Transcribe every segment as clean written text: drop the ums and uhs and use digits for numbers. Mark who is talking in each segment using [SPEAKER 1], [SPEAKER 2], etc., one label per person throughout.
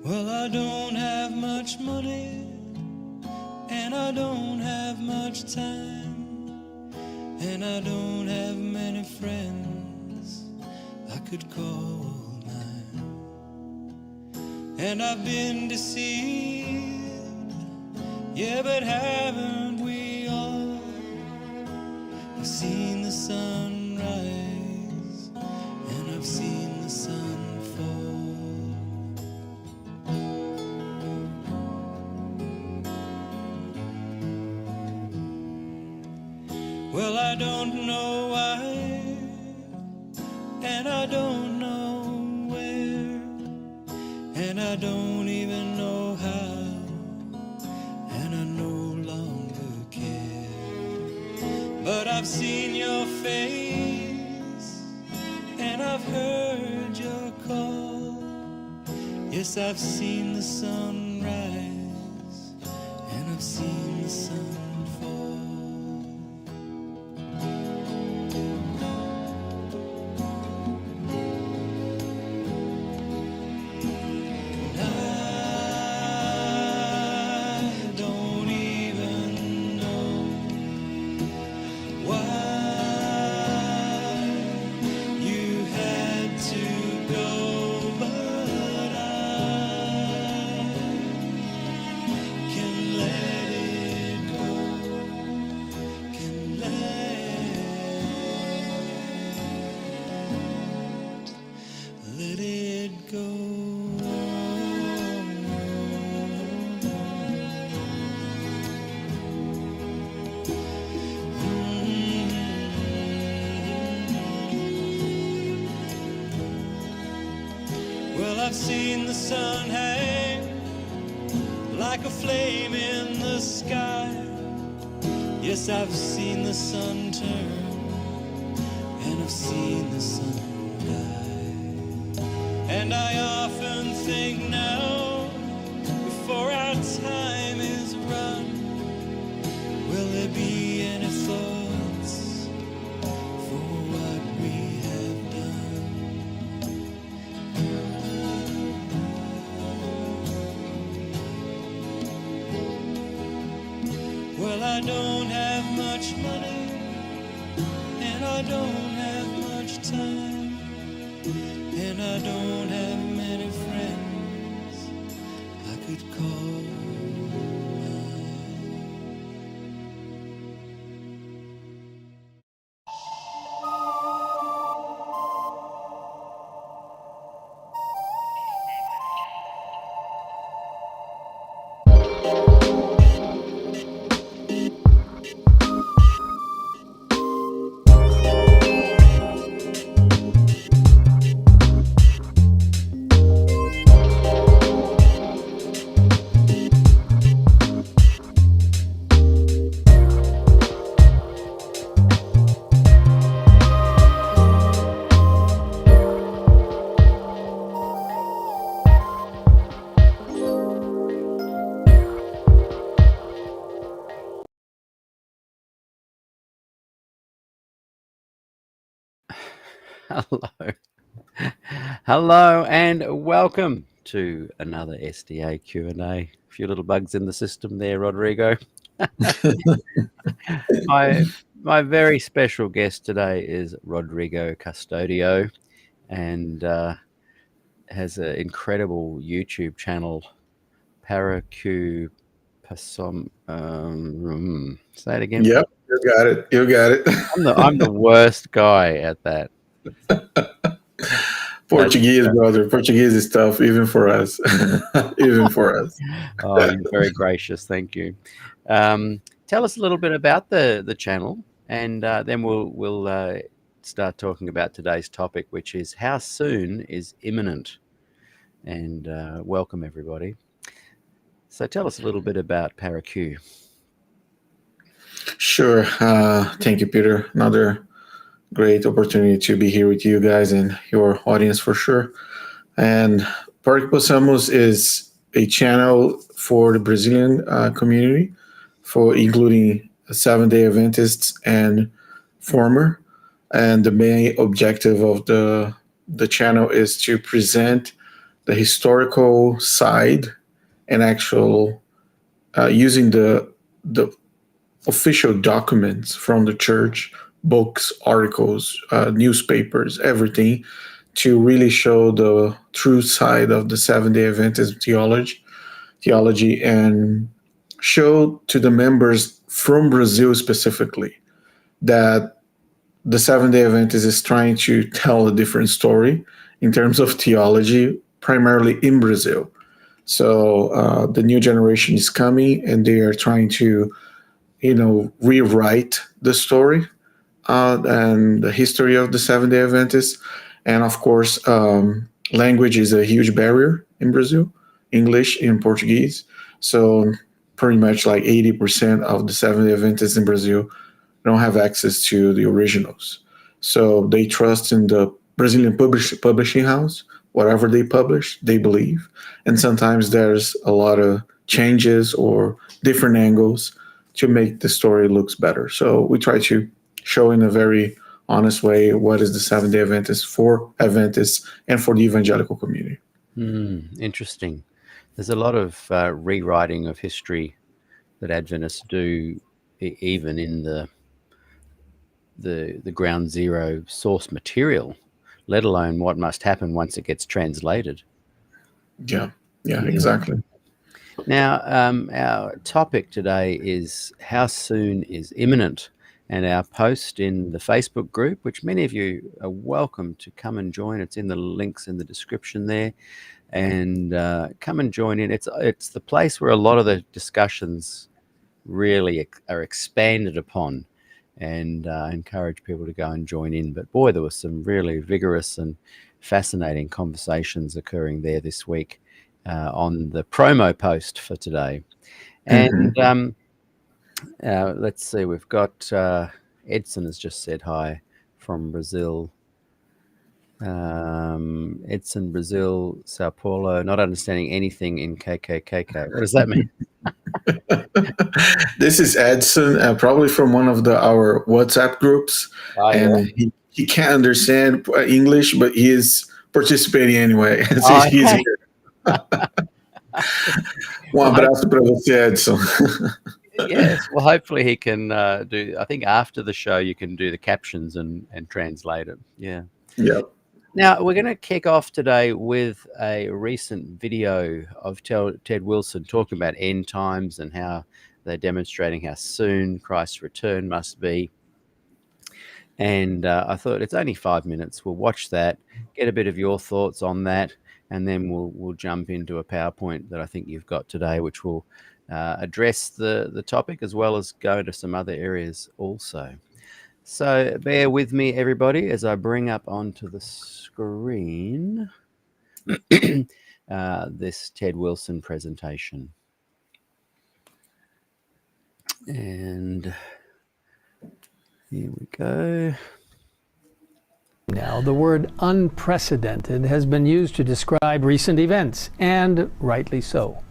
[SPEAKER 1] Well, I don't have much money, and I don't have much time, and I don't have many friends I could call mine. And I've been deceived, yeah, but haven't we all? I've seen the sun rise, and I've seen the sun fall. Well, I don't know why, and I don't know where, and I don't even know how, and I no longer care. But I've seen your face, and I've heard your call. Yes, I've seen the sun rise, and I've seen the sun fall. I've seen the sun hang like a flame in the sky. Yes, I've seen the sun turn, and I've seen the sun die. And I often think now, before our time is run, will there be any thoughts for what we have done? Well, I don't have much money, and I don't have much time, and I don't have many friends I could call mine.
[SPEAKER 2] Hello and welcome to another SDAQ&A. A few little bugs in the system there, Rodrigo. My very special guest today is Rodrigo Custodio, and has an incredible YouTube channel, Paracu Pasom. Say it again.
[SPEAKER 3] Yep, you got it. You got it.
[SPEAKER 2] I'm the worst guy at that.
[SPEAKER 3] Portuguese, brother. Portuguese is tough, even for us. Even for us.
[SPEAKER 2] Oh, you're very gracious. Thank you. Tell us a little bit about the channel, and then we'll start talking about today's topic, which is how soon is imminent. And welcome everybody. So tell us a little bit about Paracu.
[SPEAKER 3] Sure. Thank you, Peter. Another great opportunity to be here with you guys and your audience for sure. And Paracu is a channel for the Brazilian community, for including Seventh-day Adventists and former. And the main objective of the channel is to present the historical side and actual using the official documents from the church, books, articles, newspapers, everything, to really show the true side of the Seventh-day Adventist theology, and show to the members from Brazil specifically that the Seventh-day Adventist is trying to tell a different story in terms of theology, primarily in Brazil. So the new generation is coming, and they are trying to, rewrite the story and the history of the Seventh-day Adventists. And of course, language is a huge barrier in Brazil, English and Portuguese. So pretty much like 80% of the Seventh-day Adventists in Brazil don't have access to the originals. So they trust in the Brazilian publishing house. Whatever they publish, they believe. And sometimes there's a lot of changes or different angles to make the story looks better. So we try to show in a very honest way what is the Seventh-day Adventist for Adventists and for the evangelical community.
[SPEAKER 2] Interesting. There's a lot of rewriting of history that Adventists do, even in the ground zero source material, let alone what must happen once it gets translated.
[SPEAKER 3] Yeah, exactly.
[SPEAKER 2] Now, our topic today is how soon is imminent, and our post in the Facebook group, which many of you are welcome to come and join. It's in the links in the description there, and come and join in. It's the place where a lot of the discussions really are expanded upon, and encourage people to go and join in. But boy, there was some really vigorous and fascinating conversations occurring there this week on the promo post for today. And let's see, we've got Edson has just said hi from Brazil. Edson, Brazil, Sao Paulo, not understanding anything in KKKK. What does that mean?
[SPEAKER 3] This is Edson, probably from one of our WhatsApp groups. And he can't understand English, but he is participating anyway. So he's here. Abraço para você, Edson.
[SPEAKER 2] Yes, well, hopefully he can do, I think after the show you can do the captions and translate it. Yeah.
[SPEAKER 3] Yep.
[SPEAKER 2] Now, we're going to kick off today with a recent video of Ted Wilson talking about end times and how they're demonstrating how soon Christ's return must be. And I thought it's only 5 minutes. We'll watch that, get a bit of your thoughts on that, and then we'll jump into a PowerPoint that I think you've got today, which will address the topic as well as go into some other areas also. So bear with me, everybody, as I bring up onto the screen this Ted Wilson presentation. And here we go.
[SPEAKER 4] Now, the word unprecedented has been used to describe recent events, and rightly so.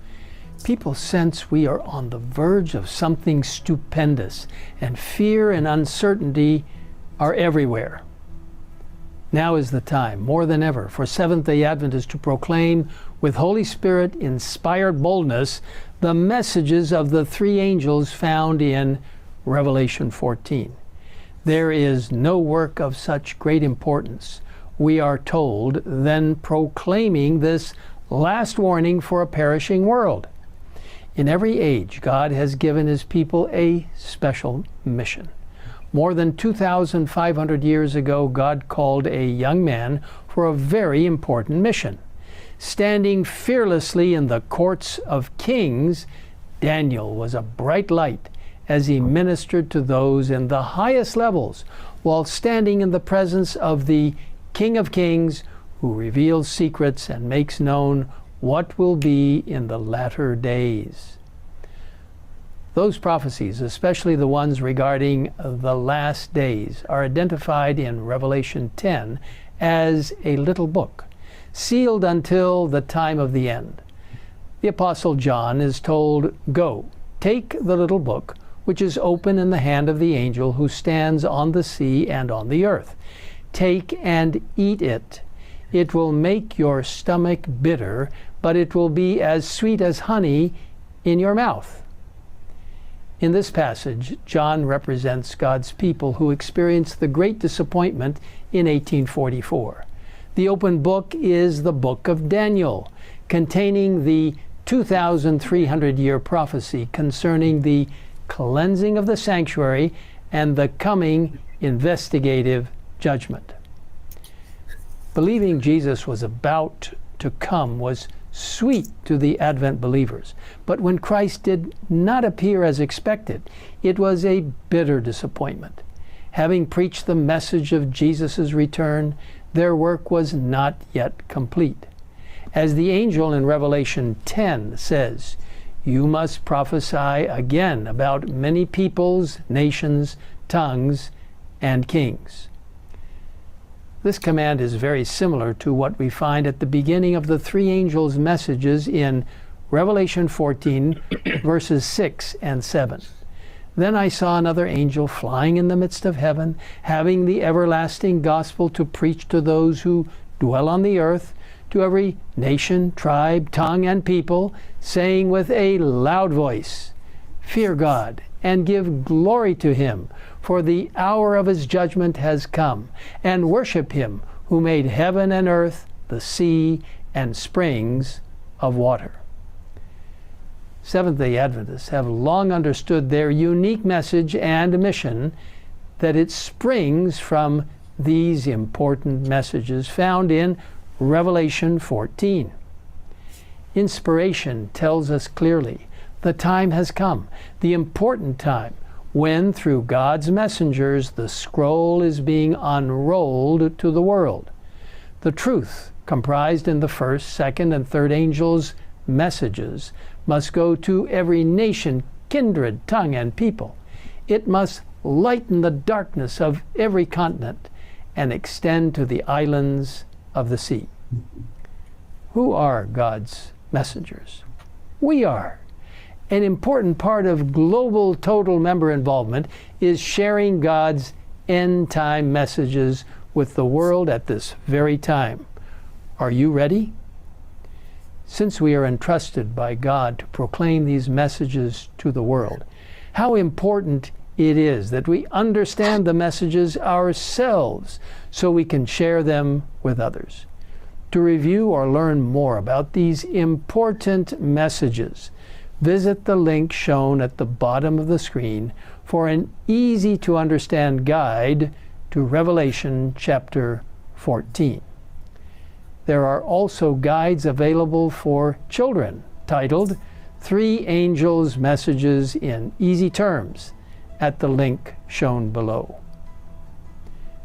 [SPEAKER 4] People sense we are on the verge of something stupendous, and fear and uncertainty are everywhere. Now is the time, more than ever, for Seventh-day Adventists to proclaim with Holy Spirit-inspired boldness the messages of the three angels found in Revelation 14. There is no work of such great importance, we are told, than proclaiming this last warning for a perishing world. In every age, God has given His people a special mission. More than 2,500 years ago, God called a young man for a very important mission. Standing fearlessly in the courts of kings, Daniel was a bright light as he ministered to those in the highest levels, while standing in the presence of the King of Kings, who reveals secrets and makes known what will be in the latter days. Those prophecies, especially the ones regarding the last days, are identified in Revelation 10 as a little book, sealed until the time of the end. The Apostle John is told, "Go, take the little book, which is open in the hand of the angel who stands on the sea and on the earth. Take and eat it. It will make your stomach bitter, but it will be as sweet as honey in your mouth. In this passage, John represents God's people who experienced the great disappointment in 1844. The open book is the book of Daniel, containing the 2,300-year prophecy concerning the cleansing of the sanctuary and the coming investigative judgment. Believing Jesus was about to come was sweet to the Advent believers, but when Christ did not appear as expected, it was a bitter disappointment. Having preached the message of Jesus' return, their work was not yet complete. As the angel in Revelation 10 says, "You must prophesy again about many peoples, nations, tongues, and kings." This command is very similar to what we find at the beginning of the three angels' messages in Revelation 14, verses 6 and 7. Then I saw another angel flying in the midst of heaven, having the everlasting gospel to preach to those who dwell on the earth, to every nation, tribe, tongue, and people, saying with a loud voice, "Fear God, and give glory to him, for the hour of his judgment has come, and worship him who made heaven and earth, the sea, and springs of water." Seventh-day Adventists have long understood their unique message and mission, that it springs from these important messages found in Revelation 14. Inspiration tells us clearly the time has come, the important time, when through God's messengers the scroll is being unrolled to the world. The truth comprised in the first, second, and third angels' messages must go to every nation, kindred, tongue, and people. It must lighten the darkness of every continent and extend to the islands of the sea. Who are God's messengers? We are. An important part of global total member involvement is sharing God's end-time messages with the world at this very time. Are you ready? Since we are entrusted by God to proclaim these messages to the world, how important it is that we understand the messages ourselves so we can share them with others. To review or learn more about these important messages, visit the link shown at the bottom of the screen for an easy-to-understand guide to Revelation chapter 14. There are also guides available for children titled Three Angels' Messages in Easy Terms at the link shown below.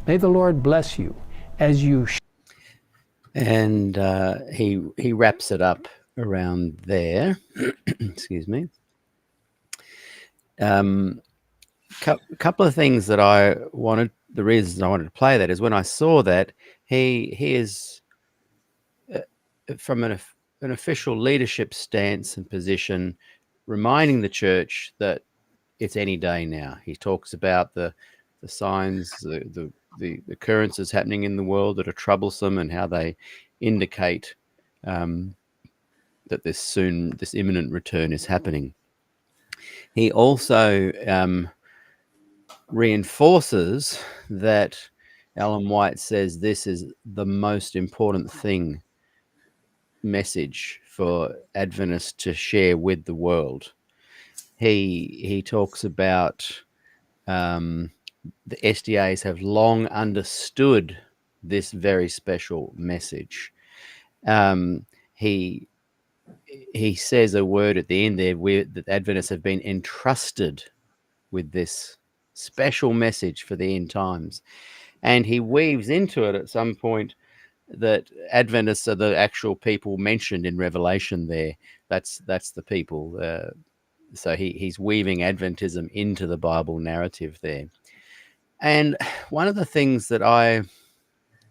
[SPEAKER 4] May the Lord bless you as you
[SPEAKER 2] And he wraps it up around there. Excuse me. Couple of things that I wanted. The reasons I wanted to play that is when I saw that he is from an official leadership stance and position, reminding the church that it's any day now. He talks about the signs, the occurrences happening in the world that are troublesome and how they indicate that this imminent return is happening. He also reinforces that Ellen White says this is the most important message for Adventists to share with the world. He talks about the SDAs have long understood this very special message. He says a word at the end there that Adventists have been entrusted with this special message for the end times. And he weaves into it at some point that Adventists are the actual people mentioned in Revelation there. That's the people. So he's weaving Adventism into the Bible narrative there. And one of the things that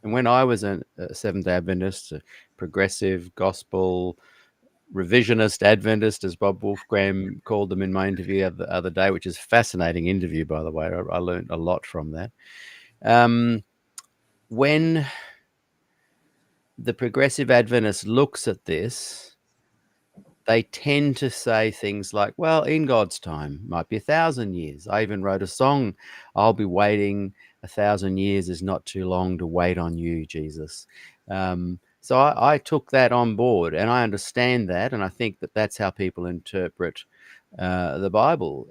[SPEAKER 2] when I was a Seventh-day Adventist, a progressive gospel, revisionist Adventist, as Bob Wolfgram called them in my interview the other day, which is a fascinating interview, by the way. I learned a lot from that. When the Progressive Adventist looks at this, they tend to say things like, well, in God's time, might be 1,000 years. I even wrote a song, I'll be waiting, 1,000 years is not too long to wait on you, Jesus. So I took that on board, and I understand that, and I think that that's how people interpret the Bible.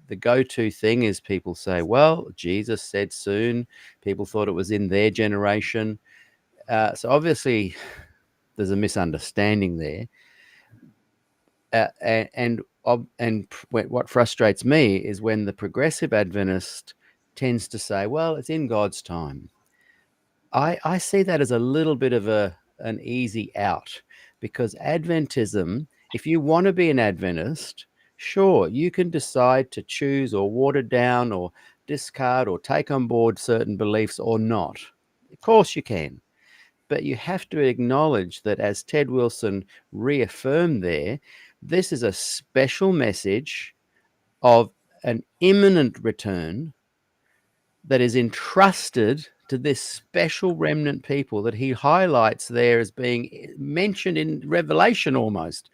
[SPEAKER 2] The go-to thing is people say, well, Jesus said soon. People thought it was in their generation. So obviously there's a misunderstanding there. And what frustrates me is when the Progressive Adventist tends to say, well, it's in God's time. I see that as a little bit of an easy out, because Adventism, if you want to be an Adventist, sure, you can decide to choose or water down or discard or take on board certain beliefs or not. Of course you can. But you have to acknowledge that, as Ted Wilson reaffirmed there, this is a special message of an imminent return that is entrusted to this special remnant people that he highlights there as being mentioned in Revelation almost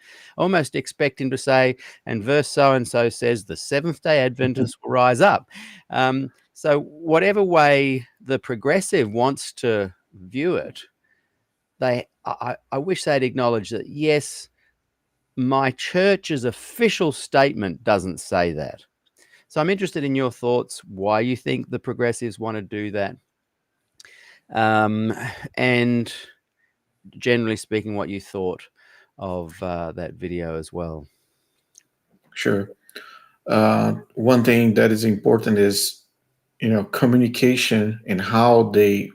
[SPEAKER 2] expecting to say, and verse so-and-so says, the Seventh-day Adventists will rise up. So whatever way the progressive wants to view it, I wish they'd acknowledge that, yes, my church's official statement doesn't say that. So I'm interested in your thoughts, why you think the progressives want to do that, and generally speaking, what you thought of that video as well.
[SPEAKER 3] Sure. One thing that is important is, communication and how they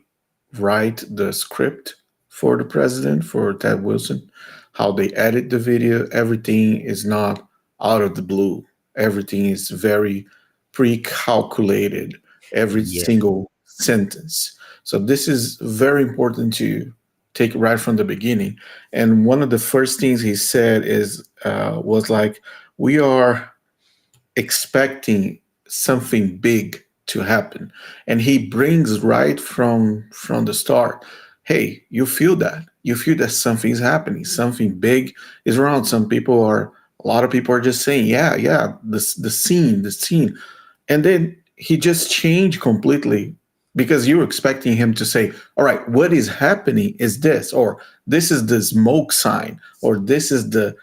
[SPEAKER 3] write the script for the president, for Ted Wilson, how they edit the video. Everything is not out of the blue. Everything is very pre-calculated, every single sentence. So this is very important to take right from the beginning. And one of the first things he said was like, we are expecting something big to happen. And he brings right from the start, hey, you feel that something's happening, something big is around. A lot of people are just saying, yeah, the scene. And then he just changed completely, because you were expecting him to say, all right, what is happening is this, or this is the smoke sign, or this is the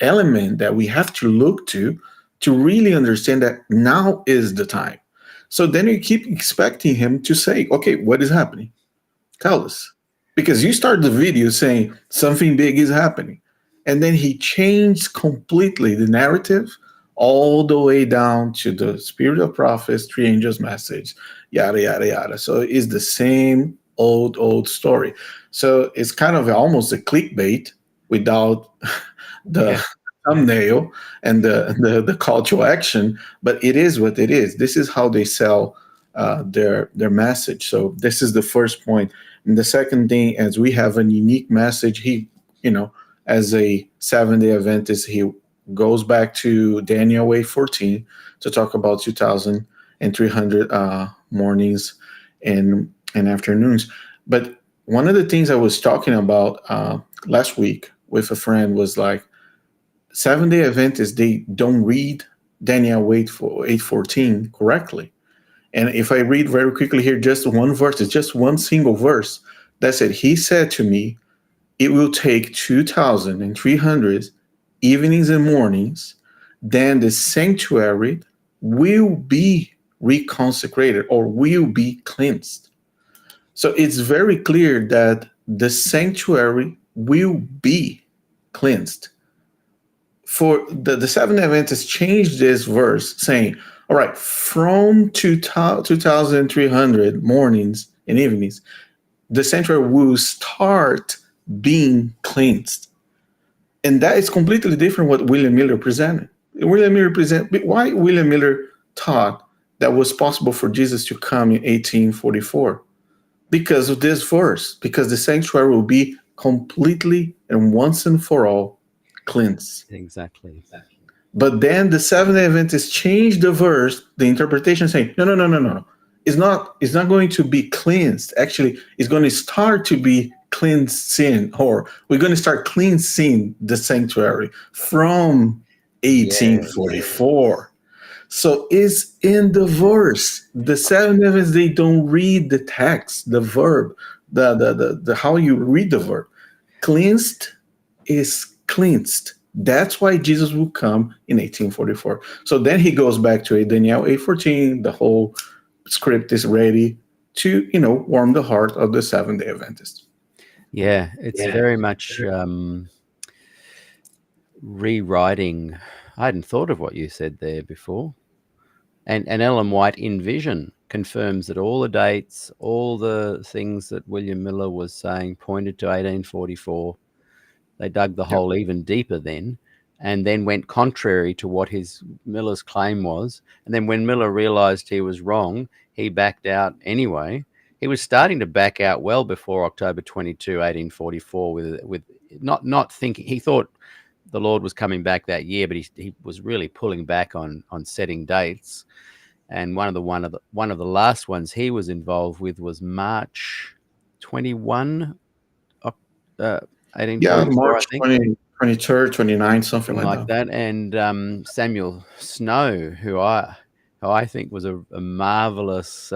[SPEAKER 3] element that we have to look to really understand that now is the time. So then you keep expecting him to say, okay, what is happening? Tell us. Because you start the video saying something big is happening. And then he changed completely the narrative all the way down to the spirit of prophets, three angels message, yada, yada, yada. So it's the same old story. So it's kind of almost a clickbait without the thumbnail and the call to action, but it is what it is. This is how they sell their message. So this is the first point. And the second thing, as we have a unique message, he, as a Seventh-day Adventist, he goes back to Daniel 8:14 to talk about 2,300 mornings and afternoons. But one of the things I was talking about last week with a friend was like, Seventh-day Adventists, they don't read Daniel 8:14 correctly. And if I read very quickly here, just one verse, it's just one single verse. That's it. He said to me, it will take 2,300 evenings and mornings, then the sanctuary will be reconsecrated or will be cleansed. So it's very clear that the sanctuary will be cleansed. For the Seventh-day Adventists changed this verse saying, all right, from 2,300 mornings and evenings, the sanctuary will start being cleansed. And that is completely different what William Miller presented. Why William Miller taught that was possible for Jesus to come in 1844? Because of this verse, because the sanctuary will be completely and once and for all cleansed.
[SPEAKER 2] Exactly.
[SPEAKER 3] But then the Seventh-day Adventists changed the verse, the interpretation, saying, no. it's not going to be cleansed. Actually, it's going to start to be cleansing, or we're going to start cleansing the sanctuary from 1844. So it's in the verse. The Seventh Adventists, they don't read the text, the verb, the how you read the verb. Cleansed is cleansed. That's why Jesus will come in 1844. So then he goes back to Daniel 8:14. The whole script is ready to, warm the heart of the Seventh-day Adventist.
[SPEAKER 2] Yeah, it's very much rewriting. I hadn't thought of what you said there before. And Ellen White in Vision confirms that all the dates, all the things that William Miller was saying pointed to 1844. They dug the hole even deeper then, and then went contrary to what Miller's claim was. And then when Miller realized he was wrong, he backed out anyway. He was starting to back out well before October 22, 1844, with not thinking. He thought the Lord was coming back that year, but he was really pulling back on setting dates. And one of the last ones he was involved with was March 21, 1844,
[SPEAKER 3] March
[SPEAKER 2] I think.
[SPEAKER 3] 23rd, 29th, something like
[SPEAKER 2] that. And Samuel Snow, who I think was a marvelous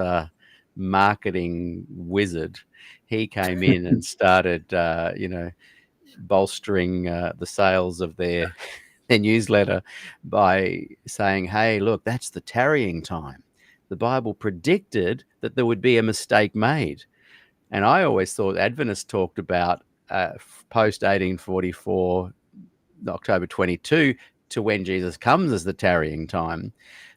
[SPEAKER 2] marketing wizard, he came in and started, bolstering the sales of their newsletter by saying, hey, look, that's the tarrying time. The Bible predicted that there would be a mistake made. And I always thought Adventists talked about post 1844, October 22, to when Jesus comes as the tarrying time.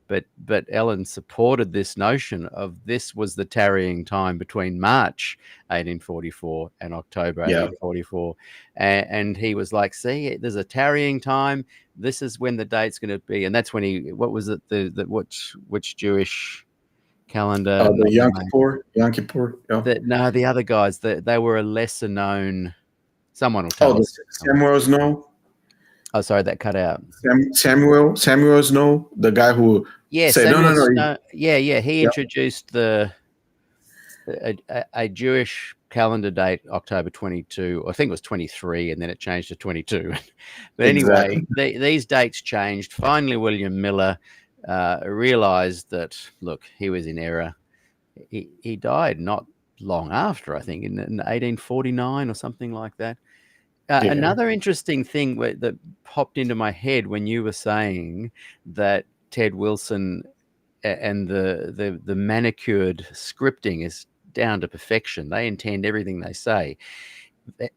[SPEAKER 2] But Ellen supported this notion of this was the tarrying time between March 1844 and October 1844. And he was like, see, there's a tarrying time. This is when the date's going to be. And that's when what was it? Which Jewish calendar?
[SPEAKER 3] The Yom Kippur.
[SPEAKER 2] No, the other guys, they were a lesser known. Someone will tell us.
[SPEAKER 3] Samuel Snow.
[SPEAKER 2] Oh, sorry, that cut out.
[SPEAKER 3] Samuel Snow, the guy who said no.
[SPEAKER 2] He introduced a Jewish calendar date, October 22. I think it was 23, and then it changed to 22. But anyway, these dates changed. Finally, William Miller realized that, look, he was in error. He died not long after, I think, in 1849 or something like that. Another interesting thing that popped into my head when you were saying that Ted Wilson and the manicured scripting is down to perfection. They intend everything they say.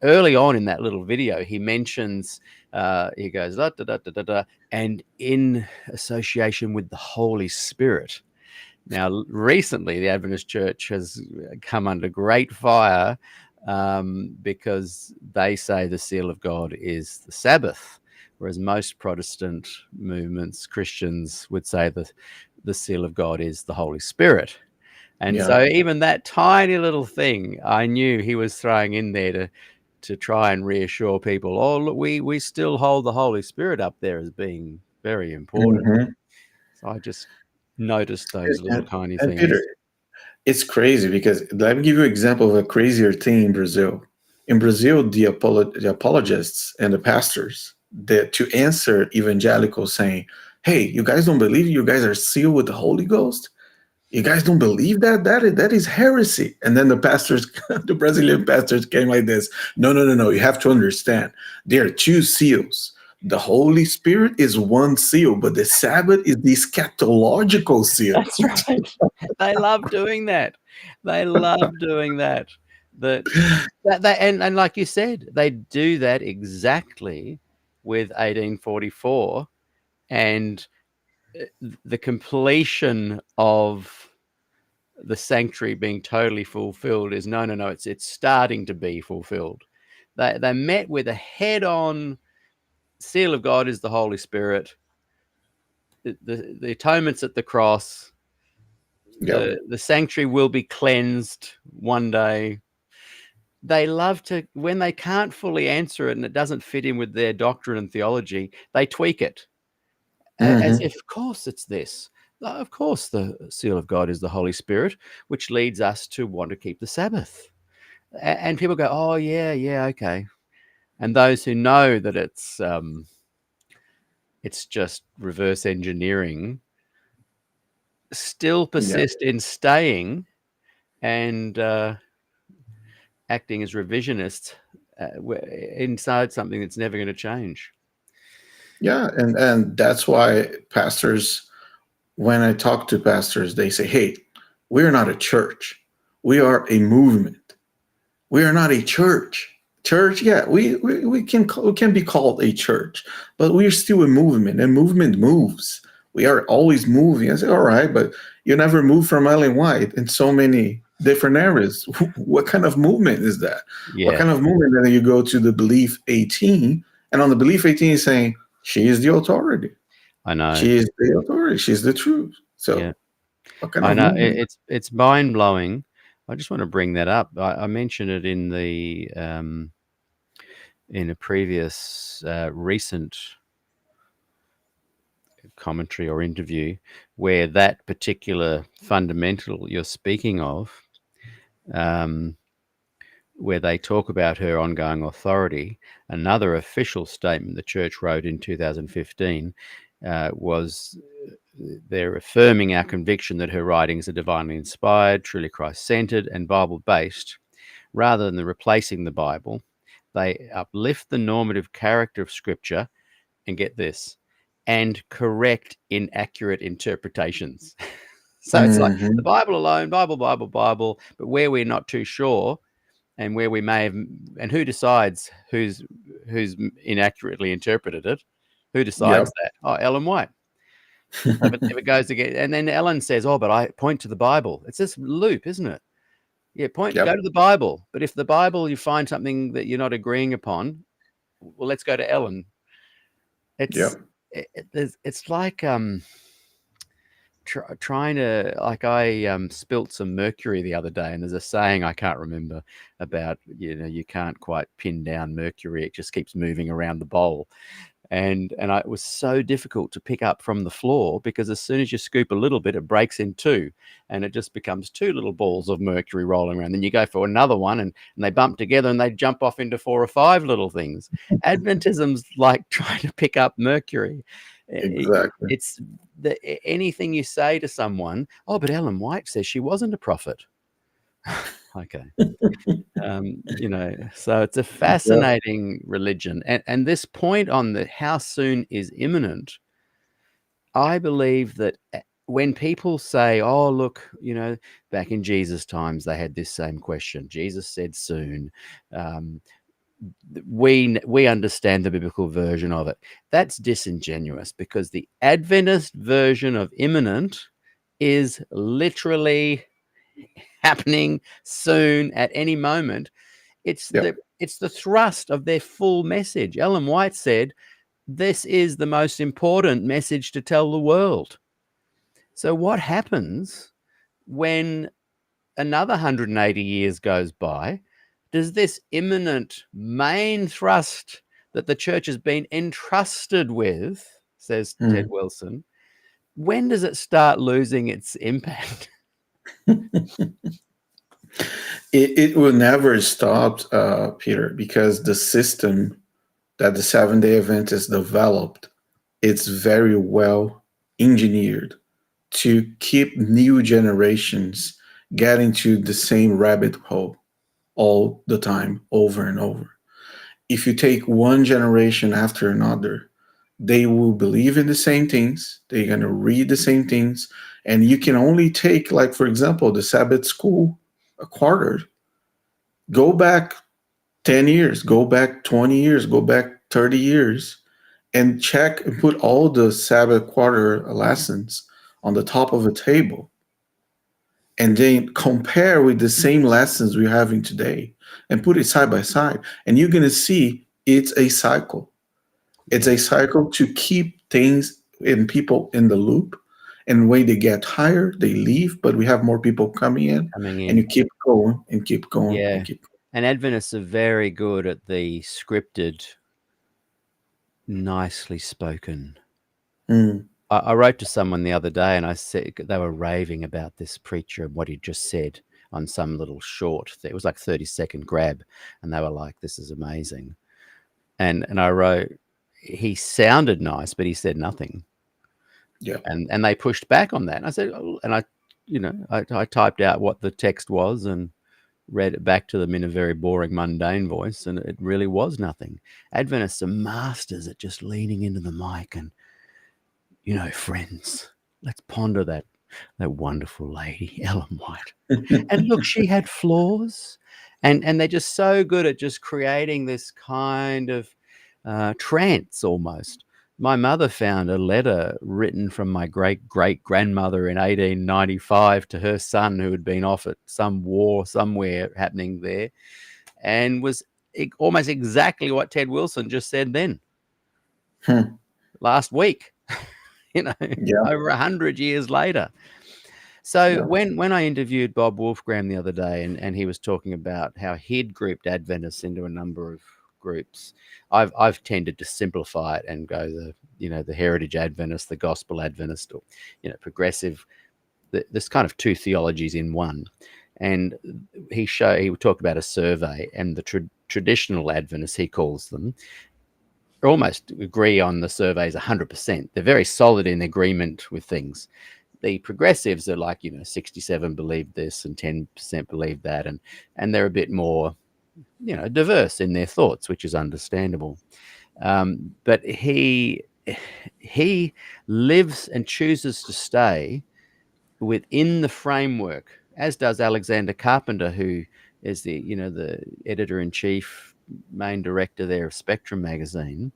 [SPEAKER 2] Early on in that little video, he mentions, he goes, da, da, da, da, da, da, and in association with the Holy Spirit. Now, recently, the Adventist Church has come under great fire because they say the seal of God is the Sabbath, whereas most Protestant movements, Christians, would say the seal of God is the Holy Spirit. And so even that tiny little thing, I knew he was throwing in there to try and reassure people, oh, look, we still hold the Holy Spirit up there as being very important. Mm-hmm. So I just noticed those little tiny things.
[SPEAKER 3] Peter, it's crazy because let me give you an example of a crazier thing in Brazil. In Brazil, the apologists and the pastors, to answer evangelicals saying, hey, you guys don't believe you guys are sealed with the Holy Ghost? You guys don't believe that? That is heresy. And then the pastors, the Brazilian pastors came like this. No. You have to understand. There are two seals. The Holy Spirit is one seal, but the Sabbath is the eschatological seal.
[SPEAKER 2] That's right. They love doing that. And like you said, they do that exactly with 1844 and the completion of the sanctuary being totally fulfilled is no. It's starting to be fulfilled. They met with a head-on seal of God is the Holy Spirit. The atonement's at the cross. The sanctuary will be cleansed one day. They love to, when they can't fully answer it and it doesn't fit in with their doctrine and theology, they tweak it. As if, of course, it's this. Of course, the seal of God is the Holy Spirit, which leads us to want to keep the Sabbath. And people go, oh, yeah, okay. And those who know that it's just reverse engineering still persist in staying and acting as revisionists inside something that's never going to change.
[SPEAKER 3] Yeah, and that's why pastors, when I talk to pastors, they say, hey, we're not a church. We are a movement. We are not a church. Church, yeah, we can be called a church, but we're still a movement, and movement moves. We are always moving. I say, all right, but you never move from Ellen White in so many different areas. What kind of movement is that?
[SPEAKER 2] Yeah.
[SPEAKER 3] What kind of movement? And then you go to the Belief 18, and on the Belief 18 is saying, she is the authority.
[SPEAKER 2] I know.
[SPEAKER 3] She is the authority. She's the truth. So
[SPEAKER 2] yeah.
[SPEAKER 3] what kind
[SPEAKER 2] I
[SPEAKER 3] of
[SPEAKER 2] know
[SPEAKER 3] movement?
[SPEAKER 2] it's mind blowing. I just want to bring that up. I mentioned it in the in a previous recent commentary or interview, where that particular fundamental you're speaking of, where they talk about her ongoing authority. Another official statement the church wrote in 2015 was they're affirming our conviction that her writings are divinely inspired, truly Christ-centered, and Bible-based. Rather than replacing the Bible, they uplift the normative character of Scripture and get this, and correct inaccurate interpretations. So it's like the Bible alone, Bible, but where we're not too sure, and where we may have, and who decides who's inaccurately interpreted it? Who decides that? Oh, Ellen White. If it goes to get, and then Ellen says, "Oh, but I point to the Bible." It's this loop, isn't it? Yeah, go to the Bible. But if the Bible you find something that you're not agreeing upon, well, let's go to Ellen. It's like trying to, like, I spilt some mercury the other day, and there's a saying I can't remember about, you can't quite pin down mercury. It just keeps moving around the bowl. And it was so difficult to pick up from the floor, because as soon as you scoop a little bit, it breaks in two, and it just becomes two little balls of mercury rolling around. Then you go for another one, and they bump together, and they jump off into 4 or 5 little things. Adventism's like trying to pick up mercury.
[SPEAKER 3] Exactly.
[SPEAKER 2] It's anything you say to someone, oh, but Ellen White says she wasn't a prophet. Okay. So it's a fascinating religion. And this point on the how soon is imminent, I believe that when people say, oh, look, back in Jesus' times, they had this same question. Jesus said soon. We understand the biblical version of it. That's disingenuous, because the Adventist version of imminent is literally happening soon, at any moment. It's the thrust of their full message. Ellen White said, this is the most important message to tell the world. So what happens when another 180 years goes by? Does this imminent main thrust that the church has been entrusted with, says Ted Wilson, when does it start losing its impact?
[SPEAKER 3] It will never stop, Peter, because the system that the Seventh-day Adventists developed, it's very well engineered to keep new generations getting to the same rabbit hole all the time, over and over. If you take one generation after another, they will believe in the same things. They're going to read the same things. And you can only take, like, for example, the Sabbath school, a quarter. Go back 10 years, go back 20 years, go back 30 years, and check and put all the Sabbath quarter lessons on the top of a table. And then compare with the same lessons we're having today and put it side by side. And you're going to see it's a cycle. It's a cycle to keep things and people in the loop. And when they get higher, they leave, but we have more people coming in. And you keep going and keep going.
[SPEAKER 2] Yeah.
[SPEAKER 3] And keep going.
[SPEAKER 2] And Adventists are very good at the scripted, nicely spoken I wrote to someone the other day and I said they were raving about this preacher and what he just said on some little short. It was like 30-second grab, and they were like, "This is amazing." And I wrote, he sounded nice, but he said nothing.
[SPEAKER 3] Yeah.
[SPEAKER 2] And they pushed back on that. And I said, and I typed out what the text was and read it back to them in a very boring, mundane voice, and it really was nothing. Adventists are masters at just leaning into the mic and, friends, let's ponder that wonderful lady, Ellen White. And look, she had flaws. And they're just so good at just creating this kind of trance almost. My mother found a letter written from my great-great-grandmother in 1895 to her son, who had been off at some war somewhere happening there, and was almost exactly what Ted Wilson just said then, last week, over 100 years later. So when I interviewed Bob Wolfgram the other day, and he was talking about how he'd grouped Adventists into a number of groups, I've tended to simplify it and go the Heritage Adventist, the Gospel Adventist, or progressive. There's kind of two theologies in one. And he talked about a survey, and the traditional Adventists, he calls them, almost agree on the surveys 100%. They're very solid in agreement with things. The progressives are like 67 believe this and 10% believe that, and they're a bit more diverse in their thoughts, which is understandable. But he lives and chooses to stay within the framework, as does Alexander Carpenter, who is the editor-in-chief, main director there of Spectrum magazine.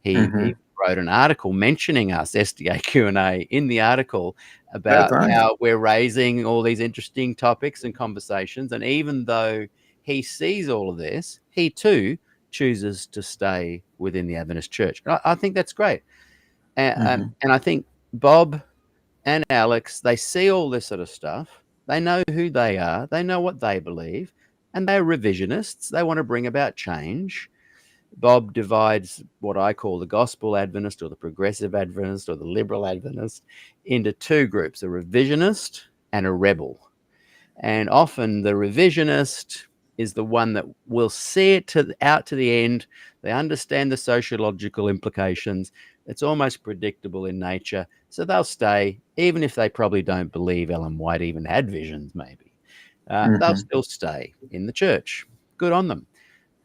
[SPEAKER 2] He wrote an article mentioning us, SDAQ&A, in the article about how we're raising all these interesting topics and conversations. And even though he sees all of this, he too chooses to stay within the Adventist Church. I think that's great. And I think Bob and Alex, they see all this sort of stuff. They know who they are. They know what they believe. And they're revisionists. They want to bring about change. Bob divides what I call the Gospel Adventist or the Progressive Adventist or the Liberal Adventist into two groups, a revisionist and a rebel. And often the revisionist is the one that will see it out to the end. They understand the sociological implications. It's almost predictable in nature. So they'll stay, even if they probably don't believe Ellen White even had visions, maybe. They'll still stay in the church. Good on them.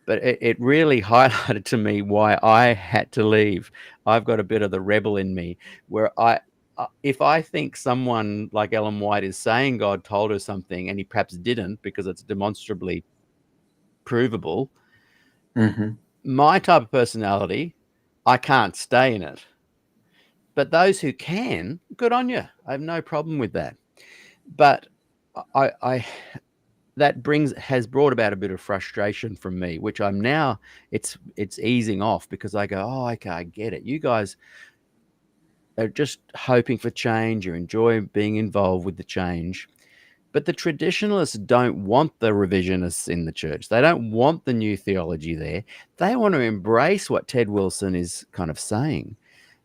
[SPEAKER 2] But it really highlighted to me why I had to leave. I've got a bit of the rebel in me, where if I think someone like Ellen White is saying God told her something and he perhaps didn't because it's demonstrably provable, my type of personality, I can't stay in it. But those who can, good on you. I have no problem with that. But that has brought about a bit of frustration from me, which I'm now, it's easing off, because I go, oh, okay, I get it. You guys are just hoping for change. You enjoy being involved with the change. But the traditionalists don't want the revisionists in the church. They don't want the new theology there. They want to embrace what Ted Wilson is kind of saying.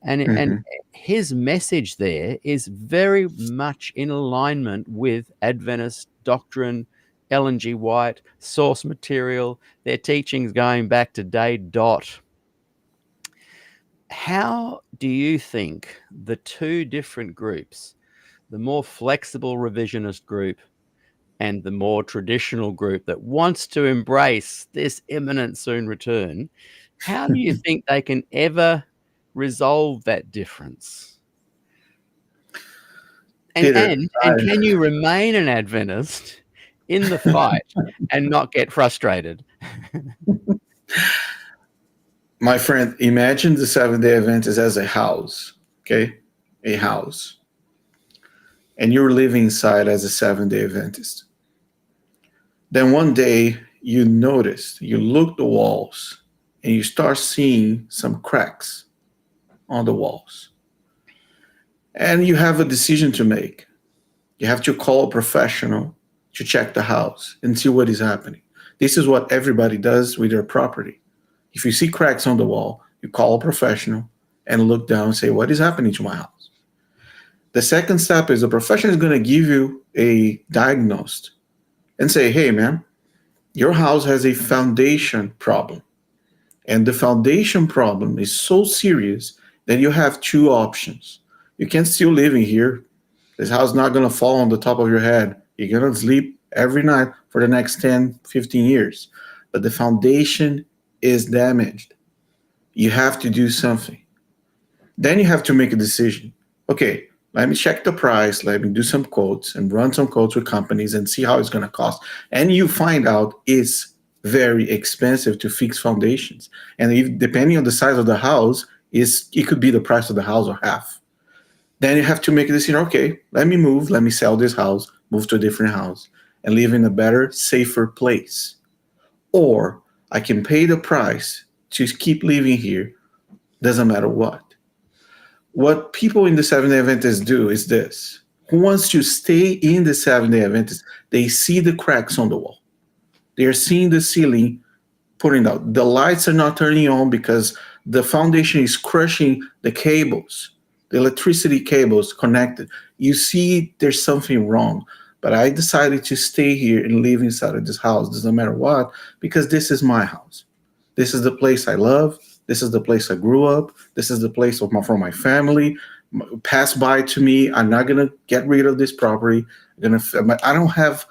[SPEAKER 2] And his message there is very much in alignment with Adventist doctrine, Ellen G. White, source material, their teachings going back to day dot. How do you think the two different groups, the more flexible revisionist group and the more traditional group that wants to embrace this imminent soon return, how do you think they can ever resolve that difference? And can you remain an Adventist in the fight and not get frustrated?
[SPEAKER 3] My friend, imagine the Seventh-day Adventist as a house, okay? A house. And you're living inside as a Seventh-day Adventist. Then one day you look the walls, and you start seeing some cracks on the walls. And you have a decision to make. You have to call a professional to check the house and see what is happening. This is what everybody does with their property. If you see cracks on the wall, you call a professional and look down and say, what is happening to my house? The second step is the professional is going to give you a diagnosis and say, hey, man, your house has a foundation problem. And the foundation problem is so serious that you have two options. You can still live in here. This house is not going to fall on the top of your head. You're going to sleep every night for the next 10, 15 years. But the foundation is damaged. You have to do something. Then you have to make a decision. Okay, let me check the price. Let me do some quotes and run some quotes with companies and see how it's going to cost. And you find out it's very expensive to fix foundations. And if, depending on the size of the house, it could be the price of the house or half. Then you have to make a decision. Okay, let me sell this house, move to a different house, and live in a better, safer place. Or I can pay the price to keep living here, doesn't matter what. What people in the Seventh-day Adventists do is this. Who wants to stay in the Seventh-day Adventists, they see the cracks on the wall. They're seeing the ceiling putting out. The lights are not turning on because the foundation is crushing the cables, the electricity cables connected. You see there's something wrong. But I decided to stay here and live inside of this house, doesn't matter what, because this is my house. This is the place I love. This is the place I grew up. This is the place for my family. Pass by to me. I'm not going to get rid of this property. I don't have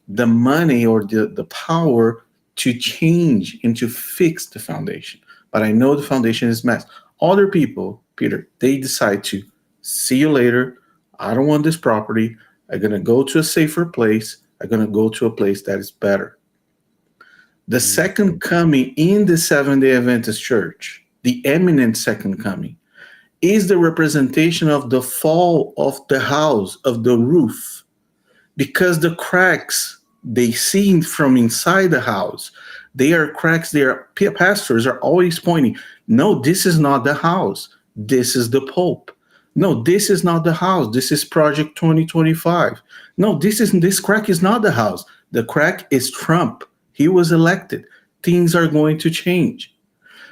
[SPEAKER 3] the money or the power to change and to fix the foundation. But I know the foundation is messed. Other people, Peter, they decide to see you later. I don't want this property. I'm going to go to a safer place. I'm going to go to a place that is better. The second coming in the Seventh-day Adventist Church, the imminent second coming, is the representation of the fall of the house, of the roof. Because the cracks they see from inside the house, they are cracks. Pastors are always pointing, no, this is not the house. This is the Pope. No, this is not the house. This is Project 2025. No, this crack is not the house. The crack is Trump. He was elected. Things are going to change.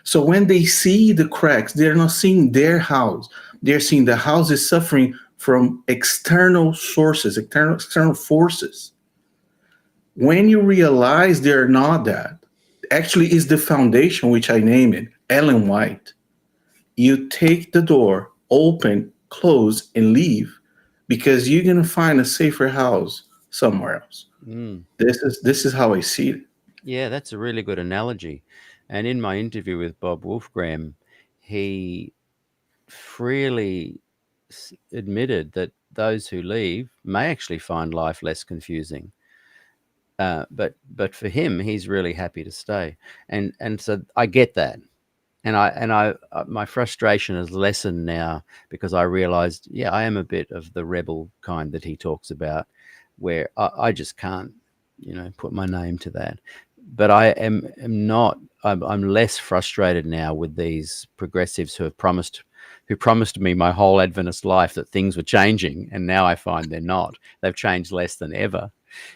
[SPEAKER 3] So when they see the cracks, they're not seeing their house. They're seeing the house is suffering from external sources, external forces. When you realize they're not that, actually is the foundation, which I name it, Ellen White. You take the door, open, close, and leave, because you're going to find a safer house somewhere else. This is how I see it.
[SPEAKER 2] Yeah, that's a really good analogy. And in my interview with Bob Wolfgram, he freely admitted that those who leave may actually find life less confusing. But for him, he's really happy to stay. And so I get that. And I my frustration is lessened now because I realized, yeah, I am a bit of the rebel kind that he talks about, where I just can't, put my name to that. But I am not. I'm less frustrated now with these progressives who promised me my whole Adventist life that things were changing, and now I find they're not. They've changed less than ever.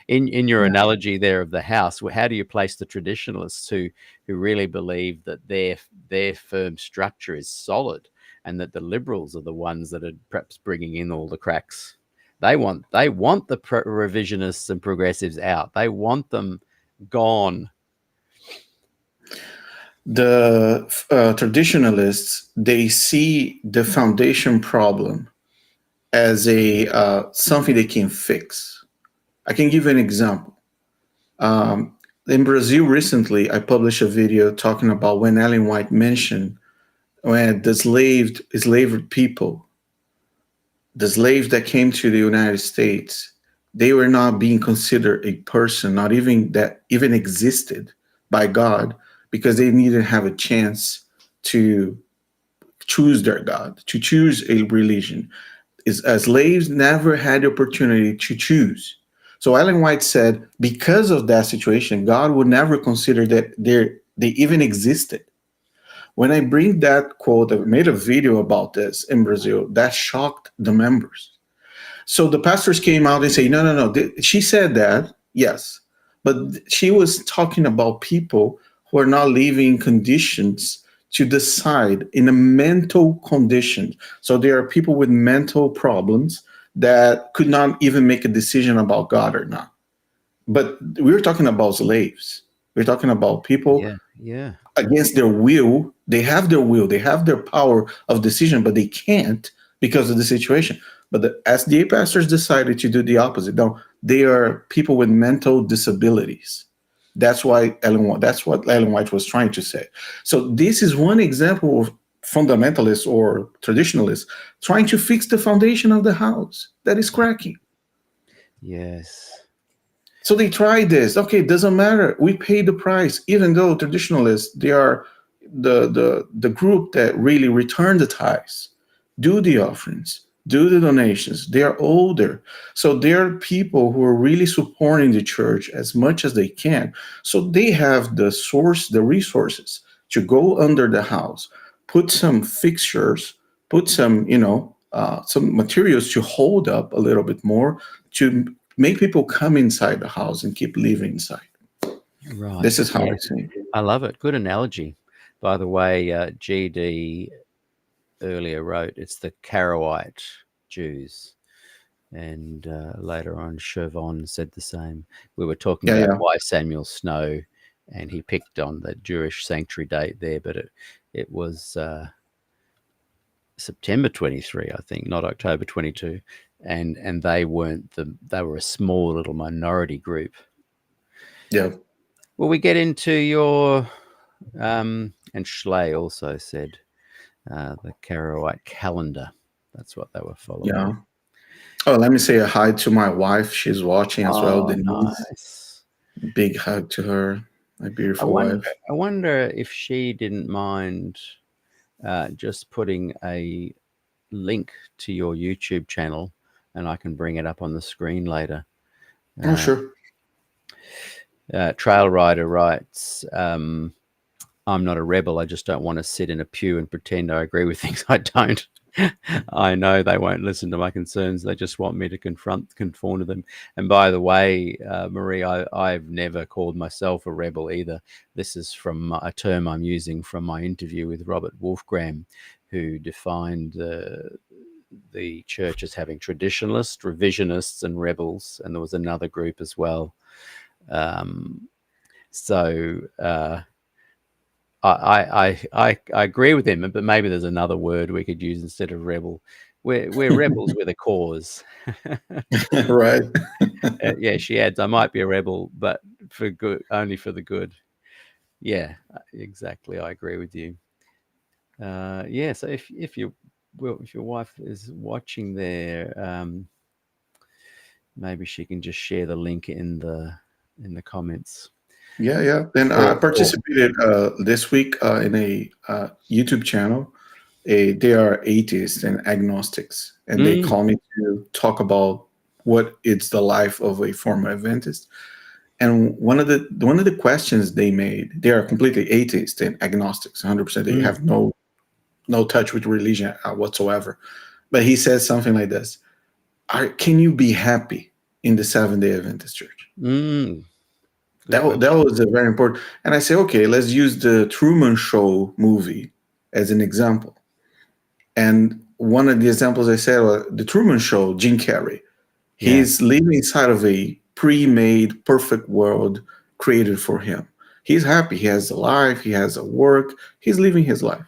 [SPEAKER 2] In your analogy there of the house, how do you place the traditionalists who really believe that their firm structure is solid, and that the liberals are the ones that are perhaps bringing in all the cracks? They want the revisionists and progressives out. They want them gone.
[SPEAKER 3] The traditionalists, they see the foundation problem as a something they can fix. I can give you an example. In Brazil recently, I published a video talking about when Ellen White mentioned when the enslaved people, the slaves that came to the United States, they were not being considered a person, not even that even existed by God, because they didn't have a chance to choose their God, to choose a religion. Slaves never had the opportunity to choose. So Ellen White said, because of that situation, God would never consider that they even existed. When I bring that quote, I made a video about this in Brazil, that shocked the members. So the pastors came out and say, no. She said that, yes, but she was talking about people who are not living in conditions to decide in a mental condition. So there are people with mental problems that could not even make a decision about God or not. But we're talking about slaves. We're talking about people
[SPEAKER 2] Yeah.
[SPEAKER 3] against their will. They have their will, they have their power of decision, but they can't because of the situation. But the SDA pastors decided to do the opposite. No, they are people with mental disabilities. That's what Ellen White was trying to say. So this is one example of fundamentalists or traditionalists trying to fix the foundation of the house that is cracking.
[SPEAKER 2] Yes.
[SPEAKER 3] So they tried this. Okay, doesn't matter. We pay the price, even though traditionalists, they are the group that really return the tithes, do the offerings, do the donations. They are older. So they are people who are really supporting the church as much as they can. So they have the resources to go under the house, put some fixtures, put some, some materials to hold up a little bit more, to make people come inside the house and keep living inside.
[SPEAKER 2] Right.
[SPEAKER 3] This is how I see it.
[SPEAKER 2] I love it. Good analogy. By the way, GD earlier wrote, it's the Karaite Jews. And later on, Chevron said the same. We were talking about why Samuel Snow, and he picked on the Jewish sanctuary date there, but it was September 23, I think, not October 22. And they weren't they were a small little minority group.
[SPEAKER 3] Yeah.
[SPEAKER 2] Will we get into your and Schley also said the Karaite calendar. That's what they were following.
[SPEAKER 3] Yeah. Oh, let me say a hi to my wife. She's watching as well. Denise.
[SPEAKER 2] Nice.
[SPEAKER 3] Big hug to her, my beautiful wife.
[SPEAKER 2] I wonder if she didn't mind just putting a link to your YouTube channel, and I can bring it up on the screen later.
[SPEAKER 3] Oh, sure.
[SPEAKER 2] Trail Rider writes, I'm not a rebel. I just don't want to sit in a pew and pretend I agree with things I don't. I know they won't listen to my concerns. They just want me to conform to them. And by the way, Marie, I've never called myself a rebel either. This is from a term I'm using from my interview with Robert Wolfgram, who defined the church as having traditionalists, revisionists, and rebels. And there was another group as well. I agree with him, but maybe there's another word we could use instead of rebel. We're rebels with a cause.
[SPEAKER 3] Right.
[SPEAKER 2] Yeah, she adds, I might be a rebel, but for good, only for the good. Yeah, exactly. I agree with you. Yeah, so if your wife is watching there, maybe she can just share the link in the comments.
[SPEAKER 3] Yeah. Then I participated this week in a YouTube channel. They are atheists and agnostics, and they call me to talk about what is the life of a former Adventist. And one of the questions they made, they are completely atheist and agnostics, 100%. They have no touch with religion whatsoever. But he says something like this: can you be happy in the Seventh-day Adventist Church? That was a very important. And I say, okay, let's use the Truman Show movie as an example. And one of the examples I said was the Truman Show, Jim Carrey. He's living inside of a pre-made, perfect world created for him. He's happy. He has a life. He has a work. He's living his life.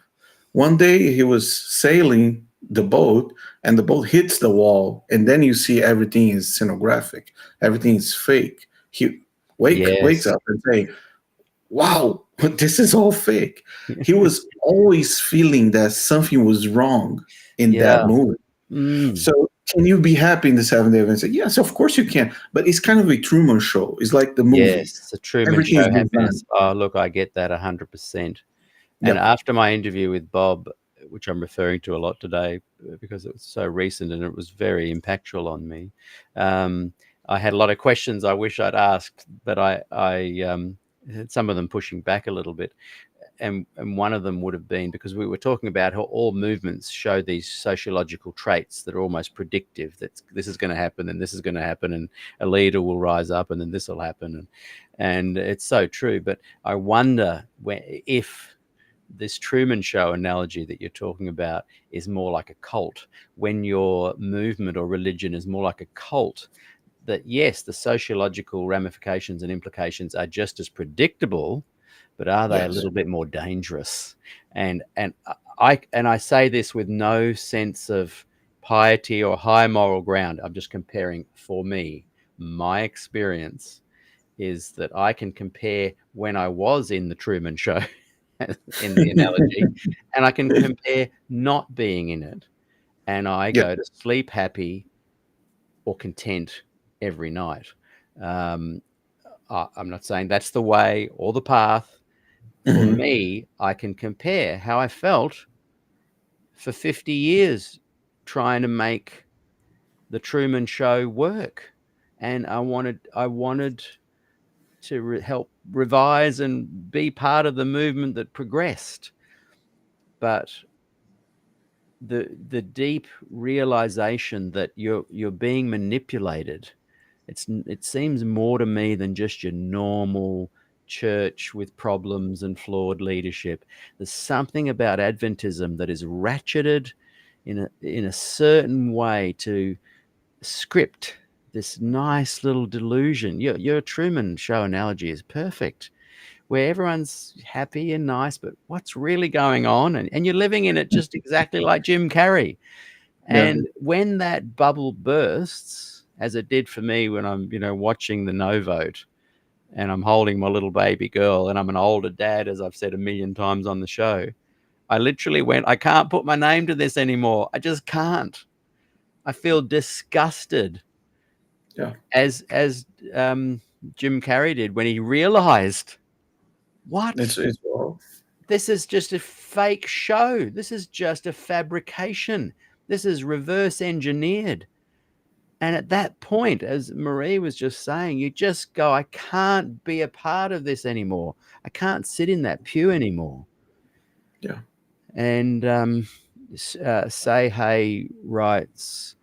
[SPEAKER 3] One day he was sailing the boat, and the boat hits the wall, and then you see everything is scenographic. Everything is fake. He wakes up and say, wow, this is all fake. He was always feeling that something was wrong in that movie. So can you be happy in the Seventh-day Adventist? Yes, of course you can. But it's kind of a Truman Show. It's like the movie.
[SPEAKER 2] Yes, the Truman Show happiness. Oh, look, I get that 100%. And after my interview with Bob, which I'm referring to a lot today because it was so recent and it was very impactful on me, I had a lot of questions I wish I'd asked, but I had some of them pushing back a little bit. And one of them would have been because we were talking about how all movements show these sociological traits that are almost predictive, that this is going to happen and this is going to happen and a leader will rise up and then this will happen. And it's so true. But I wonder if this Truman Show analogy that you're talking about is more like a cult. When your movement or religion is more like a cult, that yes, the sociological ramifications and implications are just as predictable, but are they a little bit more dangerous? And I say this with no sense of piety or high moral ground. I'm just comparing, for me, my experience is that I can compare when I was in the Truman Show in the analogy, and I can compare not being in it, and I go to sleep happy or content every night. I'm not saying that's the way or the path. For me, I can compare how I felt for 50 years trying to make the Truman Show work, and I wanted to help revise and be part of the movement that progressed. But the deep realization that you're being manipulated, it seems more to me than just your normal church with problems and flawed leadership. There's something about Adventism that is ratcheted in a certain way to script this nice little delusion. Your Truman Show analogy is perfect, where everyone's happy and nice, but what's really going on? And you're living in it just exactly like Jim Carrey. And when that bubble bursts, as it did for me when I'm, watching the No Vote, and I'm holding my little baby girl, and I'm an older dad, as I've said a million times on the show, I literally went, I can't put my name to this anymore. I just can't. I feel disgusted.
[SPEAKER 3] Yeah.
[SPEAKER 2] As Jim Carrey did when he realized, what? This is just a fake show. This is just a fabrication. This is reverse engineered. And at that point, as Marie was just saying, you just go, I can't be a part of this anymore. I can't sit in that pew anymore.
[SPEAKER 3] Yeah.
[SPEAKER 2] And Say Hey writes,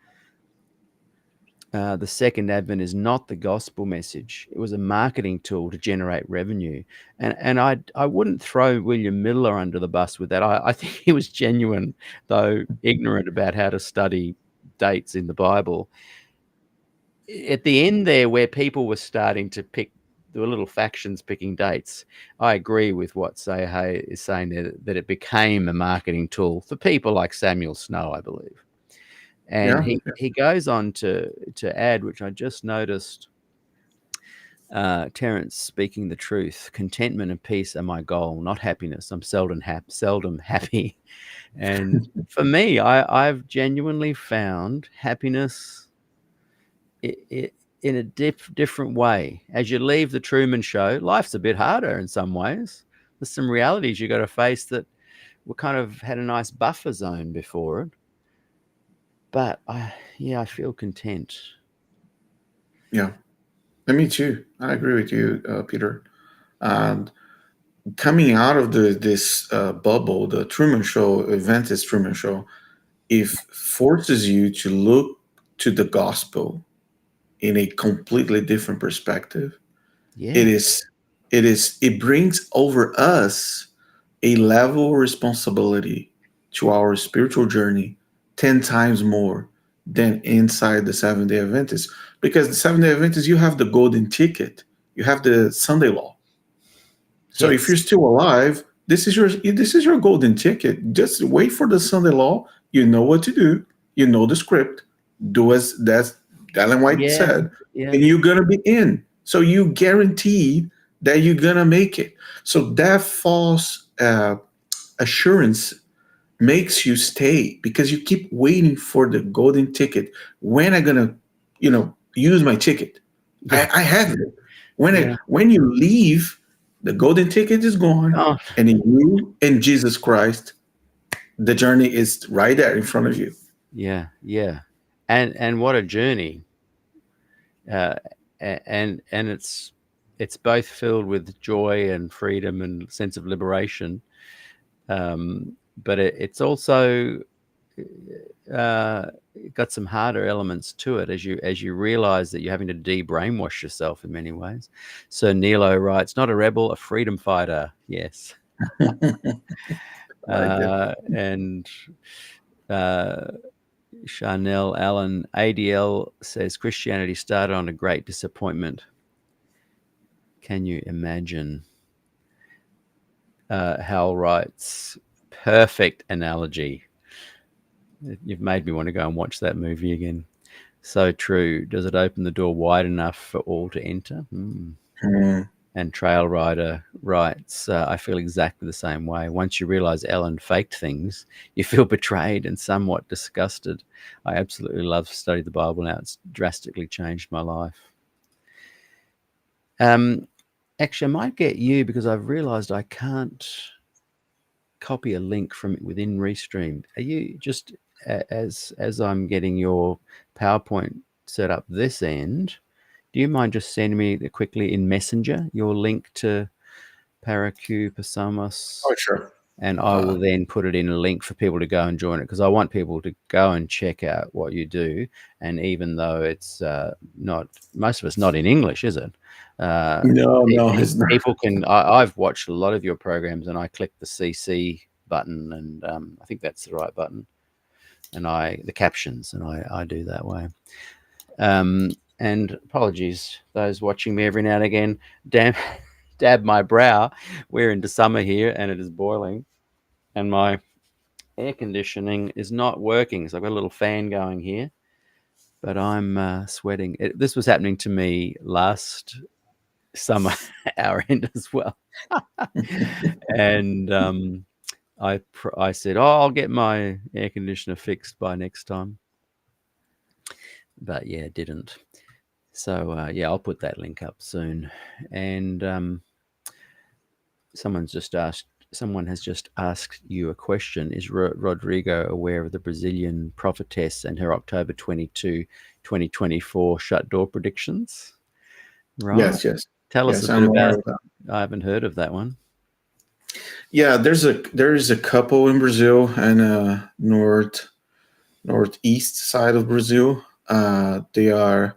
[SPEAKER 2] the second advent is not the gospel message. It was a marketing tool to generate revenue. And I wouldn't throw William Miller under the bus with that. I think he was genuine, though ignorant about how to study dates in the Bible. At the end there, where people were starting to pick, there were little factions picking dates. I agree with what Say Hey is saying there, that it became a marketing tool for people like Samuel Snow, I believe. And he goes on to add, which I just noticed, Terence speaking the truth. Contentment and peace are my goal, not happiness. I'm seldom happy. And for me, I've genuinely found happiness in a different way. As you leave the Truman Show, life's a bit harder in some ways. There's some realities you got to face that we kind of had a nice buffer zone before it. But I feel content.
[SPEAKER 3] Yeah, and me too. I agree with you, Peter. And coming out of this bubble, the Truman Show, Adventist Truman Show, it forces you to look to the gospel in a completely different perspective.
[SPEAKER 2] Yeah.
[SPEAKER 3] It brings over us a level of responsibility to our spiritual journey 10 times more than inside the Seventh-day Adventist. Because the Seventh-day Adventist, you have the golden ticket. You have the Sunday law. So if you're still alive, this is your golden ticket. Just wait for the Sunday law. You know what to do. You know the script. Do as Ellen White said. Yeah. And you're going to be in. So you guarantee that you're going to make it. So that false assurance makes you stay, because you keep waiting for the golden ticket. When am I going to, use my ticket? Yeah. I have it. When you leave, the golden ticket is gone. Oh. And in you and Jesus Christ, the journey is right there in front of you.
[SPEAKER 2] Yeah, yeah. And what a journey. And it's both filled with joy and freedom and sense of liberation. But it's also got some harder elements to it as you realize that you're having to de-brainwash yourself in many ways. So Nilo writes, not a rebel, a freedom fighter. Yes. And Chanel Allen ADL says Christianity started on a great disappointment. Can you imagine? Hal writes, perfect analogy. You've made me want to go and watch that movie again. So true. Does it open the door wide enough for all to enter? And Trail Rider writes, I feel exactly the same way. Once you realize Ellen faked things, you feel betrayed and somewhat disgusted. I absolutely love to study the Bible now. It's drastically changed my life. Actually, I might get you, because I've realized I can't copy a link from within Restream. Are you just, as I'm getting your PowerPoint set up this end, do you mind just sending me quickly in Messenger your link to Paracu Pasamos?
[SPEAKER 3] Oh, sure.
[SPEAKER 2] And I will then put it in a link for people to go and join it, because I want people to go and check out what you do. And even though it's not, most of it's not in English, is it?
[SPEAKER 3] No, it's not.
[SPEAKER 2] People can, I've watched a lot of your programs, and I click the CC button, and I think that's the right button. And the captions, and I do that way. And apologies, those watching me every now and again, dab my brow. We're into summer here, and it is boiling, and my air conditioning is not working. So I've got a little fan going here, but I'm sweating. This was happening to me last summer, our end as well. And I said, I'll get my air conditioner fixed by next time. But yeah, didn't. So yeah, I'll put that link up soon. And someone has just asked you a question. Is Rodrigo aware of the Brazilian prophetess and her October 22, 2024 shut door predictions? Right.
[SPEAKER 3] Yes.
[SPEAKER 2] Tell us a bit about that. I haven't heard of that one.
[SPEAKER 3] Yeah, there is a couple in Brazil and northeast side of Brazil. They are,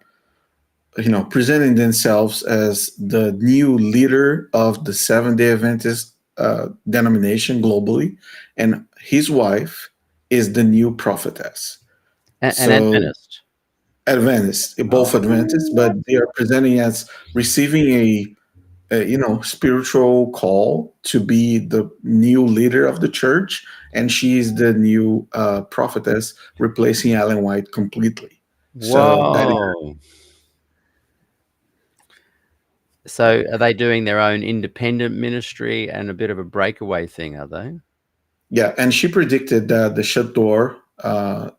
[SPEAKER 3] presenting themselves as the new leader of the Seventh-day Adventist denomination globally, and his wife is the new prophetess.
[SPEAKER 2] An Adventist.
[SPEAKER 3] Both Adventists, but they are presenting as receiving a spiritual call to be the new leader of the church, and she is the new prophetess, replacing Ellen White completely.
[SPEAKER 2] Whoa. So are they doing their own independent ministry and a bit of a breakaway thing, are they?
[SPEAKER 3] Yeah, and she predicted that the shut door, the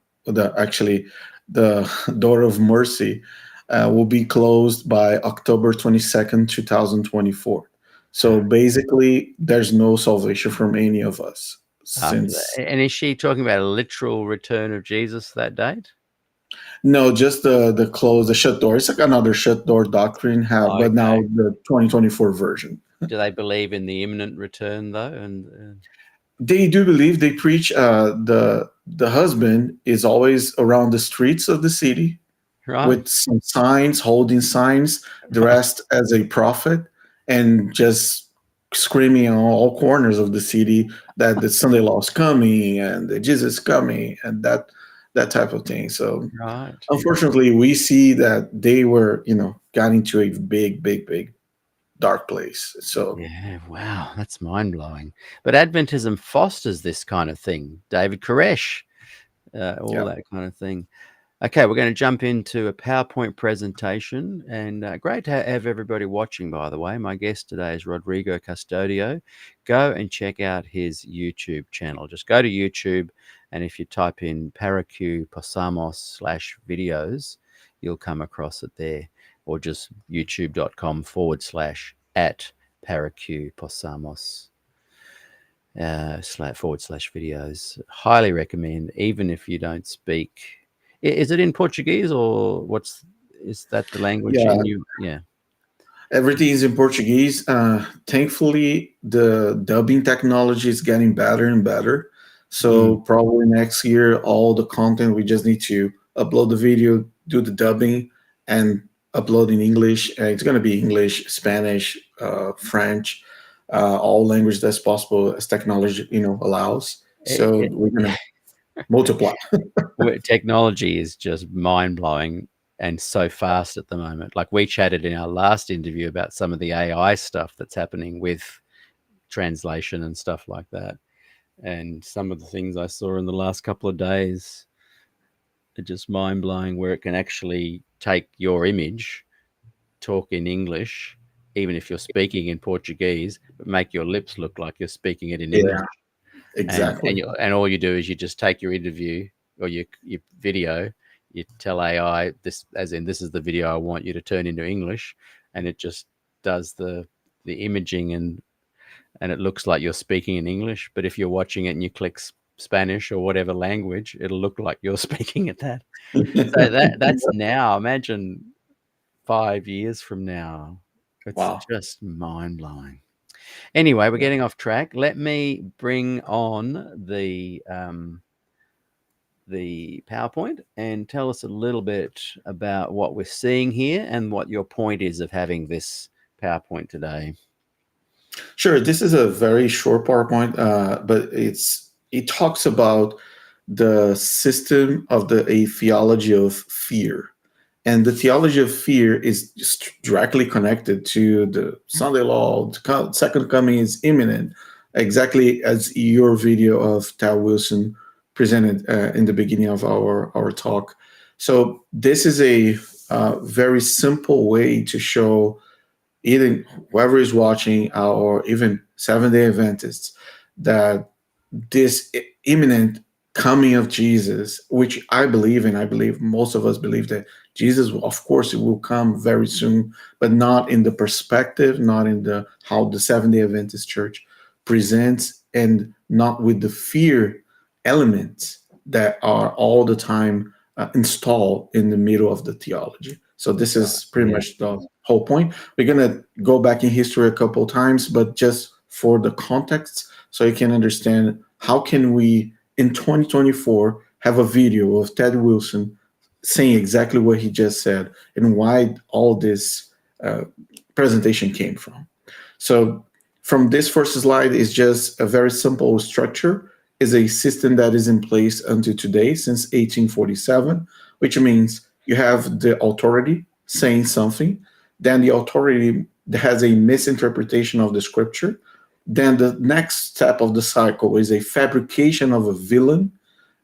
[SPEAKER 3] door of mercy, will be closed by October 22nd, 2024. So basically, there's no salvation from any of us.
[SPEAKER 2] And is she talking about a literal return of Jesus that date?
[SPEAKER 3] No, just the shut door. It's like another shut door doctrine, but now the 2024 version.
[SPEAKER 2] Do they believe in the imminent return, though? And
[SPEAKER 3] they do believe. They preach the husband is always around the streets of the city, right, with some signs, holding signs, dressed as a prophet, and just screaming on all corners of the city that the Sunday law is coming and that Jesus is coming, and that type of thing. So unfortunately, we see that they were, got into a big dark place. So
[SPEAKER 2] yeah, wow, that's mind-blowing. But Adventism fosters this kind of thing. David Koresh, that kind of thing. Okay, we're going to jump into a PowerPoint presentation, and great to have everybody watching, by the way. My guest today is Rodrigo Custodio. Go and check out his YouTube channel. Just go to YouTube, and if you type in Paracu Pasamos /videos, you'll come across it there, or just youtube.com/@Paracu Pasamos /videos. Highly recommend, even if you don't speak. Is it in Portuguese, or is that the language?
[SPEAKER 3] Yeah. Everything is in Portuguese. Thankfully, the dubbing technology is getting better and better. So probably next year, all the content, we just need to upload the video, do the dubbing, and upload in English. It's going to be English, Spanish, French, all language that's possible as technology, allows. So we're going to multiply.
[SPEAKER 2] Technology is just mind-blowing and so fast at the moment. Like, we chatted in our last interview about some of the AI stuff that's happening with translation and stuff like that. And some of the things I saw in the last couple of days are just mind-blowing, where it can actually take your image, talk in English, even if you're speaking in Portuguese, but make your lips look like you're speaking it in English.
[SPEAKER 3] Exactly.
[SPEAKER 2] And all you do is you just take your interview or your video, you tell AI this, as in, this is the video I want you to turn into English, and it just does the imaging, and it looks like you're speaking in English. But if you're watching it and you click Spanish or whatever language, it'll look like you're speaking at that. So that's now. Imagine 5 years from now. It's
[SPEAKER 3] Wow.
[SPEAKER 2] just mind-blowing. Anyway, we're getting off track. Let me bring on the PowerPoint and tell us a little bit about what we're seeing here and what your point is of having this PowerPoint today.
[SPEAKER 3] Sure. This is a very short PowerPoint, but it talks about the system of a theology of fear. And the theology of fear is just directly connected to the Sunday law. The second coming is imminent, exactly as your video of Tal Wilson presented in the beginning of our talk. So this is a very simple way to show either whoever is watching or even Seventh-day Adventists that this imminent coming of Jesus, which I believe, and I believe most of us believe that Jesus, of course, it will come very soon, but not in the perspective, not in the how the Seventh-day Adventist Church presents, and not with the fear elements that are all the time installed in the middle of the theology. So this is pretty much the whole point. We're going to go back in history a couple of times, but just for the context, so you can understand how can we, in 2024, have a video of Ted Wilson saying exactly what he just said and why all this presentation came from. So from this first slide is just a very simple structure, is a system that is in place until today, since 1847, which means you have the authority saying something, then the authority has a misinterpretation of the scripture, then the next step of the cycle is a fabrication of a villain,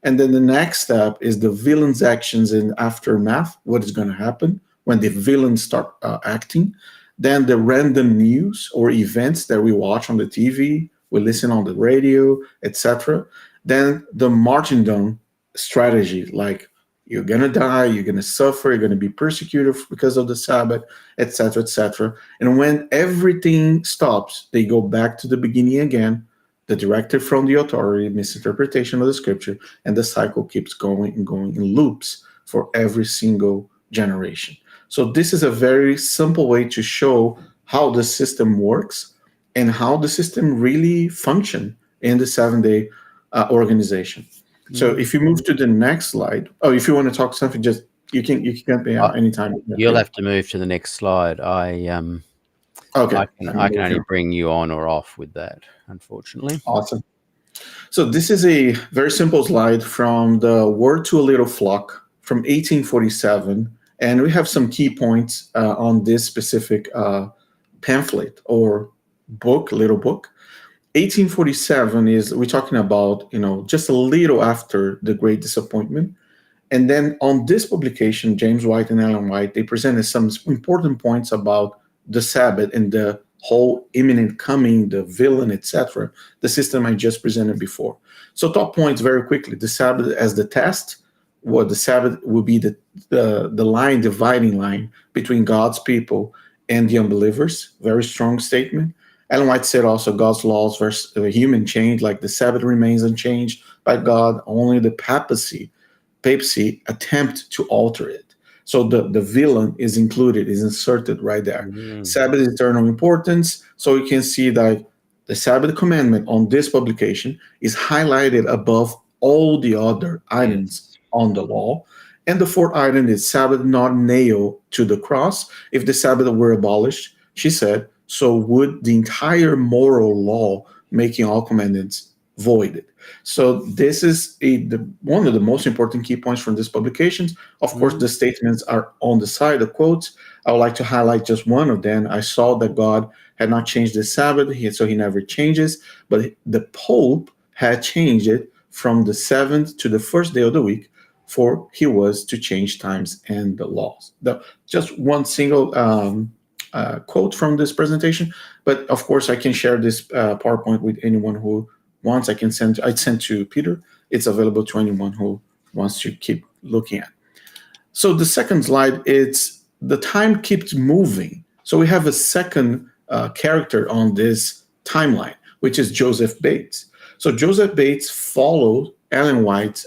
[SPEAKER 3] and then the next step is the villain's actions in aftermath, what is going to happen when the villains start acting, then the random news or events that we watch on the TV, we listen on the radio, etc. Then the martyrdom strategy, like you're going to die, you're going to suffer, you're going to be persecuted because of the Sabbath, etc., etc. And when everything stops, they go back to the beginning again, the directive from the authority, misinterpretation of the scripture, and the cycle keeps going and going in loops for every single generation. So this is a very simple way to show how the system works and how the system really functions in the Seventh-day organization. So if you move to the next slide, if you want to talk something, just you can jump in anytime.
[SPEAKER 2] You'll have to move to the next slide. Okay. I can only bring you on or off with that, unfortunately.
[SPEAKER 3] Awesome. So this is a very simple slide from the Word to a Little Flock from 1847, and we have some key points on this specific pamphlet or book, little book. 1847 is, we're talking about, just a little after the Great Disappointment. And then on this publication, James White and Ellen White, they presented some important points about the Sabbath and the whole imminent coming, the villain, etc., the system I just presented before. So top points very quickly: the Sabbath as the test. What the Sabbath will be the line, dividing line between God's people and the unbelievers. Very strong statement. Ellen White said also God's laws versus human change, like the Sabbath remains unchanged by God. Only the papacy attempt to alter it. So the villain is included, is inserted right there. Sabbath is eternal importance. So you can see that the Sabbath commandment on this publication is highlighted above all the other items on the law. And the fourth item is Sabbath not nailed to the cross. If the Sabbath were abolished, she said, so would the entire moral law, making all commandments voided. So this is one of the most important key points from these publications. Of course, the statements are on the side, the quotes. I would like to highlight just one of them. I saw that God had not changed the Sabbath, so he never changes, but the Pope had changed it from the seventh to the first day of the week, for he was to change times and the laws. Just one single quote from this presentation, but of course I can share this PowerPoint with anyone who wants. I'd send to Peter. It's available to anyone who wants to keep looking at. So the second slide, it's the time keeps moving. So we have a second character on this timeline, which is Joseph Bates. So Joseph Bates followed Ellen White's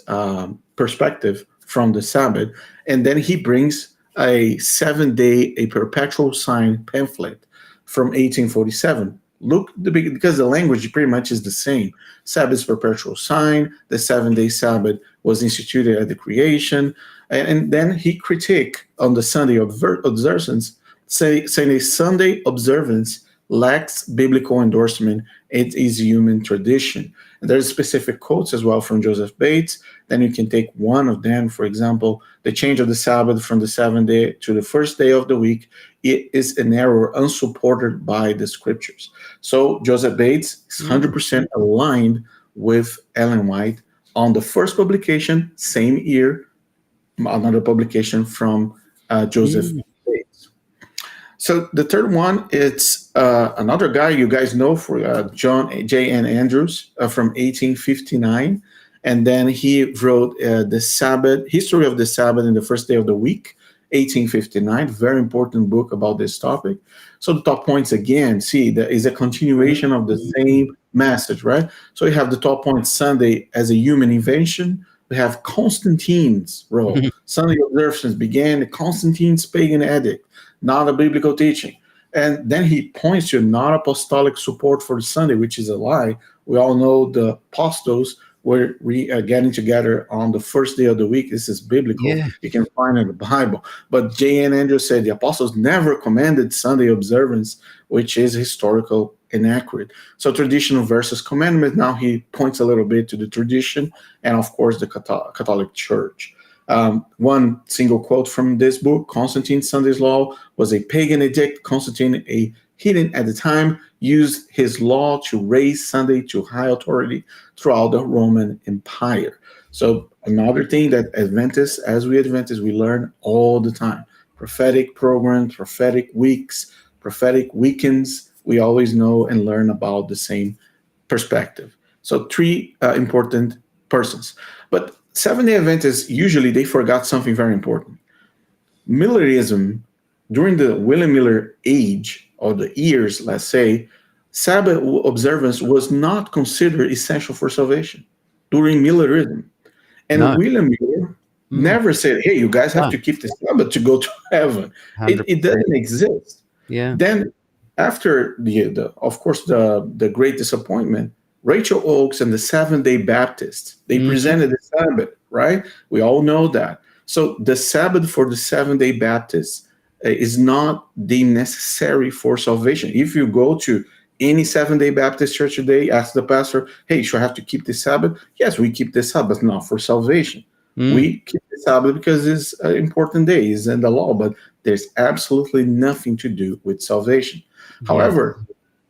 [SPEAKER 3] perspective from the Sabbath, and then he brings a 7-day, a perpetual sign pamphlet from 1847. Look, because the language pretty much is the same. Sabbath's perpetual sign, the 7-day Sabbath was instituted at the creation, and then he critiqued on the Sunday observance, saying a Sunday observance lacks biblical endorsement. It is human tradition. And there's specific quotes as well from Joseph Bates. Then you can take one of them, for example, the change of the Sabbath from the 7th day to the first day of the week. It is an error unsupported by the scriptures. So Joseph Bates is 100% aligned with Ellen White on the first publication, same year, another publication from Joseph Bates. So the third one, it's another guy you guys know, for John J.N. Andrews from 1859. And then he wrote the Sabbath, History of the Sabbath in the First Day of the Week, 1859. Very important book about this topic. So the top points, again, see, that is a continuation of the same message, right? So we have the top point, Sunday as a human invention. We have Constantine's role. Sunday observance began Constantine's pagan edict, not a biblical teaching. And then he points to non-apostolic support for the Sunday, which is a lie. We all know the apostles were getting together on the first day of the week. This is biblical. Yeah. You can find it in the Bible. But J.N. Andrews said the apostles never commanded Sunday observance, which is historical inaccurate. So traditional versus commandment. Now he points a little bit to the tradition and, of course, the Catholic Church. One single quote from this book: Constantine's Sunday's law was a pagan edict. Constantine, a heathen at the time, used his law to raise Sunday to high authority throughout the Roman Empire. So another thing that Adventists, we learn all the time: prophetic programs, prophetic weeks, prophetic weekends. We always know and learn about the same perspective. So three important persons. But Seventh-day Adventists, usually they forgot something very important. Millerism, during the William Miller age, or the years, let's say, Sabbath observance was not considered essential for salvation during Millerism. And William Miller never said, hey, you guys have to keep the Sabbath to go to heaven. It doesn't exist.
[SPEAKER 2] Yeah.
[SPEAKER 3] Then after of course, the great disappointment, Rachel Oakes and the Seventh-day Baptists, they presented the Sabbath, right? We all know that. So the Sabbath for the Seventh-day Baptists is not deemed necessary for salvation. If you go to any Seventh-day Baptist church today, ask the pastor, hey, should I have to keep the Sabbath? Yes, we keep the Sabbath, not for salvation. We keep the Sabbath because it's an important day, it's in the law, but there's absolutely nothing to do with salvation. However,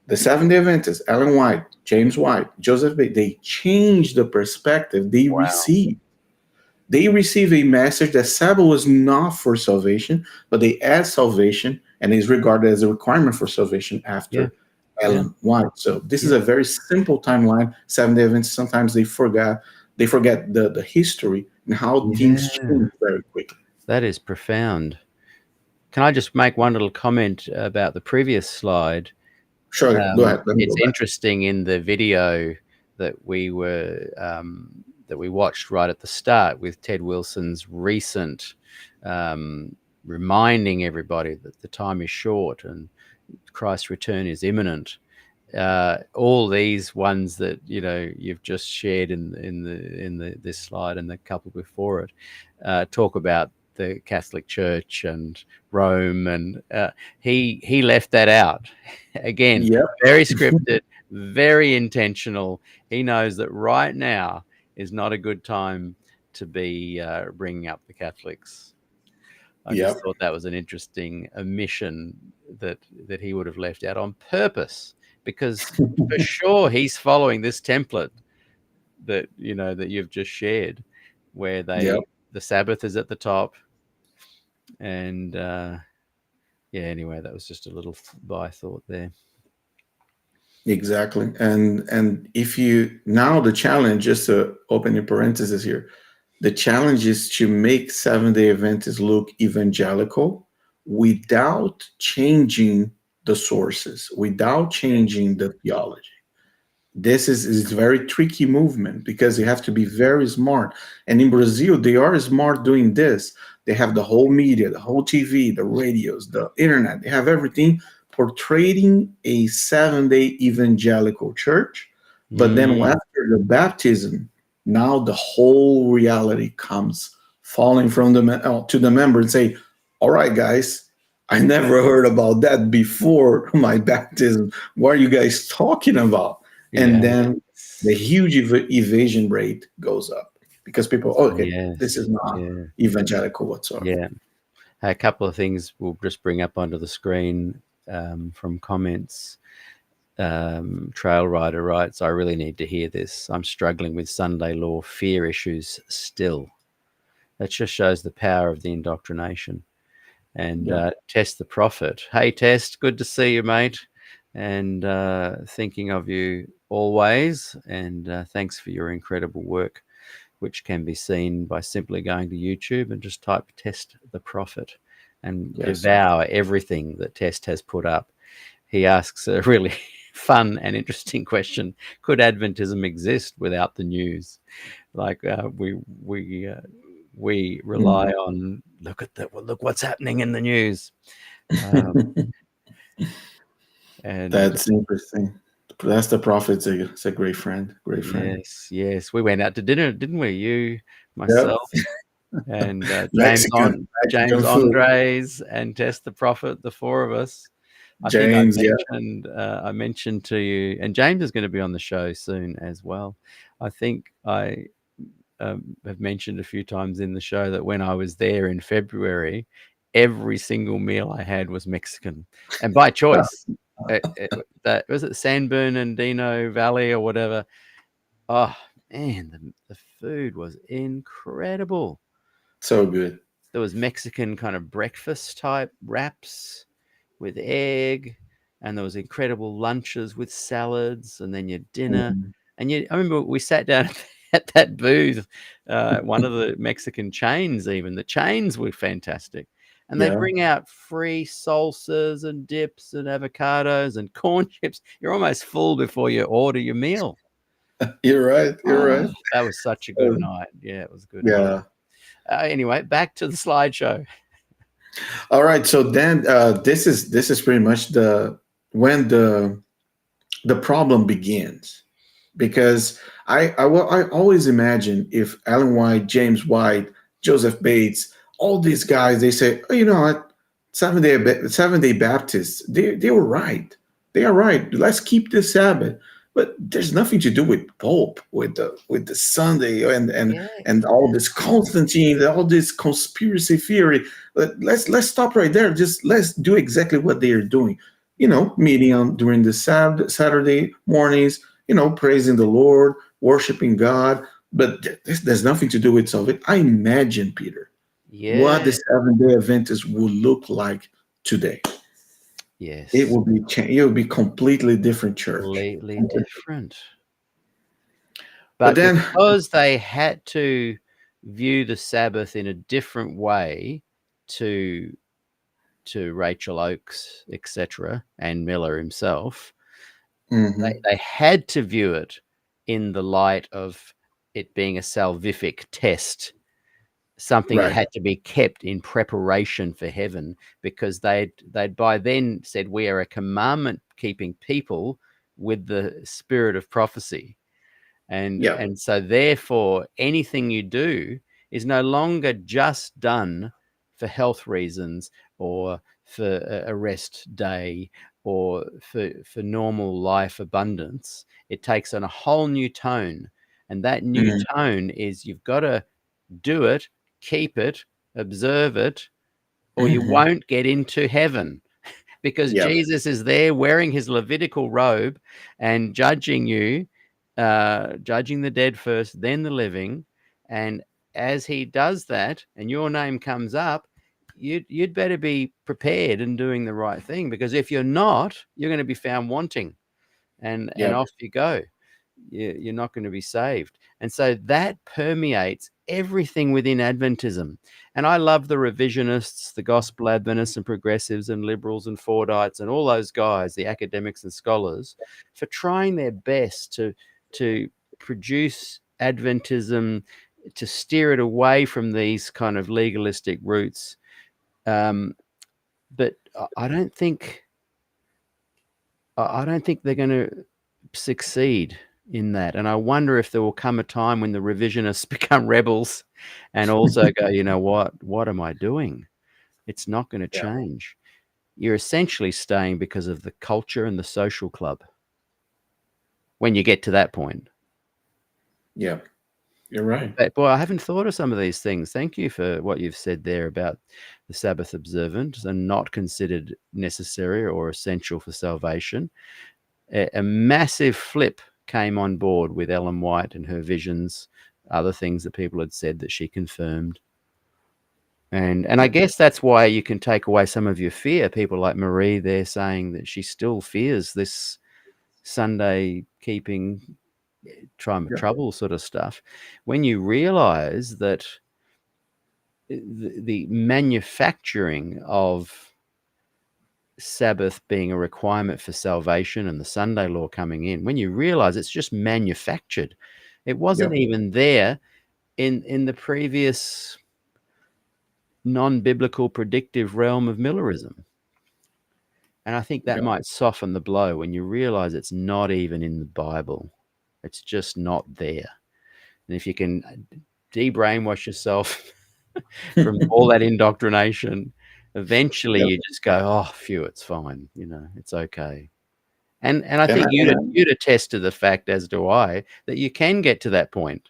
[SPEAKER 3] the Seventh-day Adventists, Ellen White, James White, Joseph Bates, they changed the perspective they received. They receive a message that Sabbath was not for salvation, but they add salvation and is regarded as a requirement for salvation after Ellen White. So this is a very simple timeline. Seventh-day Adventists, sometimes they forget the history and how things change very quickly.
[SPEAKER 2] That is profound. Can I just make one little comment about the previous slide?
[SPEAKER 3] Sure, go ahead.
[SPEAKER 2] It's interesting in the video that we watched right at the start with Ted Wilson's recent reminding everybody that the time is short and Christ's return is imminent. All these ones that you've just shared in this slide and the couple before it talk about the Catholic Church and Rome, and he left that out. Again,
[SPEAKER 3] Yep.
[SPEAKER 2] very scripted, very intentional. He knows that right now is not a good time to be bringing up the Catholics. I just
[SPEAKER 3] Yep.
[SPEAKER 2] thought that was an interesting omission that he would have left out on purpose, because for sure he's following this template that that you've just shared, where
[SPEAKER 3] Yep.
[SPEAKER 2] the Sabbath is at the top, and anyway, that was just a little by thought there.
[SPEAKER 3] Exactly. And if you now, the challenge, just to open a parenthesis here, the challenge is to make Seventh-day Adventists look evangelical without changing the sources, without changing the theology. This is a very tricky movement because you have to be very smart. And in Brazil, they are smart doing this. They have the whole media, the whole TV, the radios, the internet. They have everything portraying a Seventh-day evangelical church. But then after the baptism, now the whole reality comes falling from to the member and say, all right, guys, I never heard about that before my baptism. What are you guys talking about? And then the huge evasion rate goes up because people, this is not evangelical whatsoever.
[SPEAKER 2] Yeah. A couple of things we'll just bring up onto the screen from comments. Trail Rider writes, I really need to hear this. I'm struggling with Sunday law fear issues still. That just shows the power of the indoctrination. And Test the Prophet. Hey, Test, good to see you, mate. And thinking of you always. And thanks for your incredible work, which can be seen by simply going to YouTube and just type Test the Prophet and devour everything that Test has put up. He asks a really fun and interesting question. Could Adventism exist without the news? Like we rely on, look what's happening in the news. And
[SPEAKER 3] that's interesting. That's the Prophet. It's a great friend. Great friend.
[SPEAKER 2] Yes. We went out to dinner, didn't we? You, myself, and James Andres, and Test the Prophet. The four of us. I mentioned to you, and James is going to be on the show soon as well. I think I have mentioned a few times in the show that when I was there in February, every single meal I had was Mexican, and by choice. That was it, San Bernardino Valley or whatever. Oh man, the food was incredible.
[SPEAKER 3] So good.
[SPEAKER 2] There was Mexican kind of breakfast type wraps with egg, and there was incredible lunches with salads, and then your dinner. And I remember we sat down at that booth, one of the Mexican chains. Even the chains were fantastic. And they bring out free salsas and dips and avocados and corn chips. You're almost full before you order your meal.
[SPEAKER 3] You're right. Right.
[SPEAKER 2] That was such a good night. Yeah, it was a good night. Anyway, back to the slideshow.
[SPEAKER 3] All right. So then this is pretty much when the problem begins, because I always imagine if Ellen White, James White, Joseph Bates, all these guys, they say, oh, you know what, Seventh-day Baptists, they were right. They are right. Let's keep the Sabbath. But there's nothing to do with Pope, with the Sunday and all this Constantine, all this conspiracy theory. Let's stop right there. Just let's do exactly what they are doing. Meeting during the Saturday mornings, praising the Lord, worshiping God. But there's nothing to do with salvation. I imagine, Peter, what the Seventh-day Adventists would look like today.
[SPEAKER 2] Yes,
[SPEAKER 3] it will be completely different church.
[SPEAKER 2] Completely different. But then, because they had to view the Sabbath in a different way to Rachel Oakes, etc., and Miller himself, they had to view it in the light of it being a salvific test, something that had to be kept in preparation for heaven, because they'd by then said, we are a commandment keeping people with the spirit of prophecy. And so therefore anything you do is no longer just done for health reasons, or for a rest day, or for normal life abundance, it takes on a whole new tone. And that new tone is you've got to do it, keep it, observe it, or you won't get into heaven. Because Jesus is there wearing his Levitical robe and judging you, judging the dead first, then the living. And as he does that and your name comes up, you'd better be prepared and doing the right thing, because if you're not, you're going to be found wanting, and off you go. You're not going to be saved. And so that permeates everything within Adventism. And I love the revisionists, the gospel Adventists and progressives and liberals and Fordites and all those guys, the academics and scholars, for trying their best to produce Adventism, to steer it away from these kind of legalistic roots. But I don't think they're going to succeed in that. And I wonder if there will come a time when the revisionists become rebels and also go, you know what am I doing? It's not going to change. You're essentially staying because of the culture and the social club when you get to that point.
[SPEAKER 3] Yeah, you're right.
[SPEAKER 2] But boy, I haven't thought of some of these things. Thank you for what you've said there about the Sabbath observant and not considered necessary or essential for salvation. A massive flip came on board with Ellen White and her visions, other things that people had said that she confirmed. And I guess that's why you can take away some of your fear. People like Marie there saying that she still fears this Sunday keeping trouble sort of stuff. When you realize that the manufacturing of Sabbath being a requirement for salvation and the Sunday law coming in, when you realize it's just manufactured, it wasn't even there in the previous non-biblical predictive realm of Millerism. And I think that might soften the blow when you realize it's not even in the Bible. It's just not there. And if you can de-brainwash yourself from all that indoctrination, eventually you just go, oh, phew, it's fine. You know, it's okay. And I think you'd attest to the fact, as do I, that you can get to that point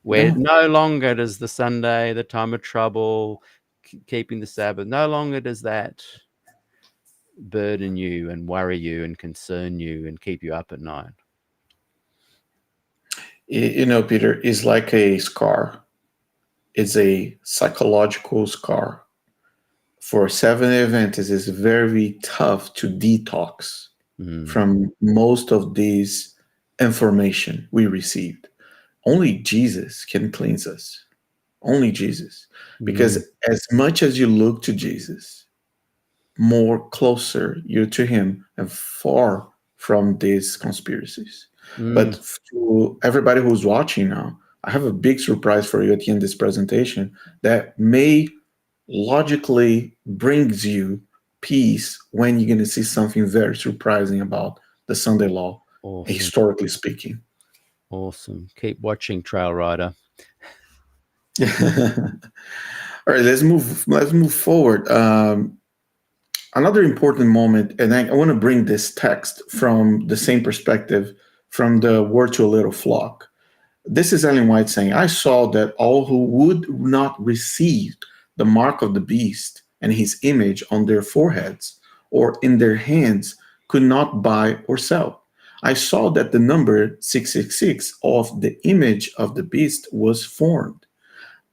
[SPEAKER 2] where no longer does the Sunday, the time of trouble, keeping the Sabbath, no longer does that burden you and worry you and concern you and keep you up at night.
[SPEAKER 3] You know, Peter, it's like a scar. It's a psychological scar. For Seventh-day Adventists, it's very tough to detox from most of these information we received. Only Jesus can cleanse us. Only Jesus. Because as much as you look to Jesus, more closer you're to him and far from these conspiracies. But to everybody who's watching now, I have a big surprise for you at the end of this presentation that may logically brings you peace when you're going to see something very surprising about the Sunday law, historically speaking.
[SPEAKER 2] Awesome. Keep watching, Trail Rider.
[SPEAKER 3] All right, let's move forward. Another important moment, and I want to bring this text from the same perspective, from the Word to a Little Flock. This is Ellen White saying, I saw that all who would not receive the mark of the beast and his image on their foreheads or in their hands could not buy or sell. I saw that the number 666 of the image of the beast was formed.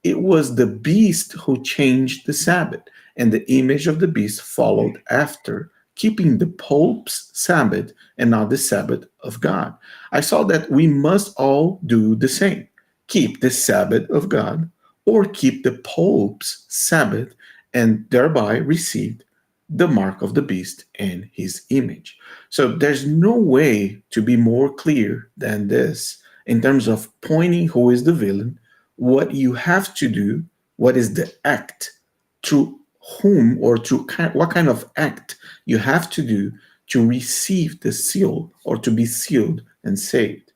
[SPEAKER 3] It was the beast who changed the Sabbath, and the image of the beast followed after, keeping the Pope's Sabbath and not the Sabbath of God. I saw that we must all do the same, keep the Sabbath of God or keep the Pope's Sabbath and thereby receive the mark of the beast and his image. So there's no way to be more clear than this in terms of pointing who is the villain, what you have to do, what is the act, to whom or to what kind of act you have to do to receive the seal or to be sealed and saved.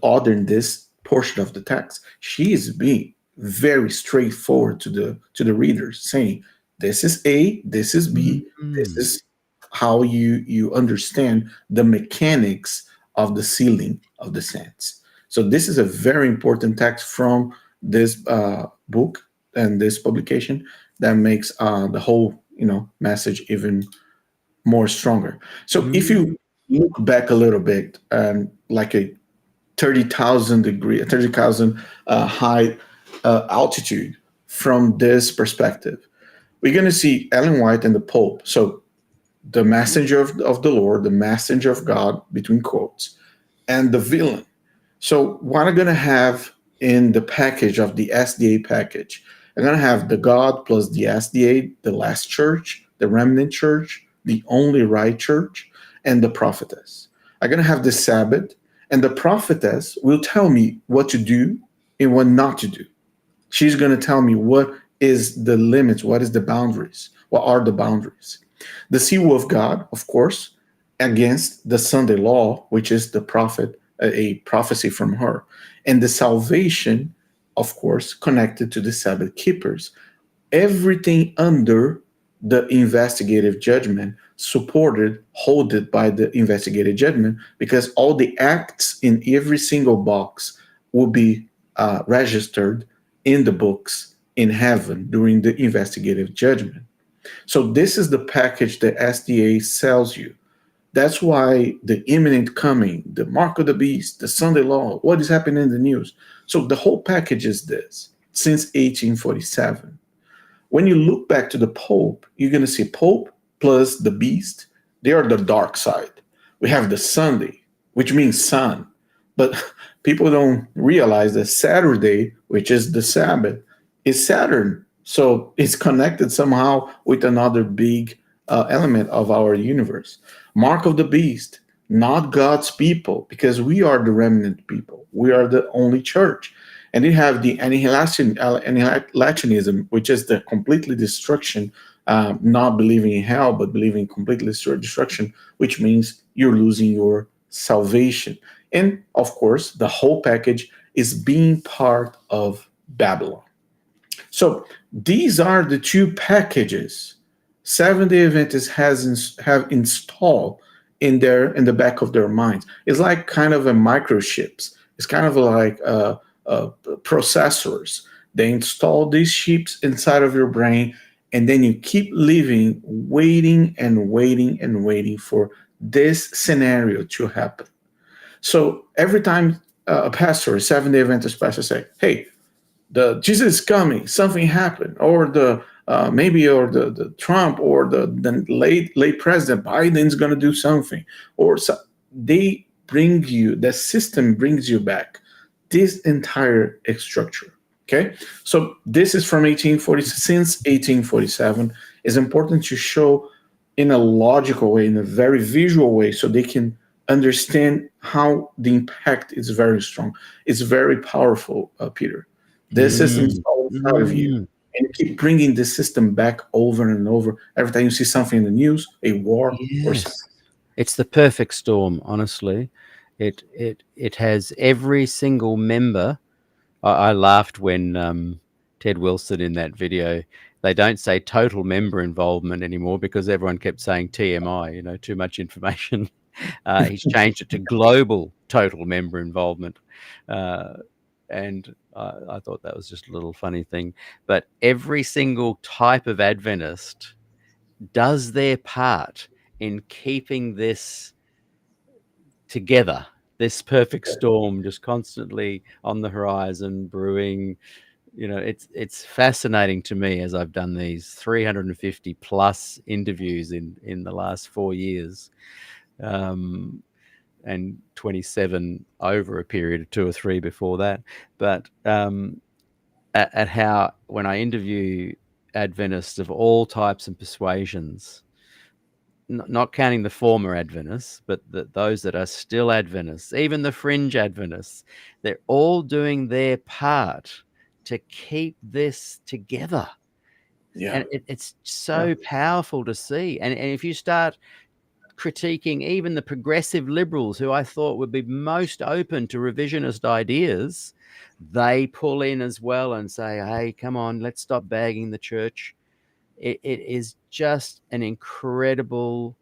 [SPEAKER 3] Other than this portion of the text, she is being very straightforward to the readers, saying this is A, this is B, this is how you understand the mechanics of the sealing of the saints. So this is a very important text from this book and this publication that makes the whole message even more stronger. So if you look back a little bit, like a 30,000 high altitude from this perspective, we're going to see Ellen White and the Pope. So the messenger of the Lord, the messenger of God, between quotes, and the villain. So what I'm going to have in the package of the SDA package, I'm going to have the God plus the SDA, the last church, the remnant church, the only right church, and the prophetess. I'm going to have the Sabbath, and the prophetess will tell me what to do and what not to do. She's going to tell me what is the limits, what is the boundaries, what are the boundaries. The seal of God, of course, against the Sunday law, which is the prophet, a prophecy from her, and the salvation, of course, connected to the Sabbath keepers. Everything under the investigative judgment, supported, holded by the investigative judgment, because all the acts in every single box will be registered in the books in heaven during the investigative judgment. So this is the package that SDA sells you. That's why the imminent coming, the mark of the beast, the Sunday law, what is happening in the news. So the whole package is this since 1847. When you look back to the Pope, you're going to see Pope plus the beast. They are the dark side. We have the Sunday, which means sun. But people don't realize that Saturday, which is the Sabbath, is Saturn. So it's connected somehow with another big element of our universe. Mark of the beast, not God's people, because we are the remnant people. We are the only church. And you have the annihilationism, which is the completely destruction, not believing in hell, but believing in complete destruction, which means you're losing your salvation. And of course, the whole package is being part of Babylon. So these are the two packages Seventh-day Adventists have installed in the back of their minds. It's like kind of a microchips. It's kind of like processors. They install these chips inside of your brain, and then you keep living, waiting and waiting and waiting for this scenario to happen. So every time a pastor, a Seventh-day Adventist pastor, say, "Hey, the Jesus is coming, something happened," or the Trump or the late President Biden's going to do something, or they bring you, the system brings you back this entire structure. Okay, so this is from 1840, since 1847. It's important to show in a logical way, in a very visual way, so they can understand how the impact is very strong. It's very powerful, Peter. This system is all inside of you. And you keep bringing this system back over and over. Every time you see something in the news, a war or something.
[SPEAKER 2] It's the perfect storm, honestly. It has every single member. I laughed when Ted Wilson in that video, they don't say total member involvement anymore because everyone kept saying TMI, too much information. He's changed it to global total member involvement. And I thought that was just a little funny thing. But every single type of Adventist does their part in keeping this together, this perfect storm just constantly on the horizon brewing. It's fascinating to me as I've done these 350 plus interviews in the last 4 years. And 27 over a period of 2 or 3 before that. But at how, when I interview Adventists of all types and persuasions, not counting the former Adventists, but those that are still Adventists, even the fringe Adventists, they're all doing their part to keep this together. Yeah. And it's so powerful to see. And if you start critiquing even the progressive liberals who I thought would be most open to revisionist ideas. They pull in as well and say, hey, come on, let's stop bagging the church. It is just an incredible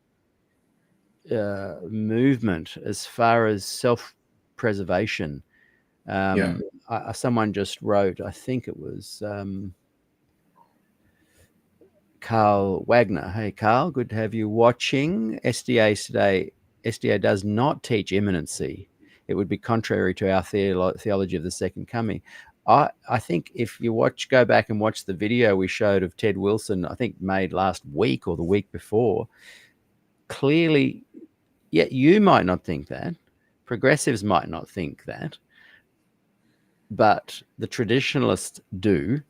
[SPEAKER 2] movement as far as self-preservation. Someone just wrote, I think it was Carl Wagner. Hey, Carl, good to have you watching. SDA today. SDA does not teach imminency. It would be contrary to our theology of the second coming. I think if you go back and watch the video we showed of Ted Wilson, I think made last week or the week before, clearly, you might not think that. Progressives might not think that. But the traditionalists do.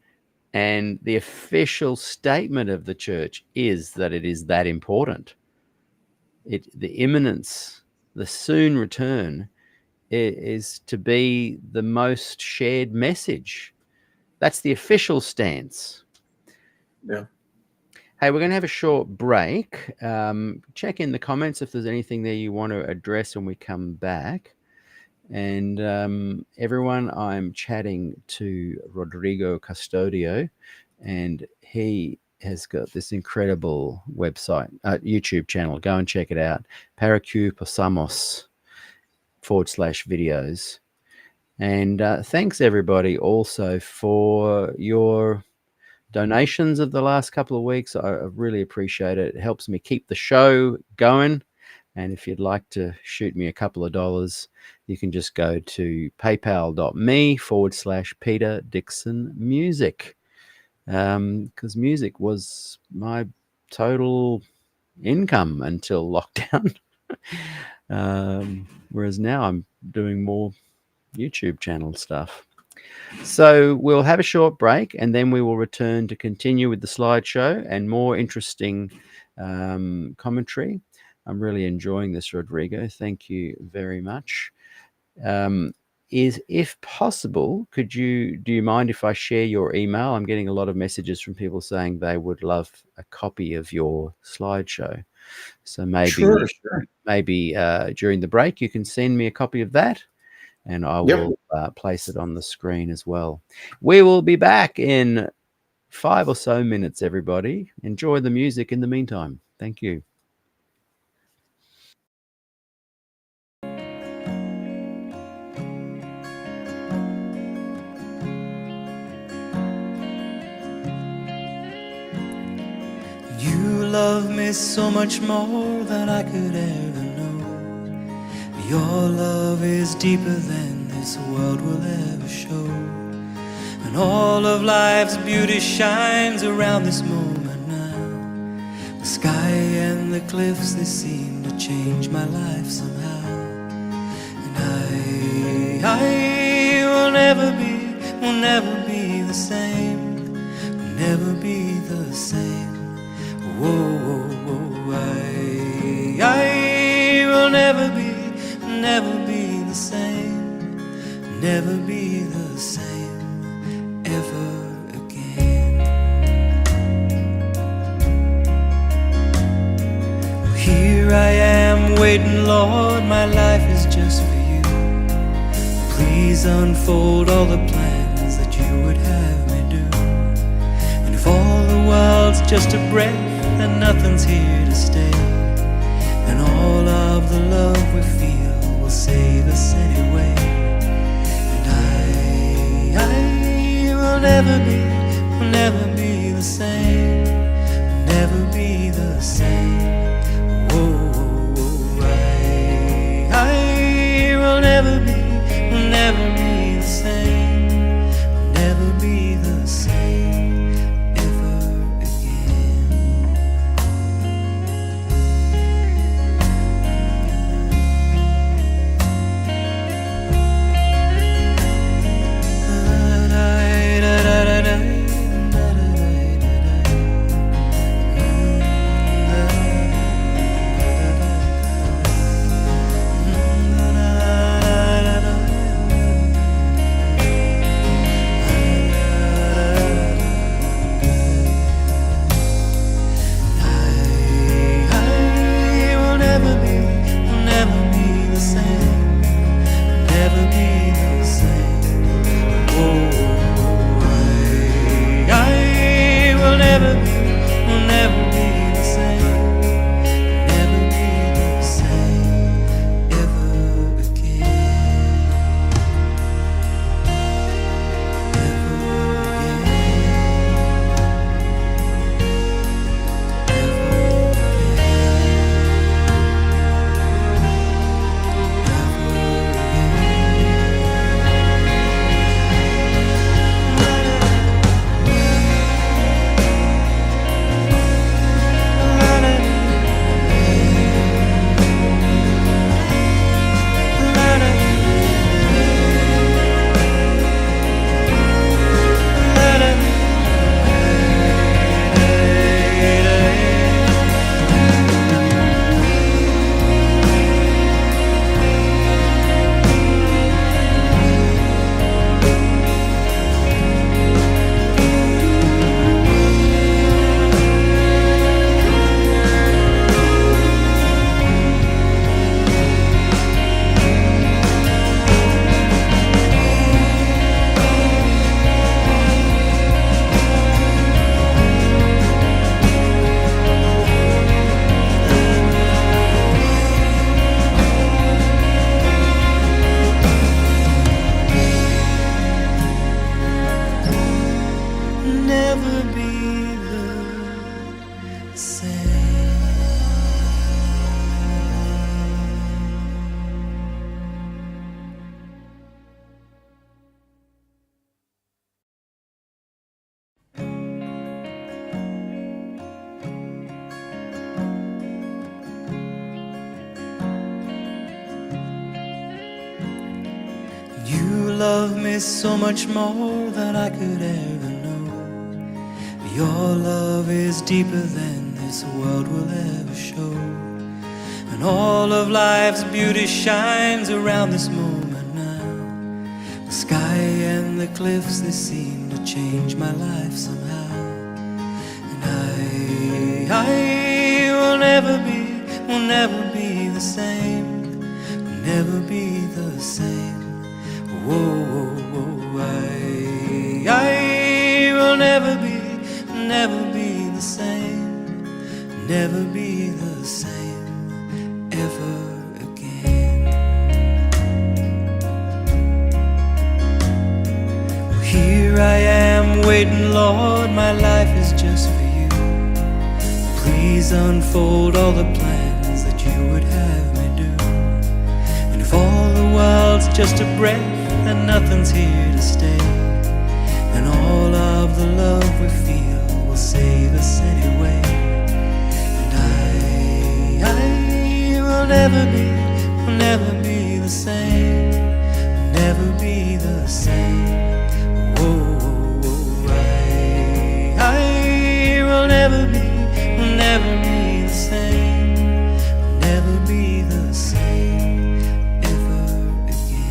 [SPEAKER 2] And the official statement of the church is that it is that important. The imminence, the soon return, is to be the most shared message. That's the official stance.
[SPEAKER 3] Yeah.
[SPEAKER 2] Hey, we're going to have a short break. Check in the comments if there's anything there you want to address when we come back. And everyone, I'm chatting to Rodrigo Custodio, and he has got this incredible website, YouTube channel. Go and check it out. Paracuposamos/videos. And thanks everybody also for your donations of the last couple of weeks. I really appreciate it. It helps me keep the show going. And if you'd like to shoot me a couple of dollars, you can just go to paypal.me/Peter Dixon Music. Because music was my total income until lockdown. Whereas now I'm doing more YouTube channel stuff. So we'll have a short break and then we will return to continue with the slideshow and more interesting commentary. I'm really enjoying this, Rodrigo. Thank you very much. If possible, do you mind if I share your email? I'm getting a lot of messages from people saying they would love a copy of your slideshow. So maybe during the break, you can send me a copy of that and I will place it on the screen as well. We will be back in 5 or so minutes, everybody. Enjoy the music in the meantime. Thank you.
[SPEAKER 1] You love me so much more than I could ever know. Your love is deeper than this world will ever show. And all of life's beauty shines around this moment now. The sky and the cliffs, they seem to change my life somehow. And I will never be the same, will never be the same. Whoa, whoa, whoa, I will never be the same, never be the same ever again. Here I am waiting, Lord, my life is just for you. Please unfold all the plans that you would have me do. And if all the world's just a breath and nothing's here to stay, and all of the love we feel will save us anyway. And I will never be the same, will never be the same. Whoa, whoa, I will never be the same, will never be the same ever again. love me so much more than I could ever know. Your love is deeper than this world will ever show. And all of life's beauty shines around this moment now. The sky and the cliffs, they seem to change my life somehow. And I will never be the same, will never be the same. Whoa, whoa, whoa, I will never be the same, never be the same ever again. Well, here I am waiting, Lord, my life is just for you. Please unfold all the plans that you would have me do. And if all the world's just a breath and nothing's here to stay, and all of the love we feel will save us anyway. And I will never be the same, will never be the same. Whoa, whoa, whoa, I will never be the same, will never be the same ever again.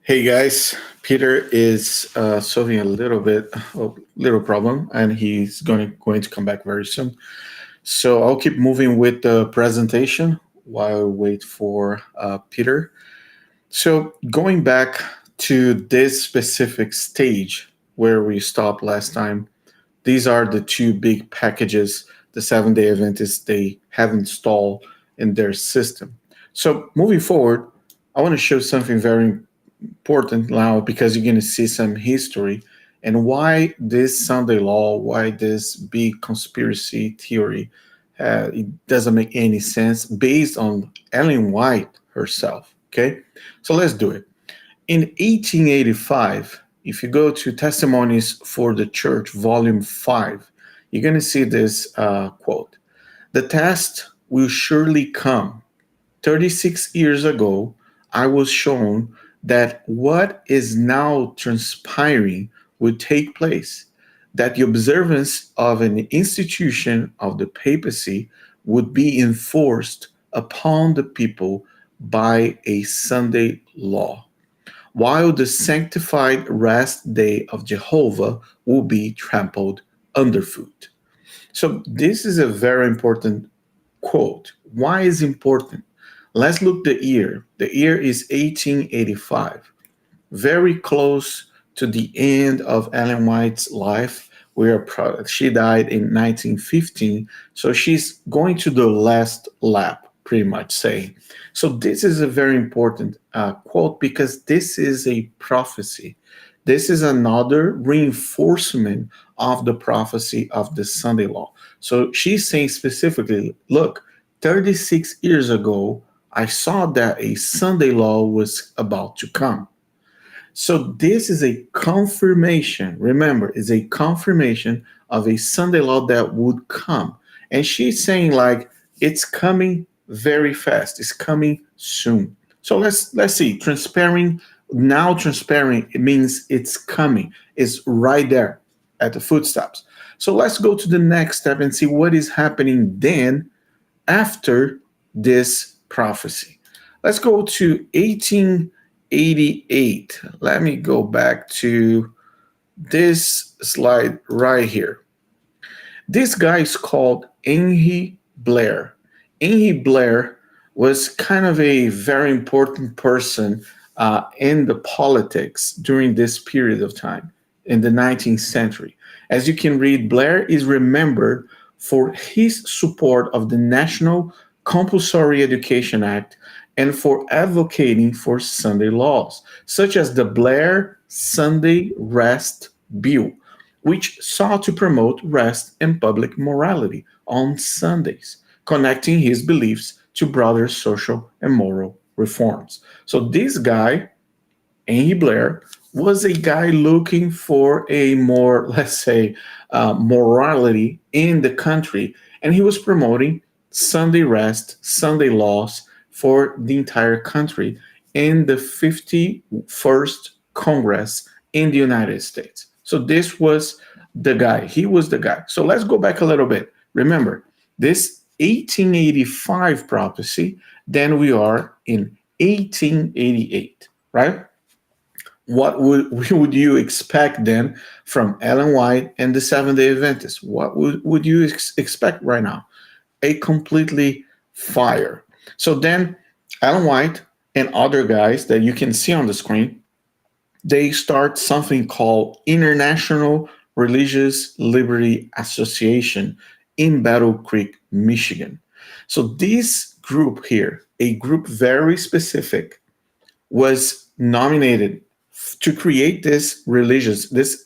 [SPEAKER 3] Hey guys, Peter is solving a little problem, and he's going to come back very soon. So I'll keep moving with the presentation while I wait for Peter. So going back to this specific stage where we stopped last time, these are the two big packages the Seventh-day Adventists, they have installed in their system. So moving forward, I want to show something very important now, because you're going to see some history and why this Sunday law, why this big conspiracy theory, it doesn't make any sense based on Ellen White herself. Okay, so let's do it. In 1885, if you go to Testimonies for the Church, Volume 5, you're going to see this quote. The test will surely come. 36 years ago, I was shown that what is now transpiring would take place, that the observance of an institution of the papacy would be enforced upon the people by a Sunday law, while the sanctified rest day of Jehovah will be trampled underfoot. So this is a very important quote. Why is important? Let's look the year. The year is 1885, very close to the end of Ellen White's life. She died in 1915, so she's going to the last lap, pretty much saying. So this is a very important quote, because this is a prophecy. This is another reinforcement of the prophecy of the Sunday law. So she's saying specifically, look, 36 years ago, I saw that a Sunday law was about to come. So this is a confirmation. Remember, it's a confirmation of a Sunday law that would come. And she's saying, like, it's coming very fast. It's coming soon. So let's see. Transparent, it means it's coming. It's right there at the footsteps. So let's go to the next step and see what is happening then after this prophecy. Let's go to 1888. Let me go back to this slide right here. This guy is called Henry Blair. Henry Blair was kind of a very important person in the politics during this period of time in the 19th century. As you can read, Blair is remembered for his support of the National Compulsory Education Act and for advocating for Sunday laws, such as the Blair Sunday Rest Bill, which sought to promote rest and public morality on Sundays, connecting his beliefs to broader social and moral reforms. So this guy, Henry Blair, was a guy looking for a more, let's say, morality in the country, and he was promoting Sunday rest, Sunday laws for the entire country in the 51st Congress in the United States. So this was the guy. He was the guy. So let's go back a little bit. Remember, this 1885 prophecy, then we are in 1888, right? What would you expect then from Ellen White and the Seventh-day Adventists? What would you expect right now? A completely fire. So then Ellen White and other guys that you can see on the screen, they start something called International Religious Liberty Association in Battle Creek, Michigan. So this group here, a group very specific, was nominated to create this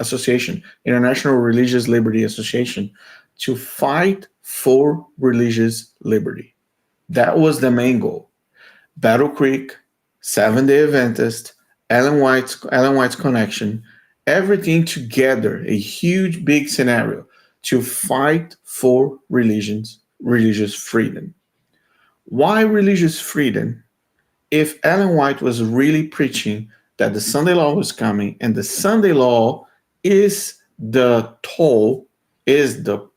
[SPEAKER 3] association, International Religious Liberty Association, to fight for religious liberty. That was the main goal. Battle Creek, Seventh-day Adventist, Ellen White's connection, everything together, a huge, big scenario to fight for religious freedom. Why religious freedom? If Ellen White was really preaching that the Sunday law was coming, and the Sunday law is the toll, is the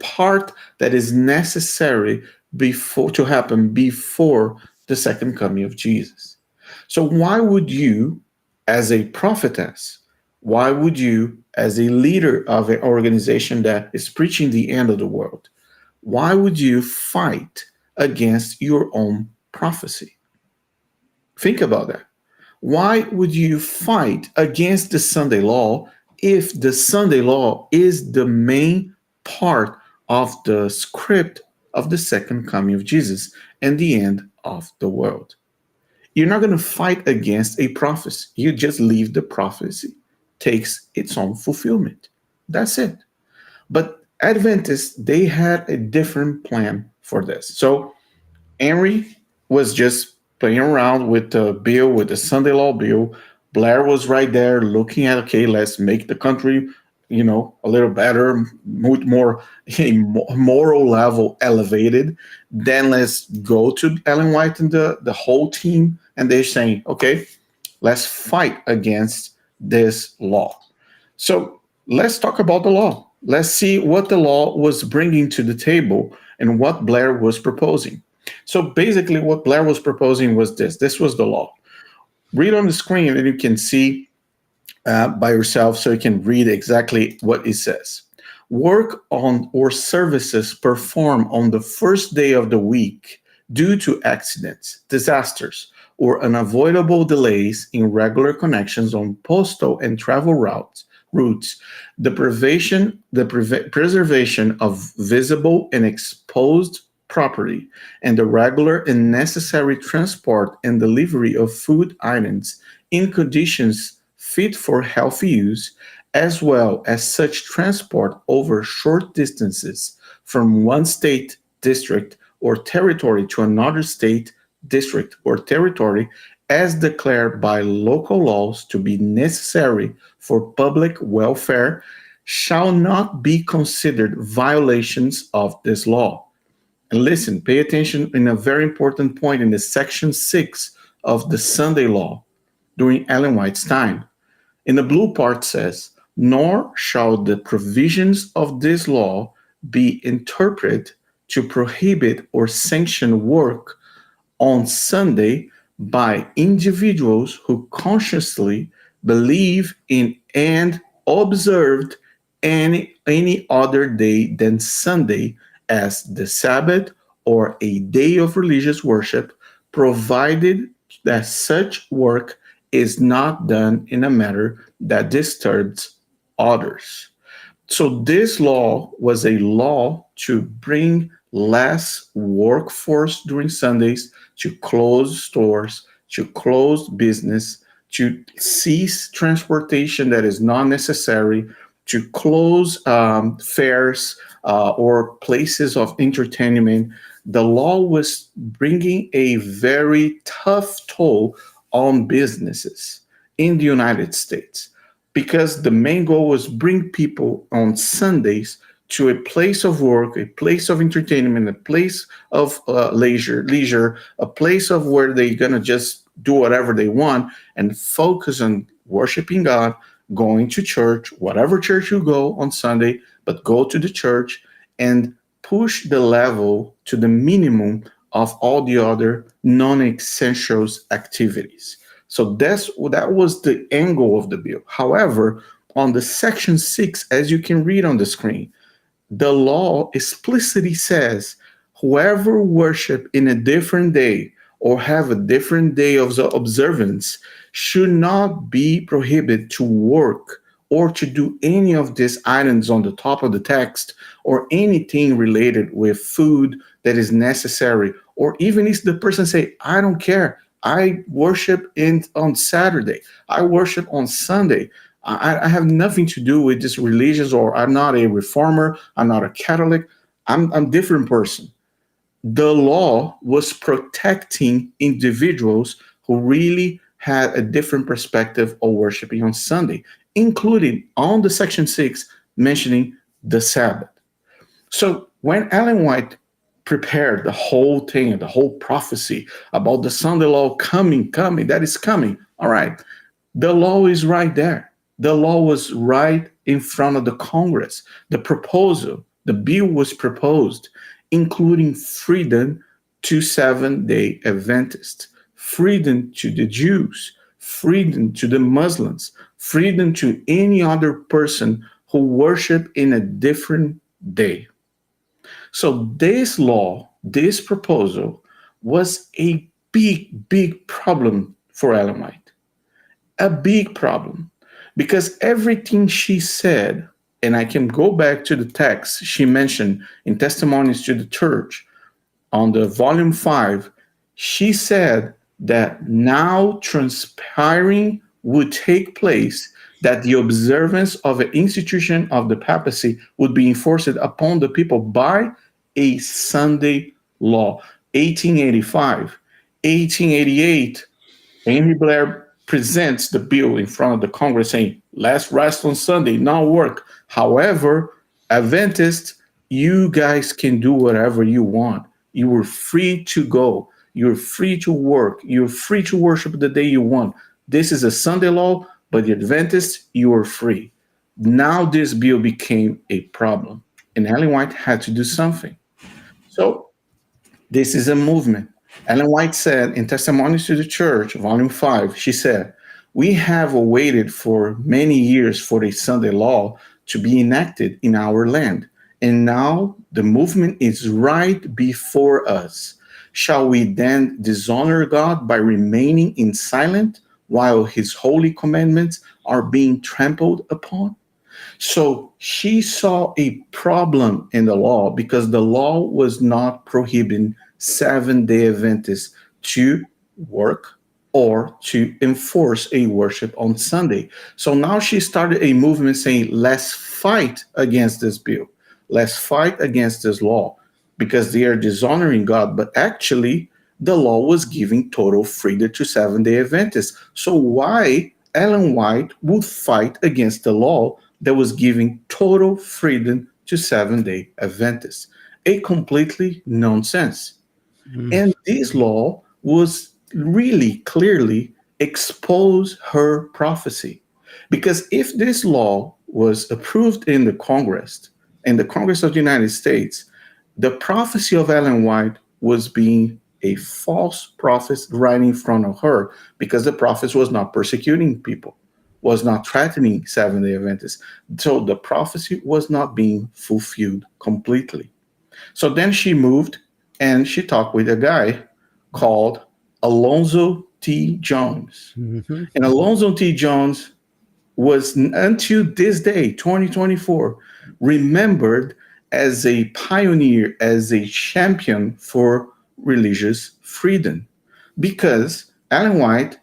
[SPEAKER 3] part that is necessary to happen before the second coming of Jesus. So why would you, as a prophetess, why would you, as a leader of an organization that is preaching the end of the world, why would you fight against your own prophecy? Think about that. Why would you fight against the Sunday law if the Sunday law is the main part of the script of the second coming of Jesus and the end of the world? You're not going to fight against a prophecy. You just leave the prophecy, takes its own fulfillment. That's it. But Adventists, they had a different plan for this. So Henry was just playing around with the bill, with the Sunday law bill. Blair was right there looking at, okay, let's make the country a little better, much more a moral level elevated, then let's go to Ellen White and the whole team, and they're saying, okay, let's fight against this law. So let's talk about the law. Let's see what the law was bringing to the table and what Blair was proposing. So basically what Blair was proposing was this. This was the law. Read on the screen and you can see by yourself, so you can read exactly what it says. Work on or services performed on the first day of the week due to accidents, disasters, or unavoidable delays in regular connections on postal and travel routes, the preservation of visible and exposed property, and the regular and necessary transport and delivery of food items in conditions fit for healthy use, as well as such transport over short distances from one state, district, or territory to another state, district, or territory as declared by local laws to be necessary for public welfare, shall not be considered violations of this law. And listen, pay attention in a very important point in the section 6 of the Sunday law during Ellen White's time. In the blue part says, nor shall the provisions of this law be interpreted to prohibit or sanction work on Sunday by individuals who consciously believe in and observed any other day than Sunday as the Sabbath or a day of religious worship, provided that such work is not done in a manner that disturbs others. So this law was a law to bring less workforce during Sundays, to close stores, to close business, to cease transportation that is not necessary, to close fairs or places of entertainment. The law was bringing a very tough toll on businesses in the United States, because the main goal was bring people on Sundays to a place of work, a place of entertainment, a place of leisure, a place of where they're gonna just do whatever they want and focus on worshiping God, going to church, whatever church you go on Sunday, but go to the church and push the level to the minimum of all the other non-essentials activities. So that was the angle of the bill. However, on the section 6, as you can read on the screen, the law explicitly says whoever worship in a different day or have a different day of observance should not be prohibited to work or to do any of these items on the top of the text or anything related with food that is necessary. Or even if the person say, I don't care, I worship on Saturday, I worship on Sunday, I have nothing to do with this religious, or I'm not a reformer, I'm not a Catholic, I'm a different person. The law was protecting individuals who really had a different perspective of worshiping on Sunday, including on the section 6 mentioning the Sabbath. So when Ellen White prepared the whole thing, the whole prophecy about the Sunday law coming, that is coming, all right, the law is right there. The law was right in front of the Congress. The proposal, the bill was proposed, including freedom to Seventh-day Adventists, freedom to the Jews, freedom to the Muslims, freedom to any other person who worship in a different day. So this law, this proposal, was a big problem for Ellen White. A big problem. Because everything she said, and I can go back to the text she mentioned in Testimonies to the Church on the volume 5, she said that now transpiring would take place, that the observance of an institution of the papacy would be enforced upon the people by a Sunday law. 1885, 1888, Henry Blair presents the bill in front of the Congress saying, Let's rest on Sunday, not work. However, Adventists, you guys can do whatever you want. You are free to go. You're free to work. You're free to worship the day you want. This is a Sunday law, but the Adventists, you are free. Now this bill became a problem, and Ellen White had to do something. So this is a movement. Ellen White said in Testimonies to the Church, Volume 5, she said, we have waited for many years for a Sunday law to be enacted in our land, and now the movement is right before us. Shall we then dishonor God by remaining in silent while his holy commandments are being trampled upon? So she saw a problem in the law because the law was not prohibiting Seventh-day Adventists to work or to enforce a worship on Sunday. So now she started a movement saying, let's fight against this bill. Let's fight against this law because they are dishonoring God. But actually, the law was giving total freedom to Seventh-day Adventists. So why Ellen White would fight against the law that was giving total freedom to Seventh-day Adventists? A completely nonsense. And this law was really clearly expose her prophecy. Because if this law was approved in the Congress of the United States, the prophecy of Ellen White was being a false prophet right in front of her, because the prophet was not persecuting people, was not threatening Seventh-day Adventists. So the prophecy was not being fulfilled completely. So then she moved and she talked with a guy called Alonzo T. Jones.
[SPEAKER 2] Mm-hmm.
[SPEAKER 3] And Alonzo T. Jones was, until this day, 2024, remembered as a pioneer, as a champion for religious freedom, because Ellen White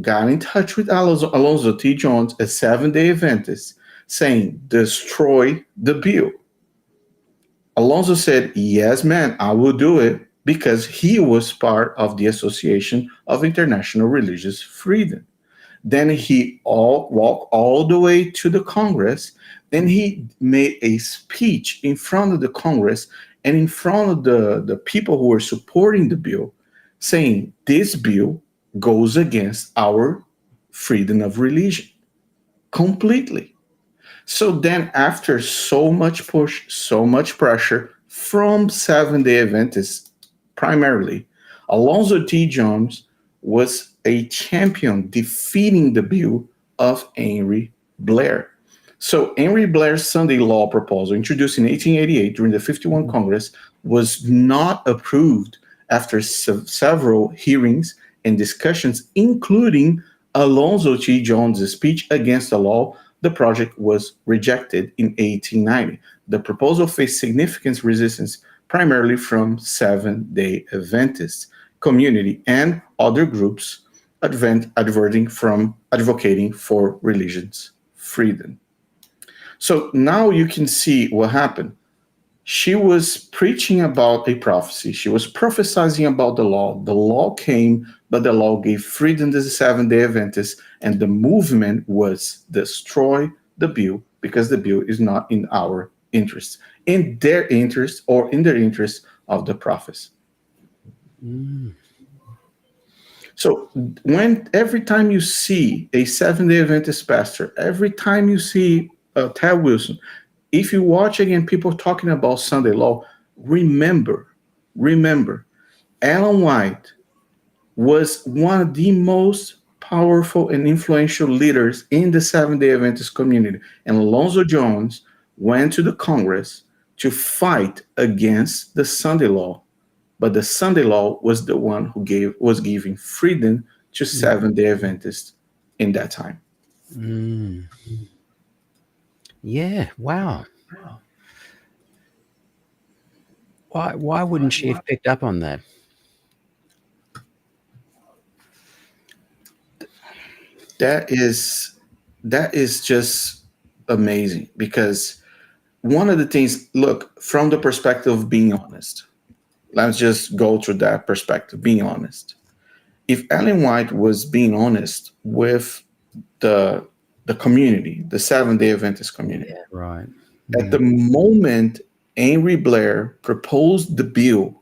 [SPEAKER 3] got in touch with Alonzo T. Jones, a Seventh-day Adventist, saying, destroy the bill. Alonzo said, yes, man, I will do it, because he was part of the Association of International Religious Freedom. Then he walked all the way to the Congress. Then he made a speech in front of the Congress and in front of the people who were supporting the bill, saying this bill goes against our freedom of religion completely. So then after so much push, so much pressure from Seventh-day Adventists primarily, Alonzo T. Jones was a champion defeating the bill of Henry Blair. So Henry Blair's Sunday law proposal, introduced in 1888 during the 51 Congress, was not approved after several hearings and discussions, including Alonzo T. Jones' speech against the law. The project was rejected in 1890. The proposal faced significant resistance, primarily from Seventh-day Adventist community and other groups advocating for religious freedom. So now you can see what happened. She was preaching about a prophecy. She was prophesying about the law. The law came, but the law gave freedom to the Seventh-day Adventists, and the movement was destroy the bill, because the bill is not in our interest, in their interest, or in the interest of the prophets. So every time you see a Seventh-day Adventist pastor, every time you see Ted Wilson, if you watch again people talking about Sunday law, remember, Ellen White was one of the most powerful and influential leaders in the Seventh-day Adventist community. And Alonzo Jones went to the Congress to fight against the Sunday law. But the Sunday law was the one who was giving freedom to Seventh-day Adventists in that time.
[SPEAKER 2] Yeah, wow. Why wouldn't she have picked up on that?
[SPEAKER 3] That is just amazing, because one of the things, look, from the perspective of being honest, let's just go through that perspective, being honest. If Ellen White was being honest with the the community, the Seventh-day Adventist community.
[SPEAKER 2] Yeah, right.
[SPEAKER 3] At the moment Henry Blair proposed the bill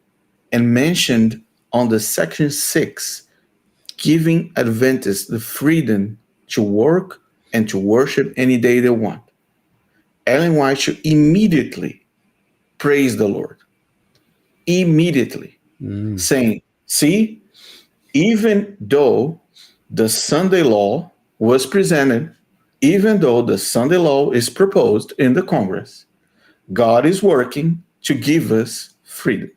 [SPEAKER 3] and mentioned on the section 6 giving Adventists the freedom to work and to worship any day they want, Ellen White should immediately praise the Lord. Immediately. Saying, see, even though the Sunday law was presented, even though the Sunday law is proposed in the Congress, God is working to give us freedom.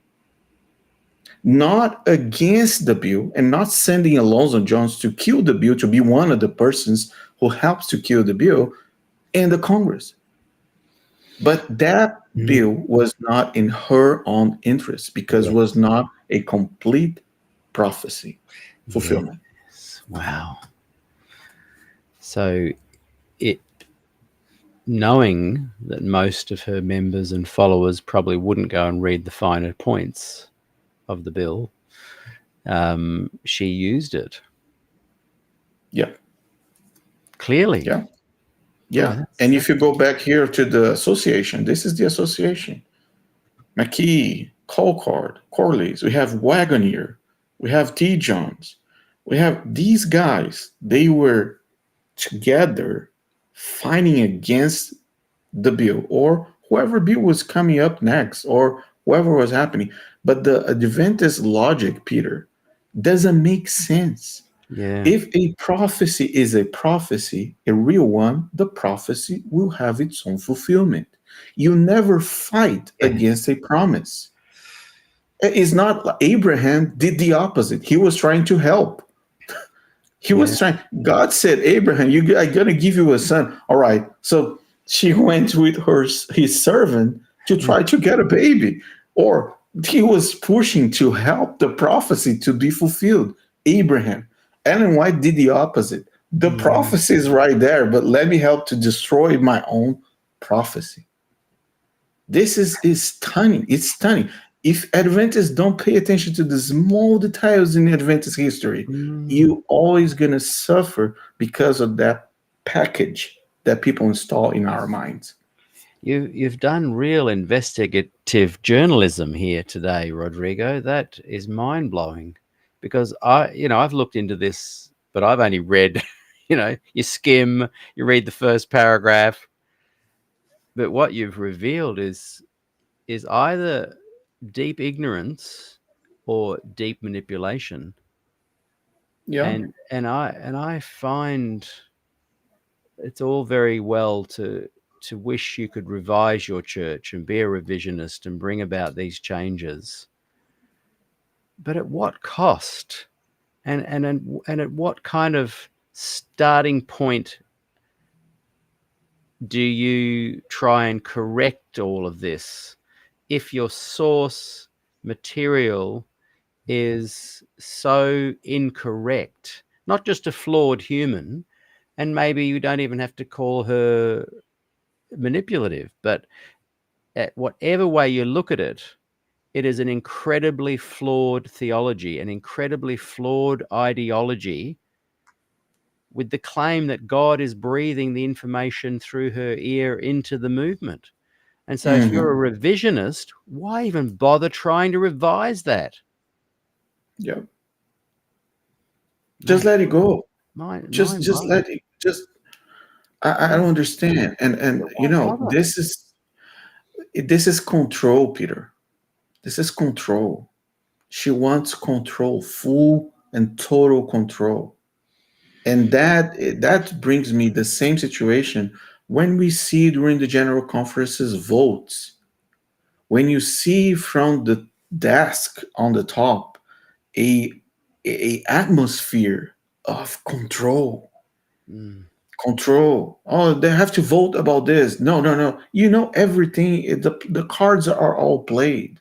[SPEAKER 3] Not against the bill and not sending Alonzo Jones to kill the bill, to be one of the persons who helps to kill the bill in the Congress. But that bill was not in her own interest because it was not a complete prophecy fulfillment.
[SPEAKER 2] Yes. Wow. So knowing that most of her members and followers probably wouldn't go and read the finer points of the bill, she used it.
[SPEAKER 3] Yeah.
[SPEAKER 2] Clearly.
[SPEAKER 3] Yeah. Yeah. And if you go back here to the association, this is the association. McKee, Colcard, Corley's, we have Wagoneer, we have T. Johns, we have these guys. They were together fighting against the bill or whoever bill was coming up next or whatever was happening. But the Adventist logic, Peter, doesn't make sense.
[SPEAKER 2] Yeah.
[SPEAKER 3] If a prophecy is a prophecy, a real one, the prophecy will have its own fulfillment. You never fight against a promise. It's not Abraham did the opposite. He was trying to help. He was trying. God said, Abraham, I'm going to give you a son. All right. So she went with his servant to try to get a baby. Or he was pushing to help the prophecy to be fulfilled. Abraham. Ellen White did the opposite. The prophecy is right there, but let me help to destroy my own prophecy. This is stunning. It's stunning. If Adventists don't pay attention to the small details in Adventist history, you always going to suffer because of that package that people install in our minds.
[SPEAKER 2] You've done real investigative journalism here today, Rodrigo. That is mind-blowing. Because I've looked into this, but I've only read, you skim, you read the first paragraph. But what you've revealed is either deep ignorance or deep manipulation.
[SPEAKER 3] Yeah.
[SPEAKER 2] And I find it's all very well to wish you could revise your church and be a revisionist and bring about these changes. But at what cost? And at what kind of starting point do you try and correct all of this if your source material is so incorrect? Not just a flawed human, and maybe you don't even have to call her manipulative, but at whatever way you look at it, it is an incredibly flawed theology, an incredibly flawed ideology, with the claim that God is breathing the information through her ear into the movement. And so if you're a revisionist, why even bother trying to revise that?
[SPEAKER 3] Yeah. Just let it go. Just let it. I don't understand. And this is control, Peter. This is control. She wants control, full and total control. And that brings me the same situation when we see during the General Conference's votes. When you see from the desk on the top a atmosphere of control. Control. Oh, they have to vote about this. No. You know everything. The cards are all played.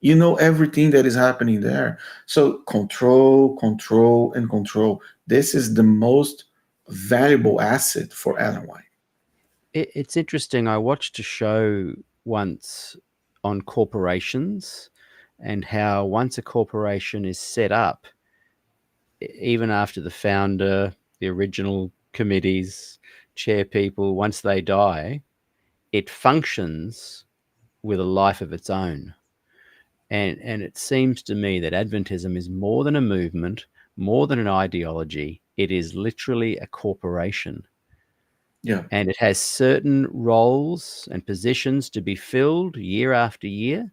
[SPEAKER 3] You know everything that is happening there. So control, control, and control. This is the most valuable asset for Ellen White.
[SPEAKER 2] It's interesting. I watched a show once on corporations and how once a corporation is set up, even after the founder, the original committees, chair people, once they die, it functions with a life of its own. And it seems to me that Adventism is more than a movement, more than an ideology. It is literally a corporation.
[SPEAKER 3] Yeah.
[SPEAKER 2] And it has certain roles and positions to be filled year after year.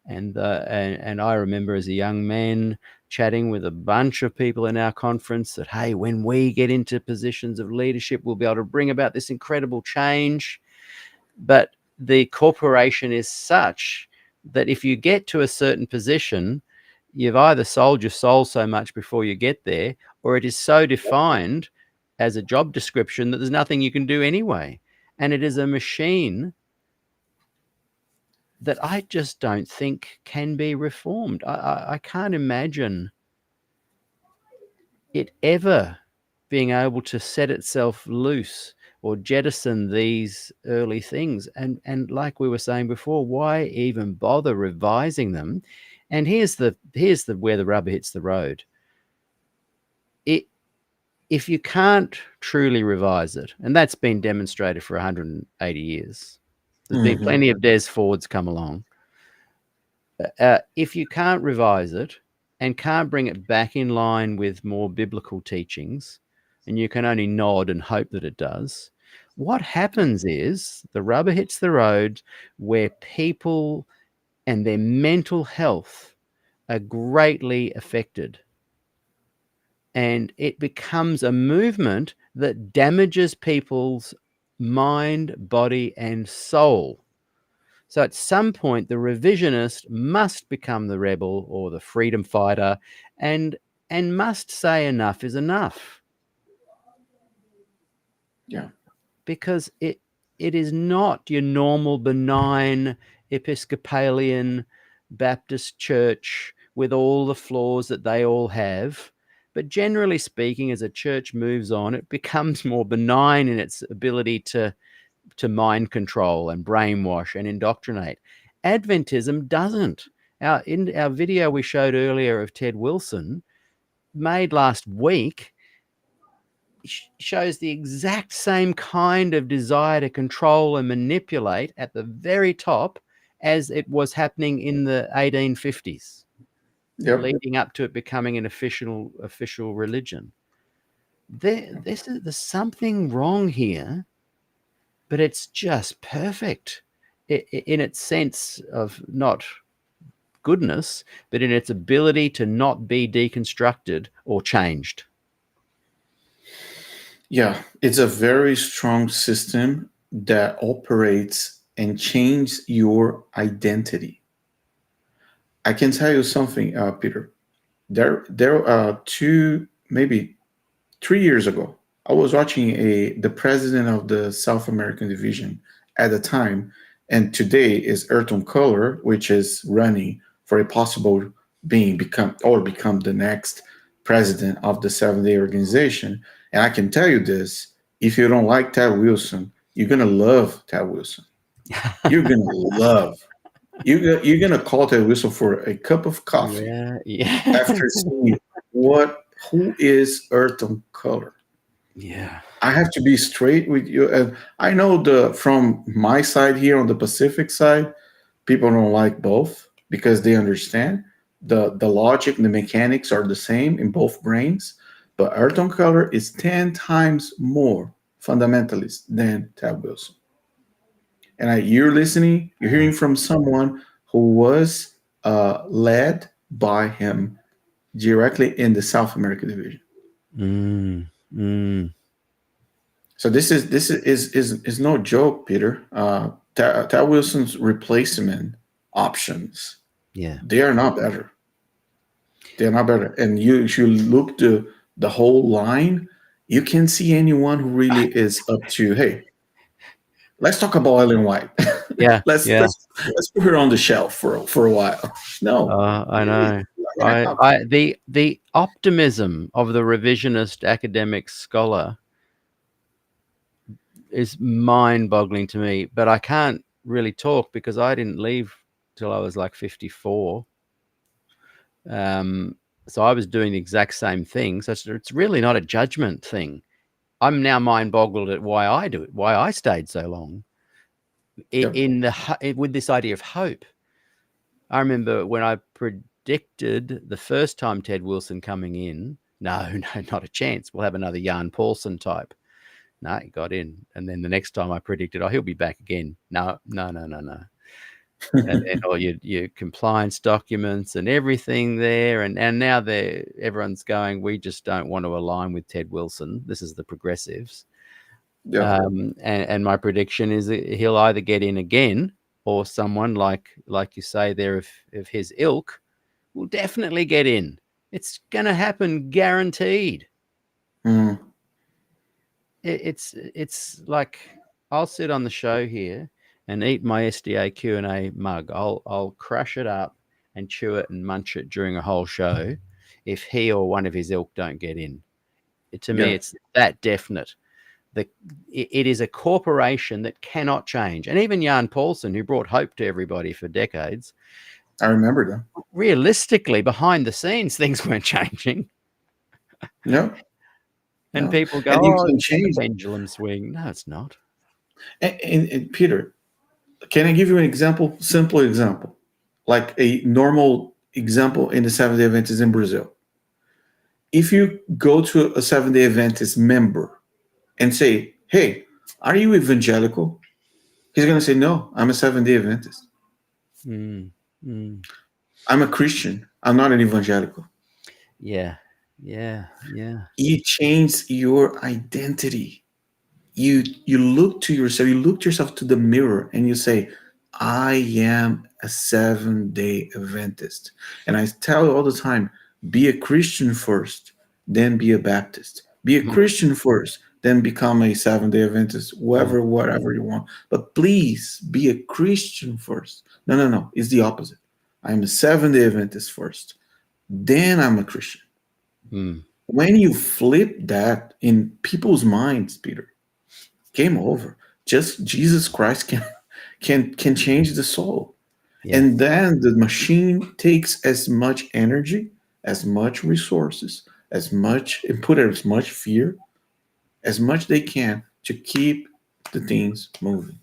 [SPEAKER 2] And I remember as a young man chatting with a bunch of people in our conference that, hey, when we get into positions of leadership, we'll be able to bring about this incredible change. But the corporation is such that if you get to a certain position, you've either sold your soul so much before you get there, or it is so defined as a job description that there's nothing you can do anyway. And it is a machine that I just don't think can be reformed. I can't imagine it ever being able to set itself loose or jettison these early things. And like we were saying before, why even bother revising them? And here's the where the rubber hits the road. If you can't truly revise it, and that's been demonstrated for 180 years, there's been plenty of Des Fords come along. If you can't revise it and can't bring it back in line with more biblical teachings, and you can only nod and hope that it does, what happens is the rubber hits the road where people and their mental health are greatly affected. And it becomes a movement that damages people's mind, body, and soul. So at some point, the revisionist must become the rebel or the freedom fighter and must say enough is enough.
[SPEAKER 3] Yeah.
[SPEAKER 2] Because it is not your normal benign Episcopalian Baptist church with all the flaws that they all have. But generally speaking, as a church moves on, it becomes more benign in its ability to mind control and brainwash and indoctrinate. Adventism doesn't. In our video we showed earlier of Ted Wilson, made last week, shows the exact same kind of desire to control and manipulate at the very top as it was happening in the 1850s. Yep. Leading up to it becoming an official religion. There's something wrong here, but it's just perfect in its sense of not goodness, but in its ability to not be deconstructed or changed.
[SPEAKER 3] Yeah, it's a very strong system that operates and changes your identity. I can tell you something, Peter. There maybe 3 years ago, I was watching the president of the South American division at the time, and today is Ayrton Culler, which is running for a possible become the next president of the Seventh-day organization. And I can tell you this: if you don't like Ted Wilson, you're gonna love Ted Wilson. You're gonna love. You're gonna call Ted Wilson for a cup of coffee.
[SPEAKER 2] Yeah.
[SPEAKER 3] After seeing who is Ayrton Culler.
[SPEAKER 2] Yeah.
[SPEAKER 3] I have to be straight with you. And I know from my side here on the Pacific side, people don't like both because they understand the logic and the mechanics are the same in both brains. But Ayrton Culler is 10 times more fundamentalist than Ted Wilson. And you're hearing from someone who was led by him directly in the South American division. So this is no joke, Peter. Ted Wilson's replacement options, they are not better. They're not better. And if you look the whole line, you can see anyone who really is up to, hey, let's talk about Ellen White.
[SPEAKER 2] Yeah.
[SPEAKER 3] let's put her on the shelf for a while. No.
[SPEAKER 2] I know. The optimism of the revisionist academic scholar is mind-boggling to me, but I can't really talk because I didn't leave till I was like 54. So I was doing the exact same thing. So it's really not a judgment thing. I'm now mind boggled at why I do it, why I stayed so long
[SPEAKER 3] Yep.
[SPEAKER 2] with this idea of hope. I remember when I predicted the first time Ted Wilson coming in, no, not a chance. We'll have another Jan Paulson type. No, he got in. And then the next time I predicted, he'll be back again. No. And all your compliance documents and everything there. And now everyone's going, we just don't want to align with Ted Wilson. This is the progressives.
[SPEAKER 3] Yeah.
[SPEAKER 2] And my prediction is that he'll either get in again, or someone like you say there of his ilk will definitely get in. It's going to happen, guaranteed.
[SPEAKER 3] Mm.
[SPEAKER 2] It's like I'll sit on the show here and eat my SDAQ&A mug. I'll crush it up and chew it and munch it during a whole show if he or one of his ilk don't get in. To me, it's that definite. It is a corporation that cannot change. And even Jan Paulson, who brought hope to everybody for decades,
[SPEAKER 3] I remember that.
[SPEAKER 2] Realistically, behind the scenes, things weren't changing.
[SPEAKER 3] No.
[SPEAKER 2] And
[SPEAKER 3] No.
[SPEAKER 2] people go,
[SPEAKER 3] And you
[SPEAKER 2] oh,
[SPEAKER 3] can
[SPEAKER 2] it's
[SPEAKER 3] change
[SPEAKER 2] a pendulum swing. No, it's not.
[SPEAKER 3] And Peter, can I give you an example? Simple example, like a normal example in the Seventh-day Adventist in Brazil. If you go to a Seventh-day Adventist member and say, "Hey, are you evangelical?" He's going to say, "No, I'm a Seventh-day Adventist.
[SPEAKER 2] Mm.
[SPEAKER 3] I'm a Christian. I'm not an evangelical."
[SPEAKER 2] Yeah.
[SPEAKER 3] You change your identity. You look to yourself to the mirror and you say, I am a Seventh-day Adventist. And I tell you all the time, be a Christian first, then be a Baptist. Be a Christian first, then become a Seventh-day Adventist, whatever you want. But please be a Christian first. No. It's the opposite. I'm a Seventh-day Adventist first, then I'm a Christian. When you flip that in people's minds, Peter, game over. Just Jesus Christ can change the soul. Yeah. And then the machine takes as much energy, as much resources, as much input, as much fear, as much they can to keep the things moving.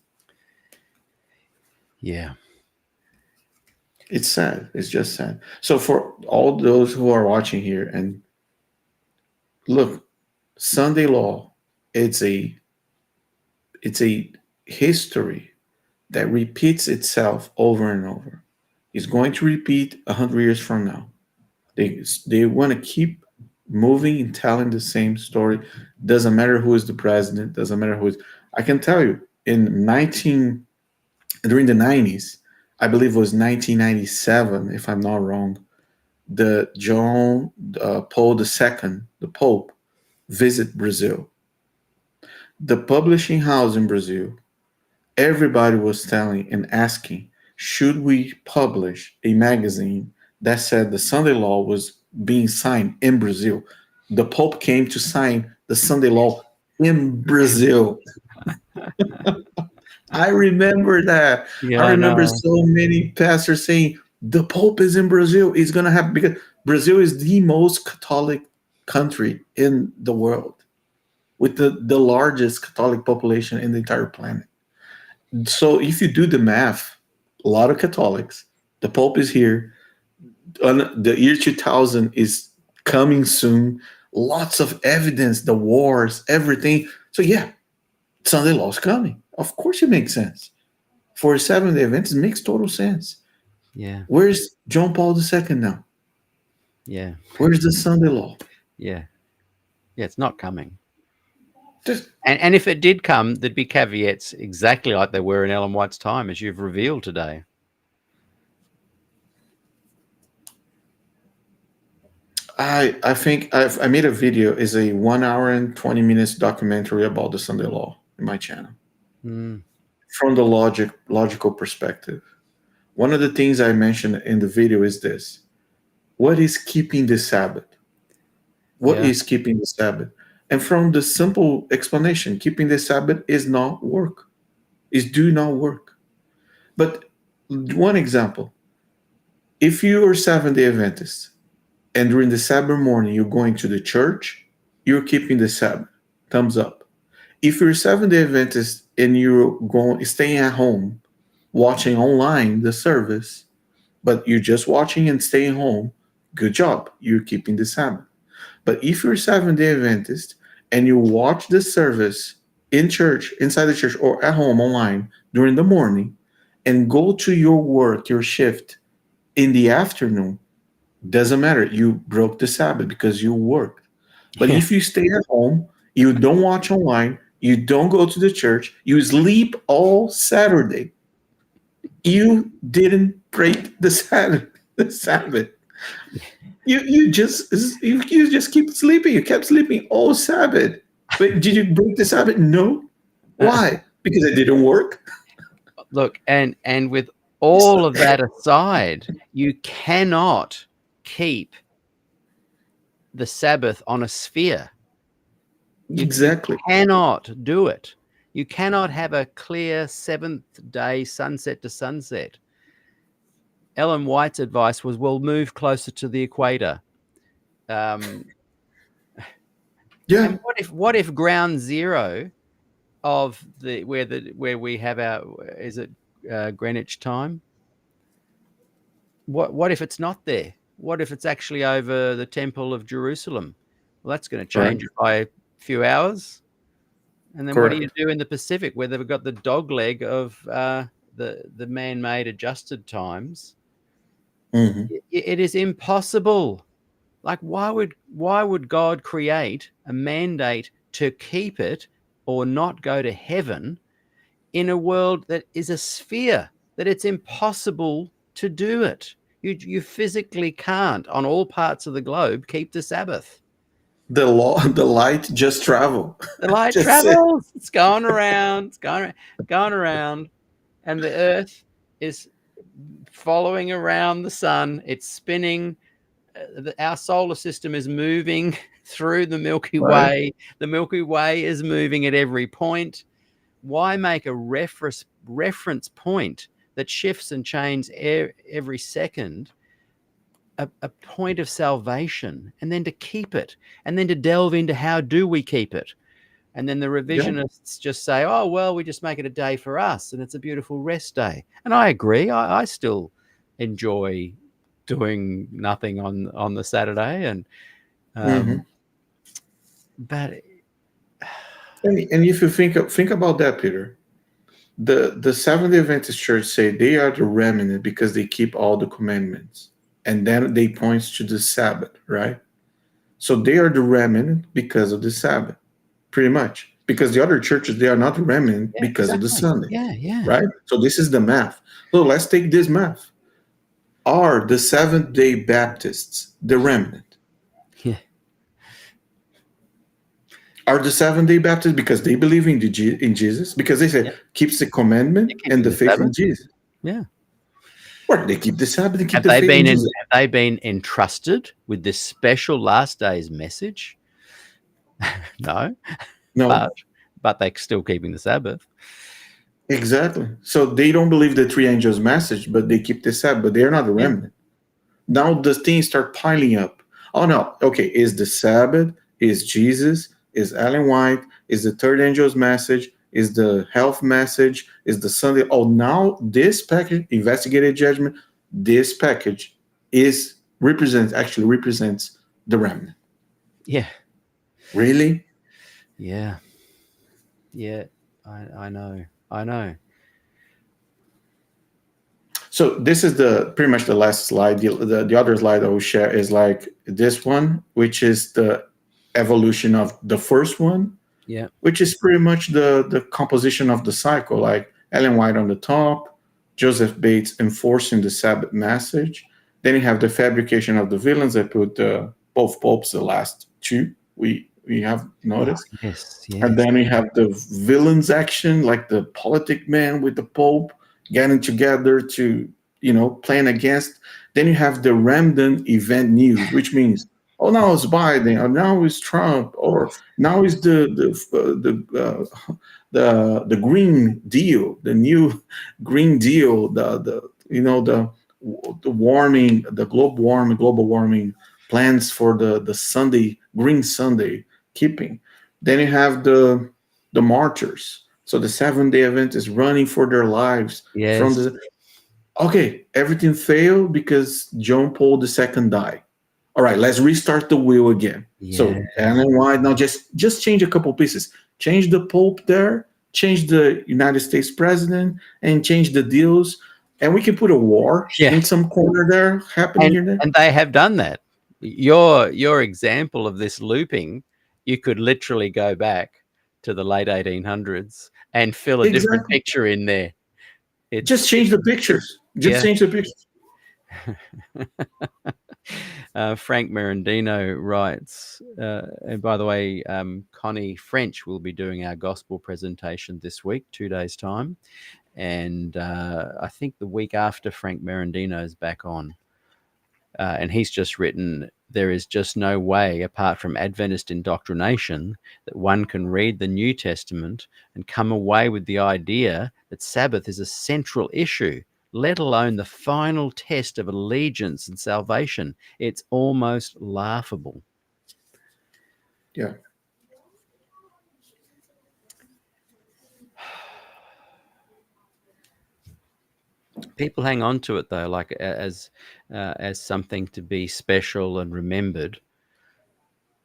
[SPEAKER 2] Yeah.
[SPEAKER 3] It's sad. It's just sad. So for all those who are watching here, and look, Sunday law, it's a history that repeats itself over and over. It's going to repeat 100 years from now. They want to keep moving and telling the same story. Doesn't matter who is the president. Doesn't matter who is. I can tell you, during the 90s, I believe it was 1997, if I'm not wrong, the John Paul II, the Pope, visit Brazil. The publishing house in Brazil, everybody was telling and asking, should we publish a magazine that said the Sunday law was being signed in Brazil? The Pope came to sign the Sunday law in Brazil. I remember that. Yeah, I remember so many pastors saying, the Pope is in Brazil. It's going to happen because Brazil is the most Catholic country in the world, with the largest Catholic population in the entire planet. So if you do the math, a lot of Catholics, the Pope is here, the year 2000 is coming soon, lots of evidence, the wars, everything. So yeah, Sunday law is coming. Of course it makes sense. For a Seventh-day Adventist, it makes total sense.
[SPEAKER 2] Yeah.
[SPEAKER 3] Where's John Paul II now?
[SPEAKER 2] Yeah.
[SPEAKER 3] Where's the Sunday law?
[SPEAKER 2] Yeah. Yeah, it's not coming. And if it did come, there'd be caveats exactly like there were in Ellen White's time, as you've revealed today.
[SPEAKER 3] I think I made a video. It's a 1 hour and 20 minutes documentary about the Sunday law in my channel. From the logical perspective. One of the things I mentioned in the video is this. What is keeping the Sabbath? What is keeping the Sabbath? And from the simple explanation, keeping the Sabbath is not work. Is do not work. But one example, if you are Seventh-day Adventist and during the Sabbath morning you're going to the church, you're keeping the Sabbath. thumbs up. If you're a Seventh-day Adventist and you're staying at home, watching online the service, but you're just watching and staying home, good job. You're keeping the Sabbath. But if you're a Seventh-day Adventist and you watch the service in church, inside the church, or at home online during the morning, and go to your work, your shift in the afternoon, doesn't matter. You broke the Sabbath because you worked. But if you stay at home, you don't watch online, you don't go to the church, you sleep all Saturday, you didn't break the Sabbath. You just keep sleeping. You kept sleeping all Sabbath. But did you break the Sabbath? No. Why? Because it didn't work.
[SPEAKER 2] Look, and with all of that aside, you cannot keep the Sabbath on a sphere.
[SPEAKER 3] Exactly.
[SPEAKER 2] You cannot do it. You cannot have a clear seventh day sunset to sunset. Ellen White's advice was, well, move closer to the equator.
[SPEAKER 3] Yeah.
[SPEAKER 2] And what if ground zero of where we have our, is it Greenwich time? What if it's not there? What if it's actually over the Temple of Jerusalem? Well, that's going to change it by a few hours. And then
[SPEAKER 3] Correct.
[SPEAKER 2] What do you do in the Pacific, where they've got the dog leg of the man-made adjusted times?
[SPEAKER 3] Mm-hmm.
[SPEAKER 2] It is impossible. Like, why would God create a mandate to keep it or not go to heaven in a world that is a sphere, that it's impossible to do it? You physically can't, on all parts of the globe, keep the Sabbath.
[SPEAKER 3] The light just travel.
[SPEAKER 2] The light travels. It's going around, going around, and the Earth is following around the sun. It's spinning. Our solar system is moving through the Milky Way. The Milky Way is moving at every point. Why make a reference point that shifts and changes every second a point of salvation, and then to keep it, and then to delve into how do we keep it? And then the revisionists just say, oh, well, we just make it a day for us, and it's a beautiful rest day. And I agree. I still enjoy doing nothing on the Saturday, and but
[SPEAKER 3] and if you think about that, Peter, the Seventh-day Adventist Church say they are the remnant because they keep all the commandments, and then they point to the Sabbath, right? So they are the remnant because of the Sabbath, pretty much. Because the other churches, they are not the remnant because of the Sunday.
[SPEAKER 2] Yeah.
[SPEAKER 3] Right? So this is the math. So let's take this math. Are the Seventh-day Baptists the remnant?
[SPEAKER 2] Yeah.
[SPEAKER 3] Are the Seventh-day Baptists because they believe in Jesus? Because they say keeps the commandment and the faith in Jesus.
[SPEAKER 2] Yeah.
[SPEAKER 3] Well, they keep the Sabbath. They keep
[SPEAKER 2] Have
[SPEAKER 3] the faith in Jesus.
[SPEAKER 2] Have they been entrusted with this special last days message? No. But they're still keeping the Sabbath.
[SPEAKER 3] Exactly. So they don't believe the three angels' message, but they keep the Sabbath. But they're not the remnant. Now the things start piling up. Oh no. Okay. Is the Sabbath? Is Jesus? Is Ellen White? Is the third angel's message? Is the health message? Is the Sunday? Oh, now this package, investigative judgment, this package represents the remnant.
[SPEAKER 2] Yeah.
[SPEAKER 3] Really?
[SPEAKER 2] Yeah. Yeah. I know.
[SPEAKER 3] So this is pretty much the last slide. The other slide I will share is like this one, which is the evolution of the first one.
[SPEAKER 2] Yeah.
[SPEAKER 3] Which is pretty much the composition of the cycle, like Ellen White on the top, Joseph Bates enforcing the Sabbath message. Then you have the fabrication of the villains. I put both popes, the last two we have noticed.
[SPEAKER 2] Oh, yes.
[SPEAKER 3] And then we have the villains action, like the politic man with the Pope getting together to, plan against. Then you have the random event news, which means, oh, now it's Biden, or now it's Trump, or now it's the Green Deal, the new Green Deal, the warming, the global warming plans for the Sunday, Green Sunday keeping. Then you have the martyrs. So the Seventh-day Adventists running for their lives from
[SPEAKER 2] Yes.
[SPEAKER 3] the. Okay, everything failed because John Paul II died. All right, let's restart the wheel again.
[SPEAKER 2] Yeah.
[SPEAKER 3] So Ellen White, now just change a couple pieces. Change the Pope there, change the United States president, and change the deals. And we can put a war
[SPEAKER 2] Yeah.
[SPEAKER 3] in some corner there happening here. Then.
[SPEAKER 2] And they have done that. Your example of this looping, you could literally go back to the late 1800s and fill a different
[SPEAKER 3] Exactly.
[SPEAKER 2] picture in there.
[SPEAKER 3] Just change the pictures. Just change the pictures.
[SPEAKER 2] Frank Merendino writes, and by the way, Connie French will be doing our gospel presentation this week, 2 days' time. And I think the week after Frank Merendino is back on. And he's just written, there is just no way, apart from Adventist indoctrination, that one can read the New Testament and come away with the idea that Sabbath is a central issue, let alone the final test of allegiance and salvation. It's almost laughable.
[SPEAKER 3] Yeah.
[SPEAKER 2] People hang on to it though, like as something to be special and remembered,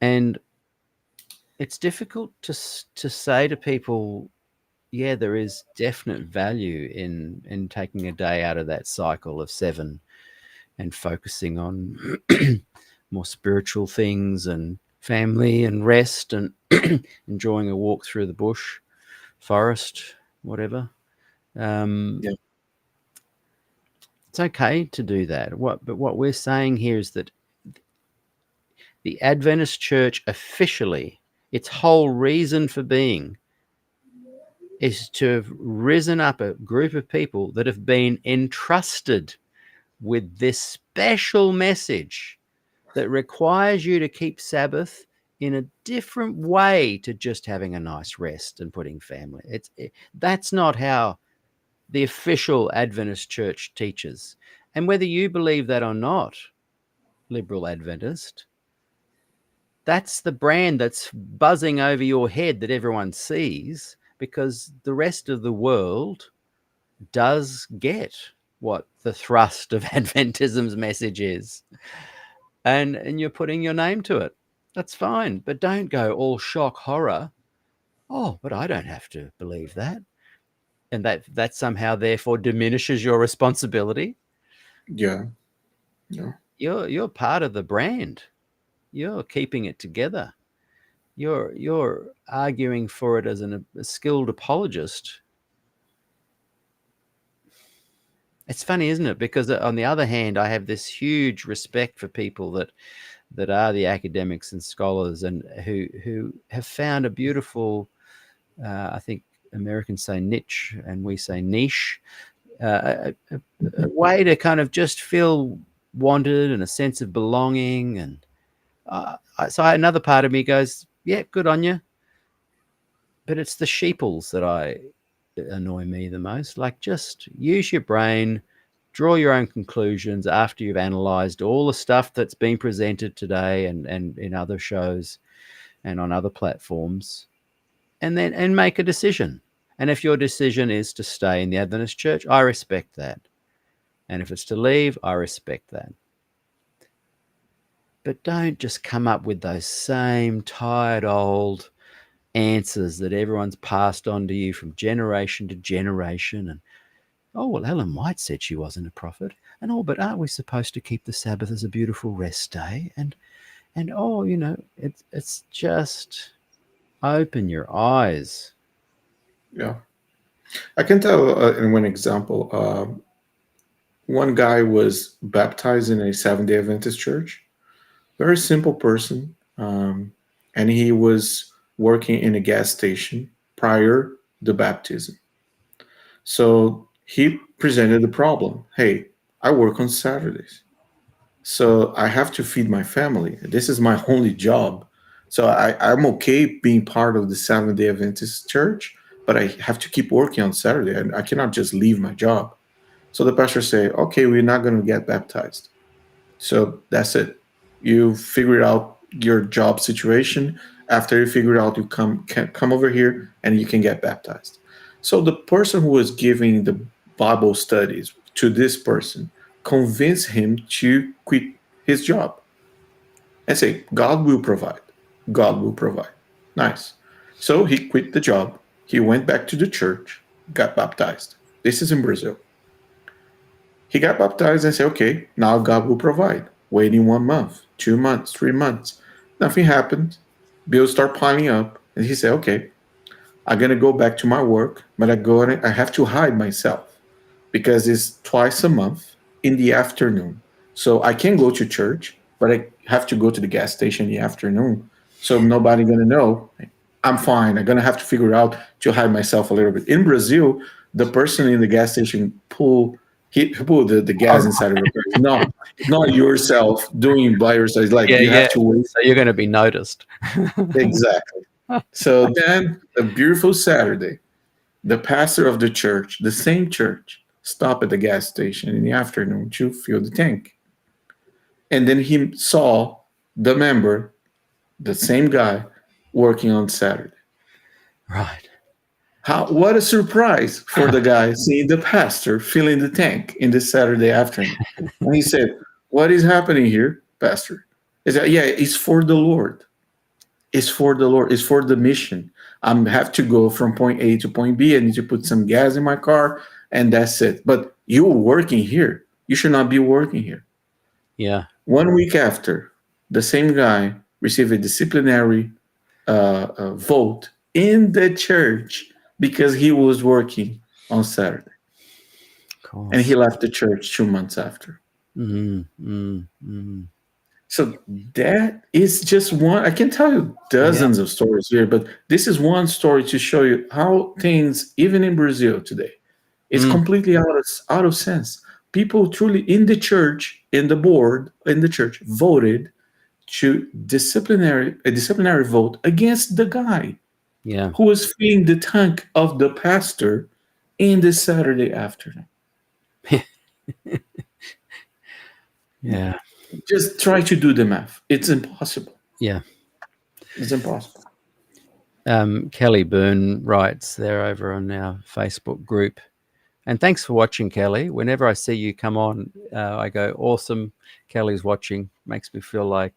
[SPEAKER 2] and it's difficult to say to people, yeah, there is definite value in taking a day out of that cycle of 7 and focusing on more spiritual things and family and rest and enjoying a walk through the bush, forest, whatever.
[SPEAKER 3] Yeah.
[SPEAKER 2] It's okay to do that. But what we're saying here is that the Adventist Church officially, its whole reason for being, is to have risen up a group of people that have been entrusted with this special message that requires you to keep Sabbath in a different way to just having a nice rest and putting family. That's not how the official Adventist Church teaches. And whether you believe that or not, liberal Adventist, that's the brand that's buzzing over your head that everyone sees, because the rest of the world does get what the thrust of Adventism's message is. And you're putting your name to it. That's fine. But don't go all shock horror. Oh, but I don't have to believe that. And that somehow therefore diminishes your responsibility.
[SPEAKER 3] Yeah. Yeah.
[SPEAKER 2] You're part of the brand. You're keeping it together. You're arguing for it as a skilled apologist. It's funny, isn't it? Because on the other hand, I have this huge respect for people that are the academics and scholars and who have found a beautiful, I think Americans say niche and we say niche, a way to kind of just feel wanted and a sense of belonging. And so another part of me goes, yeah, good on you. But it's the sheeples that annoy me the most. Like, just use your brain, draw your own conclusions after you've analyzed all the stuff that's been presented today and in other shows and on other platforms, and make a decision. And if your decision is to stay in the Adventist Church, I respect that. And if it's to leave, I respect that. But don't just come up with those same tired old answers that everyone's passed on to you from generation to generation. And, oh, well, Ellen White said she wasn't a prophet. And, oh, but aren't we supposed to keep the Sabbath as a beautiful rest day? And oh, you know, it's just open your eyes.
[SPEAKER 3] Yeah. I can tell in one example, one guy was baptized in a Seventh-day Adventist church, very simple person, and he was working in a gas station prior to baptism. So he presented the problem. Hey, I work on Saturdays, so I have to feed my family. This is my only job. So I'm okay being part of the Seventh-day Adventist church, but I have to keep working on Saturday, and I cannot just leave my job. So the pastor say, okay, we're not going to get baptized. So that's it. You figure out your job situation. After you figure it out, you come over here and you can get baptized. So the person who was giving the Bible studies to this person convinced him to quit his job and say, God will provide. God will provide. Nice. So he quit the job. He went back to the church, got baptized. This is in Brazil. He got baptized and said, okay, now God will provide. Waiting 1 month, 2 months, 3 months. Nothing happened. Bills start piling up. And he said, okay, I'm going to go back to my work, but I have to hide myself because it's twice a month in the afternoon. So I can go to church, but I have to go to the gas station in the afternoon. So nobody going to know. I'm fine. I'm going to have to figure out to hide myself a little bit. In Brazil, the person in the gas station pull the gas inside of the car. Not yourself doing by yourself. It's like you have to wait.
[SPEAKER 2] So you're going to be noticed.
[SPEAKER 3] Exactly. So then, a beautiful Saturday, the pastor of the church, the same church, stopped at the gas station in the afternoon to fill the tank. And then he saw the member, the same guy, working on Saturday.
[SPEAKER 2] Right.
[SPEAKER 3] What a surprise for the guy seeing the pastor filling the tank in this Saturday afternoon. And he said, what is happening here, pastor? He said, yeah, it's for the Lord. It's for the Lord. It's for the mission. I have to go from point A to point B. I need to put some gas in my car, and that's it. But you're working here. You should not be working here.
[SPEAKER 2] Yeah.
[SPEAKER 3] 1 week after, the same guy received a disciplinary vote in the church because he was working on Saturday. And he left the church 2 months after. So that is just one. I can tell you dozens of stories here, but this is one story to show you how things, even in Brazil today, is completely out of sense. People truly in the church, in the board, in the church, voted to a disciplinary vote against the guy who was filling the tank of the pastor in this Saturday afternoon.
[SPEAKER 2] Yeah.
[SPEAKER 3] Just try to do the math. It's impossible.
[SPEAKER 2] Yeah.
[SPEAKER 3] It's impossible.
[SPEAKER 2] Kelly Byrne writes there over on our Facebook group. And thanks for watching, Kelly. Whenever I see you come on, I go, awesome. Kelly's watching. Makes me feel like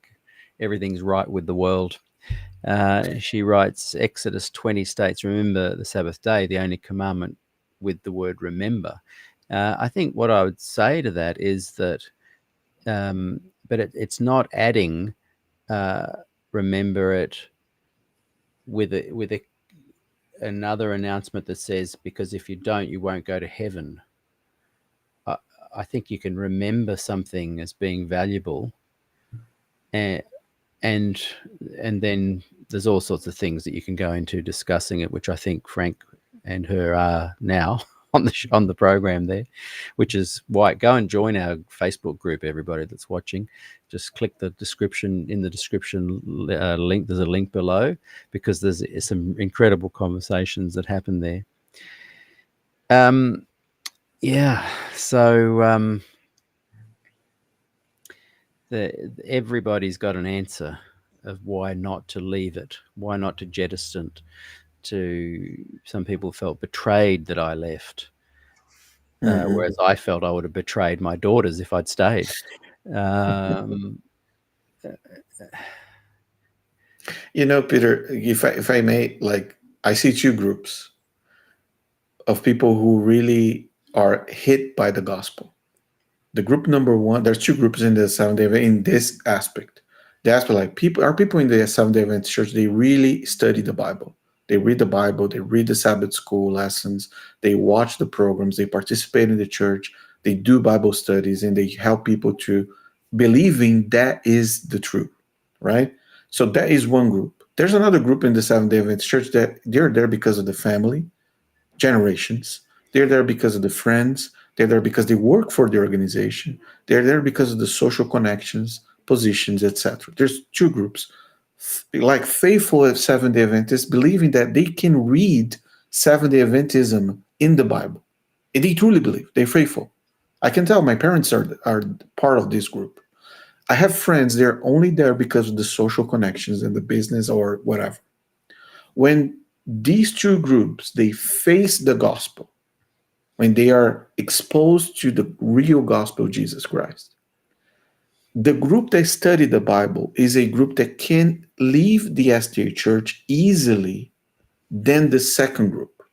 [SPEAKER 2] everything's right with the world. She writes, Exodus 20 states, remember the Sabbath day, the only commandment with the word remember. I think what I would say to that is that but it's not adding remember it with another announcement that says, because if you don't, you won't go to heaven. I think you can remember something as being valuable, and then there's all sorts of things that you can go into discussing it, which I think Frank and her are now on the program there, which is why go and join our Facebook group, everybody that's watching. Just click the description, in the description link, there's a link below, because there's some incredible conversations that happen there. So everybody's got an answer of why not to leave it, why not to jettison it. Some people felt betrayed that I left, whereas I felt I would have betrayed my daughters if I'd stayed.
[SPEAKER 3] Peter, if I may, like, I see two groups of people who really are hit by the gospel. The group number one, there's two groups in the Seventh-day in this aspect. The aspect, like, people in the Seventh-day Adventist church, they really study the Bible. They read the Bible, they read the Sabbath school lessons, they watch the programs, they participate in the church, they do Bible studies, and they help people to believing that is the truth, right? So that is one group. There's another group in the Seventh-day Adventist church that they're there because of the family, generations. They're there because of the friends. They're there because they work for the organization. They're there because of the social connections, positions, etc. There's two groups. Like faithful Seventh-day Adventists, believing that they can read Seventh-day Adventism in the Bible. And they truly believe. They're faithful. I can tell my parents are part of this group. I have friends, they're only there because of the social connections and the business or whatever. When these two groups, they face the gospel, when they are exposed to the real gospel of Jesus Christ, the group that study the Bible is a group that can leave the SDA church easily than the second group,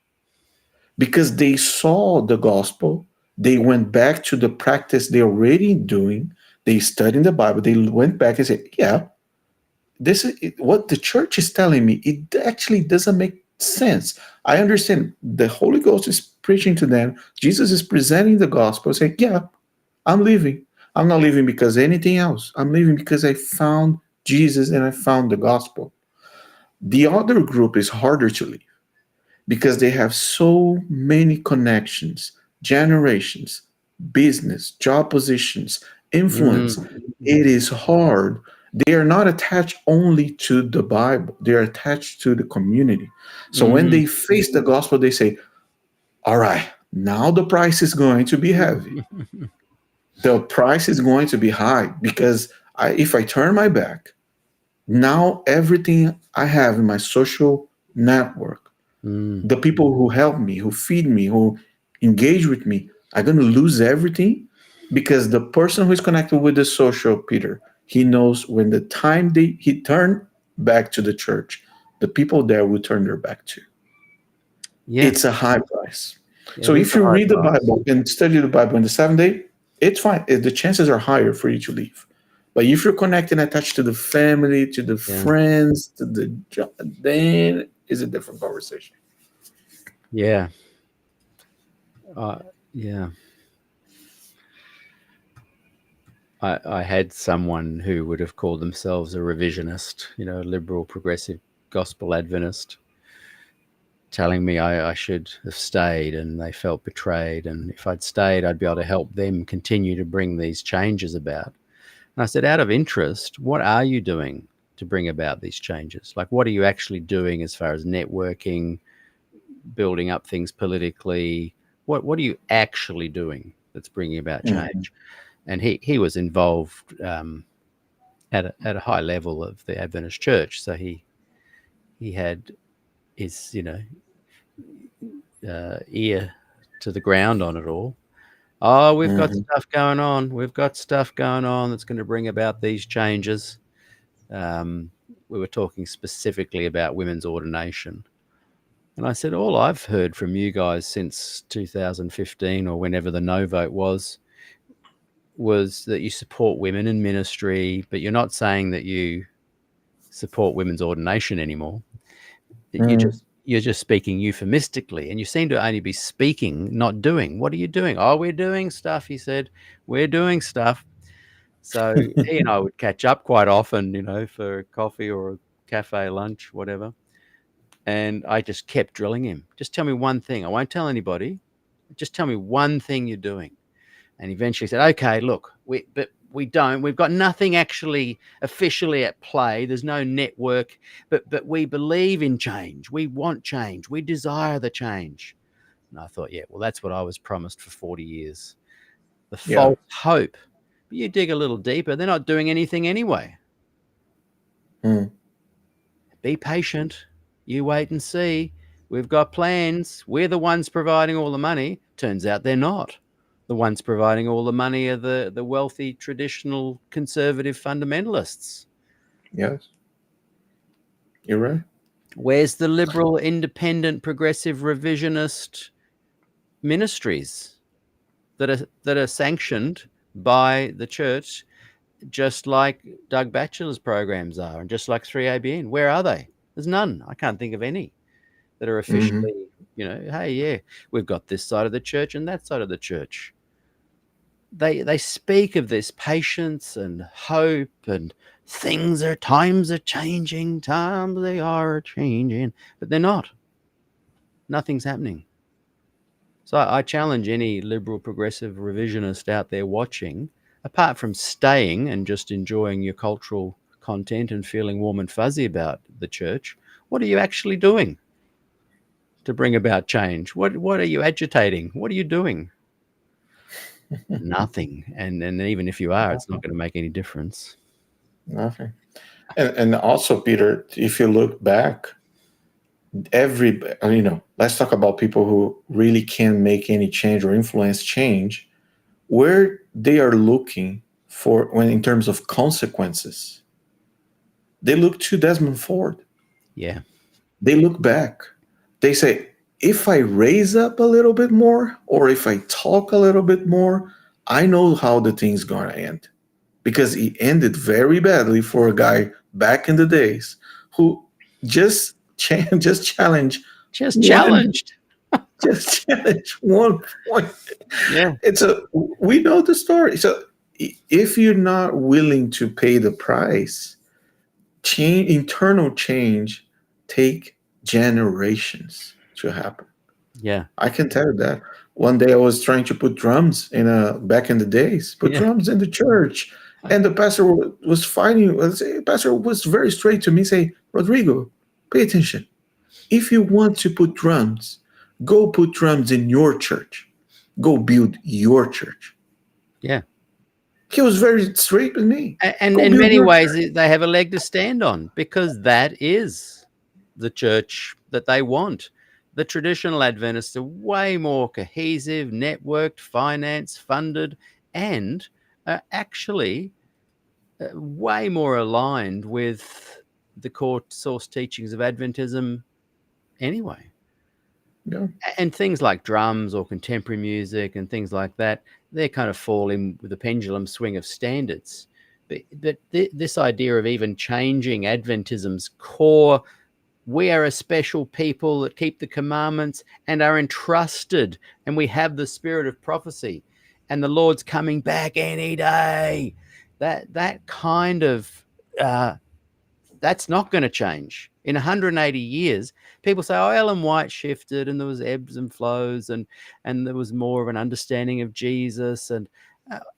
[SPEAKER 3] because they saw the gospel, they went back to the practice they're already doing, they studied the Bible, they went back and said, yeah, this is what the church is telling me. It actually doesn't make sense. I understand the Holy Ghost is preaching to them. Jesus is presenting the gospel, saying, yeah, I'm leaving. I'm not leaving because of anything else. I'm leaving because I found Jesus and I found the gospel. The other group is harder to leave because they have so many connections, generations, business, job positions, influence. It is hard. They are not attached only to the Bible, they are attached to the community. So when they face the gospel, they say, all right, now the price is going to be heavy. The price is going to be high because if I turn my back, now everything I have in my social network, the people who help me, who feed me, who engage with me, are going to lose everything, because the person who is connected with the social, Peter, he knows when the time he turn back to the church, the people there will turn their back to.
[SPEAKER 2] Yeah.
[SPEAKER 3] It's a high price.
[SPEAKER 2] Yeah,
[SPEAKER 3] So
[SPEAKER 2] it
[SPEAKER 3] if
[SPEAKER 2] is a
[SPEAKER 3] you
[SPEAKER 2] high
[SPEAKER 3] read the
[SPEAKER 2] price.
[SPEAKER 3] Bible and study the Bible in the 7th day, it's fine. The chances are higher for you to leave. But if you're connected and attached to the family, to the friends, to the job, then it's a different conversation.
[SPEAKER 2] Yeah. Yeah. I had someone who would have called themselves a revisionist, a liberal, progressive, gospel Adventist, telling me I should have stayed, and they felt betrayed. And if I'd stayed, I'd be able to help them continue to bring these changes about. And I said, out of interest, what are you doing to bring about these changes? Like, what are you actually doing as far as networking, building up things politically? What are you actually doing that's bringing about change? And he was involved at a high level of the Adventist church. So he had his, ear to the ground on it all. Oh, we've got stuff going on. We've got stuff going on that's going to bring about these changes. We were talking specifically about women's ordination. And I said, all I've heard from you guys since 2015 or whenever the no vote was that you support women in ministry, but you're not saying that you support women's ordination anymore. You're just speaking euphemistically, and you seem to only be speaking, not doing. What are you doing? Oh, we're doing stuff, he said. We're doing stuff. So he and I would catch up quite often, for a coffee or a cafe lunch, whatever. And I just kept drilling him. Just tell me one thing. I won't tell anybody. Just tell me one thing you're doing. And eventually said, okay, look, we don't. We've got nothing actually officially at play. There's no network, but we believe in change. We want change. We desire the change. And I thought, yeah, well, that's what I was promised for 40 years. The false hope. But you dig a little deeper, they're not doing anything anyway. Be patient. You wait and see. We've got plans. We're the ones providing all the money. Turns out they're not. The ones providing all the money are the wealthy, traditional, conservative fundamentalists.
[SPEAKER 3] Yes. You're right.
[SPEAKER 2] Where's the liberal, independent, progressive, revisionist ministries that are sanctioned by the church, just like Doug Batchelor's programs are, and just like 3ABN? Where are they? There's none. I can't think of any that are officially, hey, yeah, we've got this side of the church and that side of the church. They speak of this patience and hope and times are changing, times they are changing, but they're not. Nothing's happening. So I challenge any liberal, progressive, revisionist out there watching, apart from staying and just enjoying your cultural content and feeling warm and fuzzy about the church, what are you actually doing to bring about change? What are you agitating? What are you doing? nothing. And even if you are, it's not going to make any difference.
[SPEAKER 3] Nothing. And also, Peter, if you look back, let's talk about people who really can't make any change or influence change, where they are looking for when in terms of consequences. They look to Desmond Ford.
[SPEAKER 2] Yeah.
[SPEAKER 3] They look back. They say, if I raise up a little bit more, or if I talk a little bit more, I know how the thing's going to end. Because it ended very badly for a guy back in the days who just challenged.
[SPEAKER 2] Just challenged.
[SPEAKER 3] Just challenged 1 point.
[SPEAKER 2] Yeah.
[SPEAKER 3] We know the story. So if you're not willing to pay the price, internal change take generations to happen.
[SPEAKER 2] Yeah.
[SPEAKER 3] I can tell you that. One day I was trying to put drums back in the days, drums in the church. And the pastor was fighting. The pastor was very straight to me, say, Rodrigo, pay attention. If you want to put drums, go put drums in your church. Go build your church.
[SPEAKER 2] Yeah.
[SPEAKER 3] He was very straight with me.
[SPEAKER 2] And in many ways, they have a leg to stand on, because that is the church that they want. The traditional Adventists are way more cohesive, networked, financed, funded, and actually way more aligned with the core source teachings of Adventism anyway.
[SPEAKER 3] Yeah.
[SPEAKER 2] And things like drums or contemporary music and things like that, they kind of fall in with the pendulum swing of standards. But this idea of even changing Adventism's core, we are a special people that keep the commandments and are entrusted, and we have the spirit of prophecy, and the Lord's coming back any day. That kind of that's not going to change. In 180 years, people say, oh, Ellen White shifted and there was ebbs and flows and there was more of an understanding of Jesus. And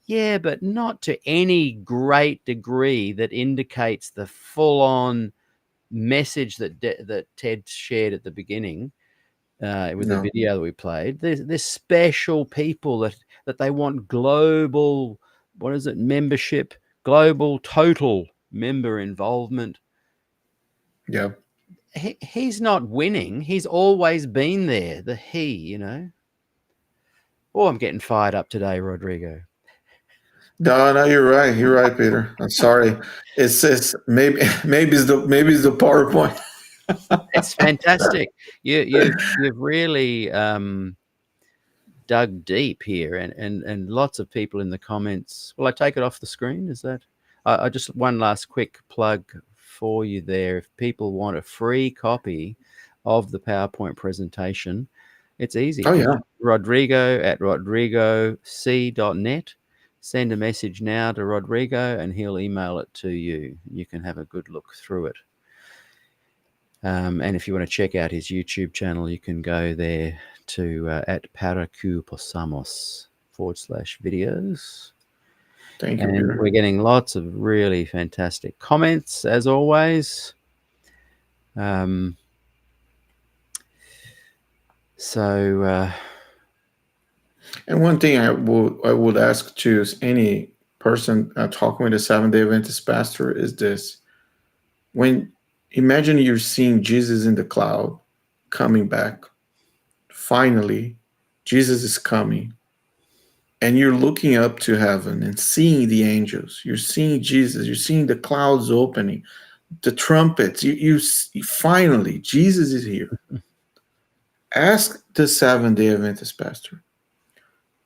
[SPEAKER 2] yeah, but not to any great degree that indicates the full-on message that Ted shared at the beginning with the video that we played. There's special people that they want global, membership, global total member involvement.
[SPEAKER 3] Yeah.
[SPEAKER 2] He's not winning. He's always been there. Oh, I'm getting fired up today, Rodrigo.
[SPEAKER 3] No, you're right. You're right, Peter. I'm sorry. It's maybe it's the PowerPoint.
[SPEAKER 2] It's fantastic. You've really dug deep here, and lots of people in the comments. Will I take it off the screen? Is that? I just one last quick plug for you there. If people want a free copy of the PowerPoint presentation, it's easy.
[SPEAKER 3] Oh, yeah.
[SPEAKER 2] Rodrigo at rodrigoc.net. Send a message now to Rodrigo and he'll email it to you. You can have a good look through it. And if you want to check out his YouTube channel, you can go there to at paracuposamos /videos.
[SPEAKER 3] Thank you,
[SPEAKER 2] and
[SPEAKER 3] Peter.
[SPEAKER 2] We're getting lots of really fantastic comments, as always. And
[SPEAKER 3] one thing I would ask to any person talking with a Seventh-day Adventist pastor is this: imagine you're seeing Jesus in the cloud coming back. Finally, Jesus is coming. And you're looking up to heaven and seeing the angels. You're seeing Jesus. You're seeing the clouds opening, the trumpets. You finally, Jesus is here. Ask the Seventh-day Adventist pastor.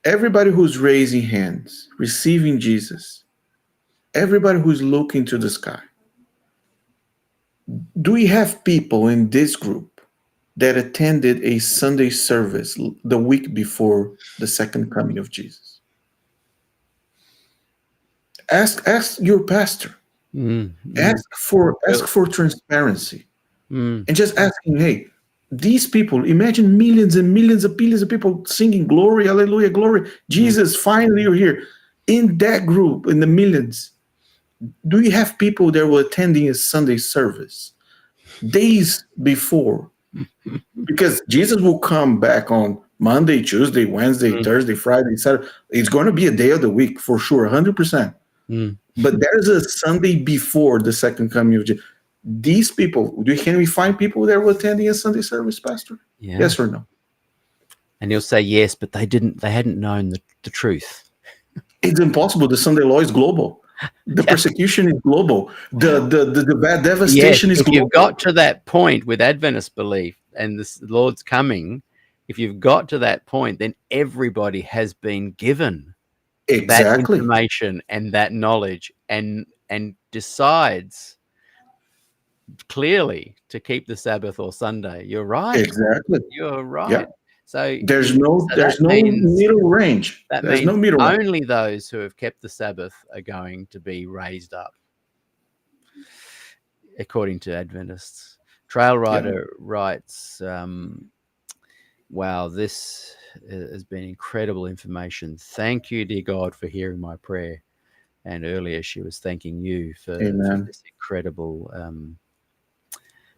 [SPEAKER 3] Everybody who's raising hands, receiving Jesus, everybody who's looking to the sky, do we have people in this group that attended a Sunday service the week before the second coming of Jesus? Ask your pastor. Ask for transparency. And just asking, hey, these people, imagine millions and millions of billions of people singing glory, hallelujah, glory. Jesus, finally you're here. In that group, in the millions, do you have people that were attending a Sunday service days before? Because Jesus will come back on Monday, Tuesday, Wednesday, Thursday, Friday, Saturday. It's going to be a day of the week for sure, 100%. But there's a Sunday before the second coming of Jesus. These people, can we find people that were attending a Sunday service, Pastor?
[SPEAKER 2] Yeah.
[SPEAKER 3] Yes or no?
[SPEAKER 2] And you'll say yes, but they hadn't known the truth.
[SPEAKER 3] It's impossible. The Sunday law is global. The persecution is global. The bad devastation is
[SPEAKER 2] if
[SPEAKER 3] global.
[SPEAKER 2] you've got to that point with Adventist belief and the Lord's coming, if you've got to that point, then everybody has been given that information and that knowledge and decides clearly to keep the Sabbath or Sunday. You're right.
[SPEAKER 3] Exactly.
[SPEAKER 2] You're right.
[SPEAKER 3] Yeah.
[SPEAKER 2] So
[SPEAKER 3] there's no middle range.
[SPEAKER 2] There's no middle range. Only those who have kept the Sabbath are going to be raised up, according to Adventists. Trail Rider writes, wow, this has been incredible information. Thank you, dear God, for hearing my prayer. And earlier she was thanking you for this incredible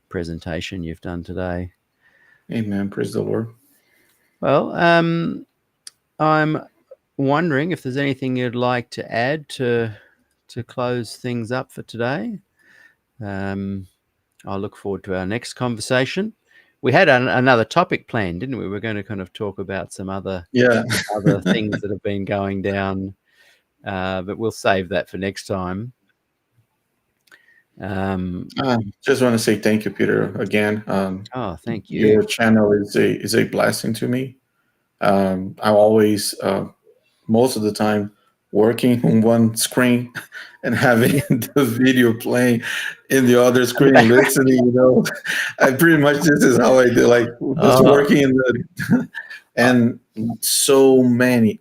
[SPEAKER 2] presentation you've done today.
[SPEAKER 3] Amen. Praise the Lord.
[SPEAKER 2] Well, I'm wondering if there's anything you'd like to add to close things up for today. I look forward to our next conversation. We had another topic planned, didn't we? We're going to kind of talk about some other things that have been going down, but we'll save that for next time.
[SPEAKER 3] Just want to say thank you, Peter, again.
[SPEAKER 2] Thank you.
[SPEAKER 3] Your channel is a blessing to me. I'm always, most of the time, working on one screen and having the video playing in the other screen, listening. I pretty much, this is how I do, like just working in the and so many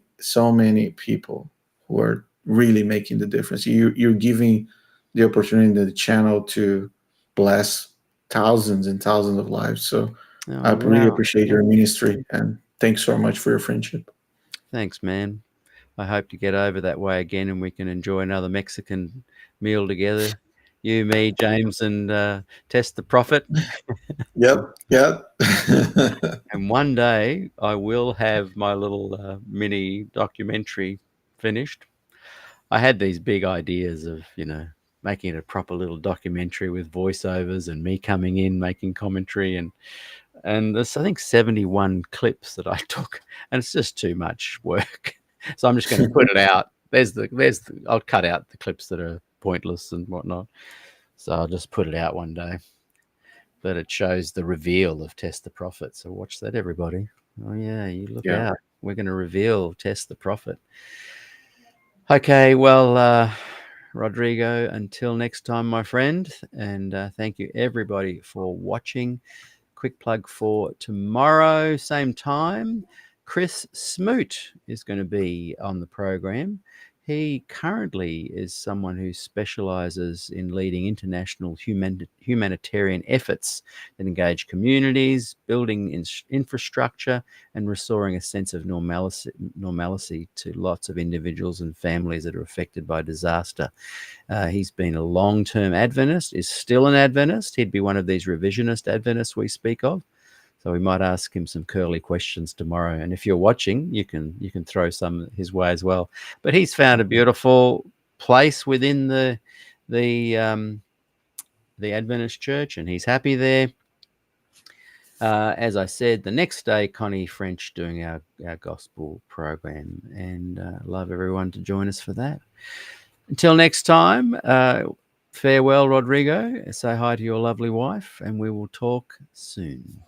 [SPEAKER 3] people who are really making the difference. You're giving the opportunity to the channel to bless thousands and thousands of lives. So I really appreciate your ministry, and thanks so much for your friendship.
[SPEAKER 2] Thanks, man. I hope to get over that way again and we can enjoy another Mexican meal together. You, me, James, and Test the Prophet.
[SPEAKER 3] Yep.
[SPEAKER 2] And one day I will have my little mini documentary finished. I had these big ideas of, making it a proper little documentary with voiceovers and me coming in, making commentary, and there's, I think, 71 clips that I took, and it's just too much work. So I'm just going to put it out. I'll cut out the clips that are pointless and whatnot. So I'll just put it out one day. But it shows the reveal of Test the Prophet. So watch that, everybody. Oh yeah, you look out. We're going to reveal Test the Prophet. Okay, well, Rodrigo, until next time, my friend. And thank you, everybody, for watching. Quick plug for tomorrow, same time. Chris Smoot is going to be on the program. He currently is someone who specializes in leading international humanitarian efforts that engage communities, building infrastructure, and restoring a sense of normalcy to lots of individuals and families that are affected by disaster. He's been a long-term Adventist, is still an Adventist. He'd be one of these revisionist Adventists we speak of. So we might ask him some curly questions tomorrow. And if you're watching, you can throw some his way as well. But he's found a beautiful place within the Adventist church, and he's happy there. As I said, the next day, Connie French doing our gospel program, and love everyone to join us for that. Until next time, farewell, Rodrigo. Say hi to your lovely wife, and we will talk soon.